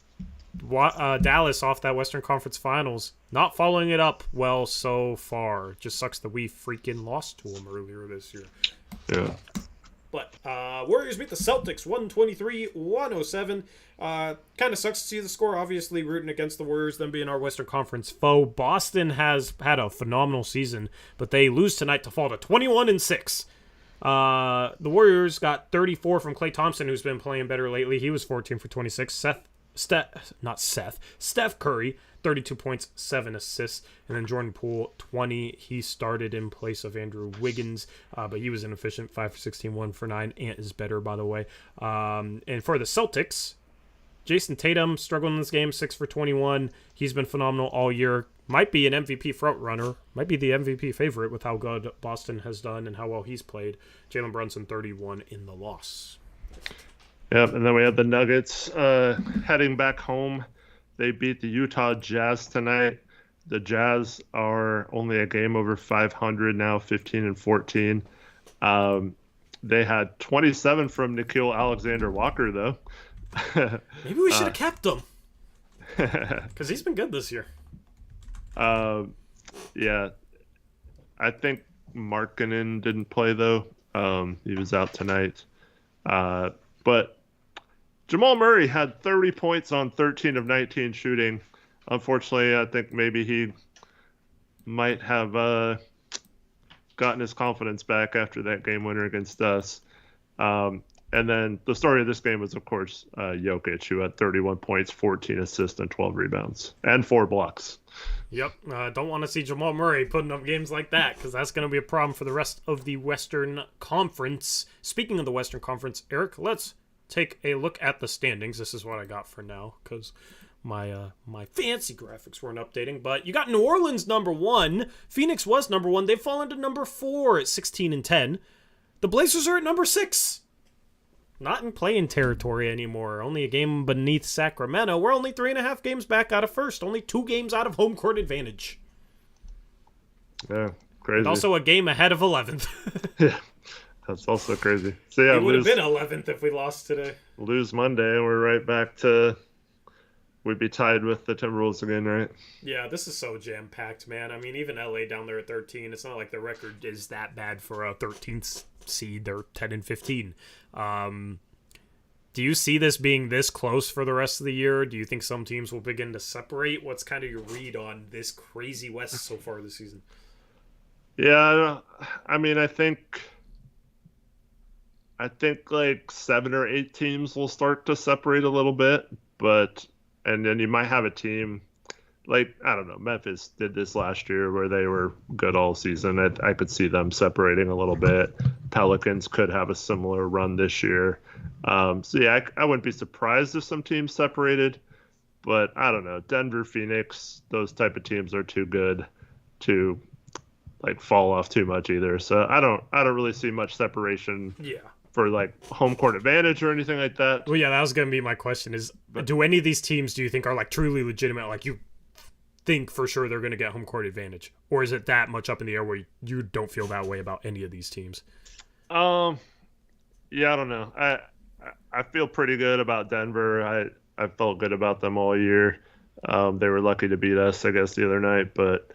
off that Western Conference Finals, not following it up well so far. Just sucks that we freaking lost to them earlier this year. Yeah. But Warriors beat the Celtics 123-107. Kind of sucks to see the score. Obviously, rooting against the Warriors, them being our Western Conference foe. Boston has had a phenomenal season, but they lose tonight to fall to 21-6. The Warriors got 34 from Klay Thompson, who's been playing better lately. He was 14 for 26. Steph Curry, 32 points, 7 assists, and then Jordan Poole, 20. He started in place of Andrew Wiggins, but he was inefficient, 5 for 16, 1 for 9. Ant is better, by the way. And for the Celtics, Jason Tatum struggled in this game, 6 for 21. He's been phenomenal all year. Might be an MVP front runner. Might be the MVP favorite with how good Boston has done and how well he's played. Jalen Brunson, 31 in the loss. Yep, and then we have the Nuggets heading back home. They beat the Utah Jazz tonight. The Jazz are only a game over 500 now, 15-14. They had 27 from Nickeil Alexander-Walker, though. Maybe we should have kept him. Because he's been good this year. Yeah. I think Markkanen didn't play, though. He was out tonight. But Jamal Murray had 30 points on 13 of 19 shooting. Unfortunately, I think maybe he might have gotten his confidence back after that game winner against us. And then the story of this game was, of course, Jokic, who had 31 points, 14 assists, and 12 rebounds, and 4 blocks. Yep. Don't want to see Jamal Murray putting up games like that, because that's going to be a problem for the rest of the Western Conference. Speaking of the Western Conference, Eric, let's take a look at the standings. This is what I got for now, because my fancy graphics weren't updating. But you got New Orleans number 1. Phoenix was number 1. They've fallen to number 4 at 16-10. The Blazers are at number 6. not in play-in territory anymore. Only a game beneath Sacramento. We're only 3.5 games back out of first. Only 2 games out of home court advantage. Yeah, crazy. And also a game ahead of 11th. Yeah, that's also crazy. So yeah, it would have been 11th if we lost today. Lose Monday, and we're right back to... We'd be tied with the Timberwolves again, right? Yeah, this is so jam-packed, man. I mean, even LA down there at 13, it's not like the record is that bad for a 13th seed. They're 10 and 15. Do you see this being this close for the rest of the year? Do you think some teams will begin to separate? What's kind of your read on this crazy West so far this season? Yeah, I mean, I think like 7 or 8 teams will start to separate a little bit, and then you might have a team like, I don't know, Memphis did this last year where they were good all season. I could see them separating a little bit. Pelicans could have a similar run this year. So yeah, I wouldn't be surprised if some teams separated, but I don't know. Denver, Phoenix, those type of teams are too good to like fall off too much either. So I don't really see much separation. Yeah. For like home court advantage or anything like that. Well, yeah, that was going to be my question is, do any of these teams, do you think, are like truly legitimate? Like you think for sure they're going to get home court advantage? Or is it that much up in the air where you don't feel that way about any of these teams? Yeah, I don't know. I feel pretty good about Denver. I felt good about them all year. They were lucky to beat us, I guess, the other night, but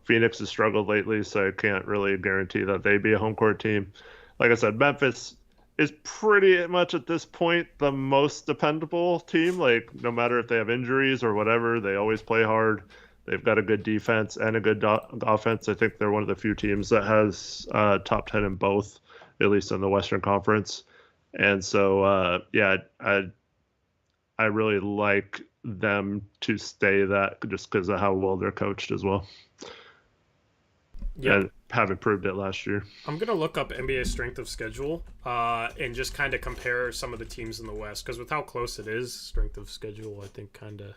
Phoenix has struggled lately, so I can't really guarantee that they'd be a home court team. Like I said, Memphis is pretty much at this point the most dependable team. Like, no matter if they have injuries or whatever, they always play hard. They've got a good defense and a good offense. I think they're one of the few teams that has top 10 in both, at least in the Western Conference. And so, yeah, I really like them to stay that just because of how well they're coached as well. Yeah, and haven't proved it last year. I'm going to look up NBA strength of schedule and just kind of compare some of the teams in the West, because with how close it is, strength of schedule, I think kind of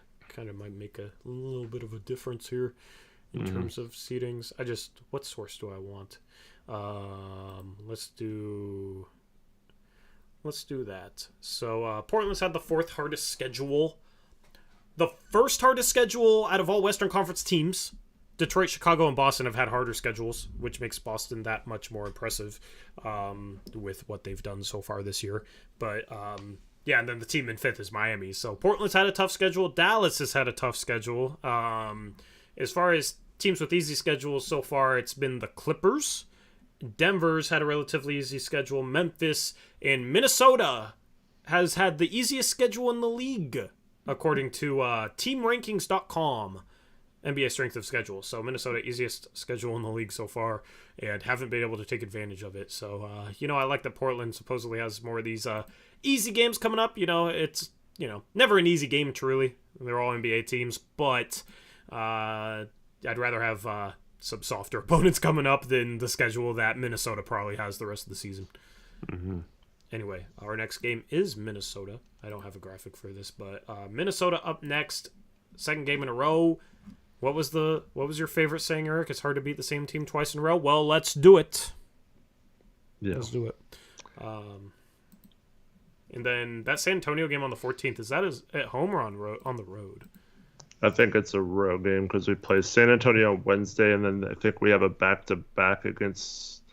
might make a little bit of a difference here in terms of seedings. What source do I want? Let's do that. So Portland's had the 4th hardest schedule. The 1st hardest schedule out of all Western Conference teams. Detroit, Chicago, and Boston have had harder schedules, which makes Boston that much more impressive with what they've done so far this year. But, yeah, and then the team in 5th is Miami. So Portland's had a tough schedule. Dallas has had a tough schedule. As far as teams with easy schedules so far, it's been the Clippers. Denver's had a relatively easy schedule. Memphis and Minnesota has had the easiest schedule in the league, according to TeamRankings.com. NBA strength of schedule. So Minnesota, easiest schedule in the league so far, and haven't been able to take advantage of it. So, I like that Portland supposedly has more of these easy games coming up. It's, never an easy game, truly. They're all NBA teams, but I'd rather have some softer opponents coming up than the schedule that Minnesota probably has the rest of the season. Mm-hmm. Anyway, our next game is Minnesota. I don't have a graphic for this, but Minnesota up next, 2nd game in a row. What was your favorite saying, Eric? It's hard to beat the same team twice in a row. Well, let's do it. Yeah. Let's do it. And then that San Antonio game on the 14th, is that at home or on the road? I think it's a road game because we play San Antonio on Wednesday, and then I think we have a back-to-back against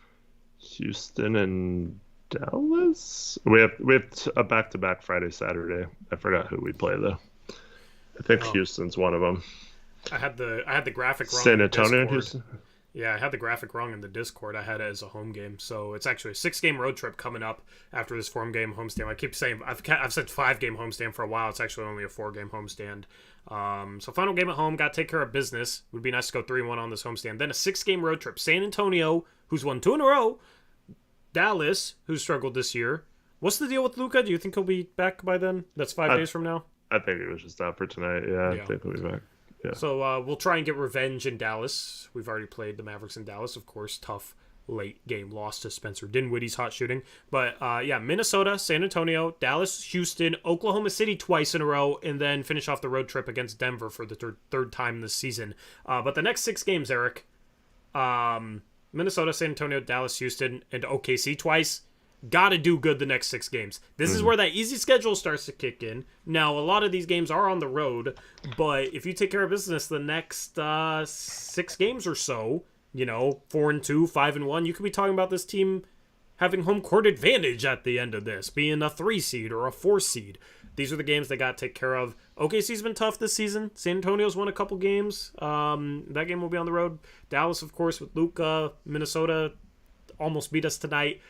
Houston and Dallas. We have a back-to-back Friday, Saturday. I forgot who we play though. I think Houston's one of them. I had the graphic wrong. San Antonio and Houston? Yeah, I had the graphic wrong in the Discord. I had it as a home game. So it's actually a 6-game road trip coming up after this 4-game homestand. I keep saying, I've said 5-game homestand for a while. It's actually only a 4-game homestand. So final game at home, got to take care of business. Would be nice to go 3-1 on this homestand. Then a 6-game road trip. San Antonio, who's won 2 in a row. Dallas, who's struggled this year. What's the deal with Luka? Do you think he'll be back by then? That's 5 days from now? I think he was just out for tonight. Yeah, I think he'll be back. Yeah. So we'll try and get revenge in Dallas. We've already played the Mavericks in Dallas, of course. Tough late game loss to Spencer Dinwiddie's hot shooting. But yeah, Minnesota, San Antonio, Dallas, Houston, Oklahoma City twice in a row, and then finish off the road trip against Denver for the third time this season. But the next 6 games, Eric, Minnesota, San Antonio, Dallas, Houston, and OKC twice. got to do good the next 6 games. This is where that easy schedule starts to kick in. Now, a lot of these games are on the road, but if you take care of business the next 6 games or so, 4-2, 5-1, you could be talking about this team having home court advantage at the end of this, being a 3 seed or a 4 seed. These are the games they got to take care of. OKC's been tough this season. San Antonio's won a couple games. That game will be on the road. Dallas, of course, with Luka. Minnesota almost beat us tonight.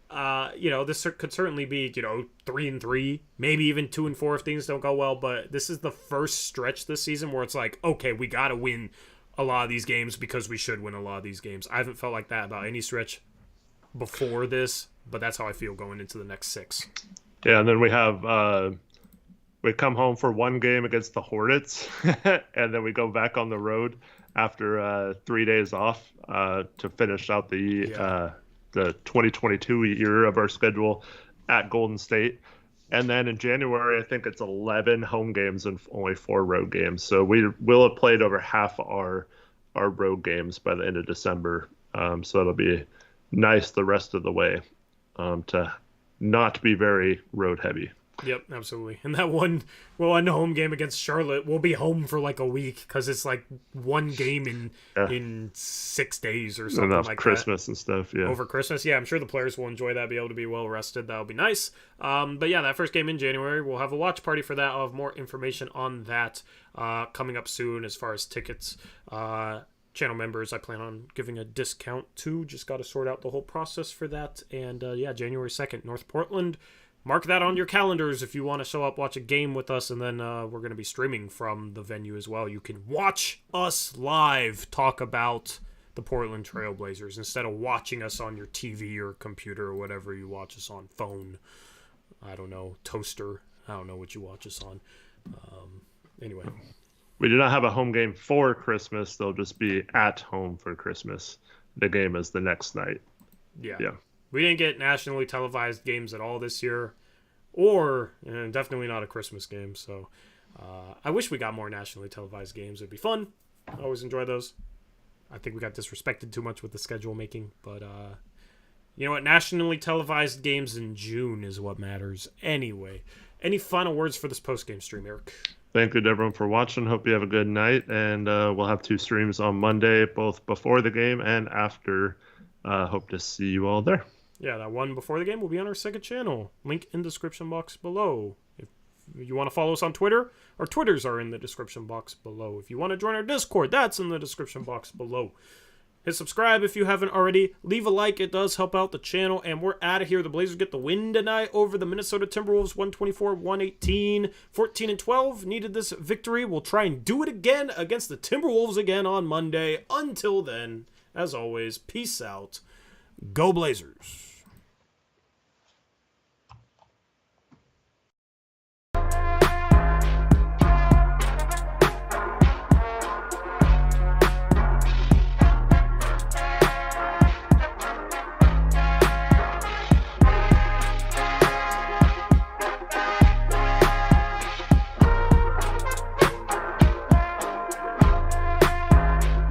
This could certainly be, 3-3, maybe even 2-4 if things don't go well. But this is the first stretch this season where it's like, okay, we got to win a lot of these games because we should win a lot of these games. I haven't felt like that about any stretch before this, but that's how I feel going into the next 6. Yeah, and then we have we come home for 1 game against the Hornets, and then we go back on the road after 3 days off to finish out the 2022 year of our schedule at Golden State. And then in January, I think it's 11 home games and only 4 road games. So we will have played over half our road games by the end of December. So it'll be nice the rest of the way to not be very road heavy. Yep, absolutely. And that one home game against Charlotte, we'll be home for like a week because it's like 1 game in 6 days or something like Christmas that. and stuff, yeah. Over Christmas, yeah. I'm sure the players will enjoy that, be able to be well rested. That'll be nice. But yeah, that first game in January, we'll have a watch party for that. I'll have more information on that coming up soon as far as tickets. Channel members, I plan on giving a discount to. Just got to sort out the whole process for that. And January 2nd, North Portland. Mark that on your calendars if you want to show up, watch a game with us, and then we're going to be streaming from the venue as well. You can watch us live talk about the Portland Trailblazers instead of watching us on your TV or computer or whatever you watch us on. Phone, I don't know, toaster. I don't know what you watch us on. Anyway. We do not have a home game for Christmas. They'll just be at home for Christmas. The game is the next night. Yeah. We didn't get nationally televised games at all this year, or definitely not a Christmas game. So I wish we got more nationally televised games. It'd be fun. I always enjoy those. I think we got disrespected too much with the schedule making. But you know what? Nationally televised games in June is what matters. Anyway, any final words for this post-game stream, Eric? Thank you to everyone for watching. Hope you have a good night. And we'll have 2 streams on Monday, both before the game and after. Hope to see you all there. Yeah, that one before the game will be on our second channel. Link in the description box below. If you want to follow us on Twitter, our Twitters are in the description box below. If you want to join our Discord, that's in the description box below. Hit subscribe if you haven't already. Leave a like. It does help out the channel. And we're out of here. The Blazers get the win tonight over the Minnesota Timberwolves, 124-118. 14-12. Needed this victory. We'll try and do it again against the Timberwolves again on Monday. Until then, as always, peace out. Go Blazers.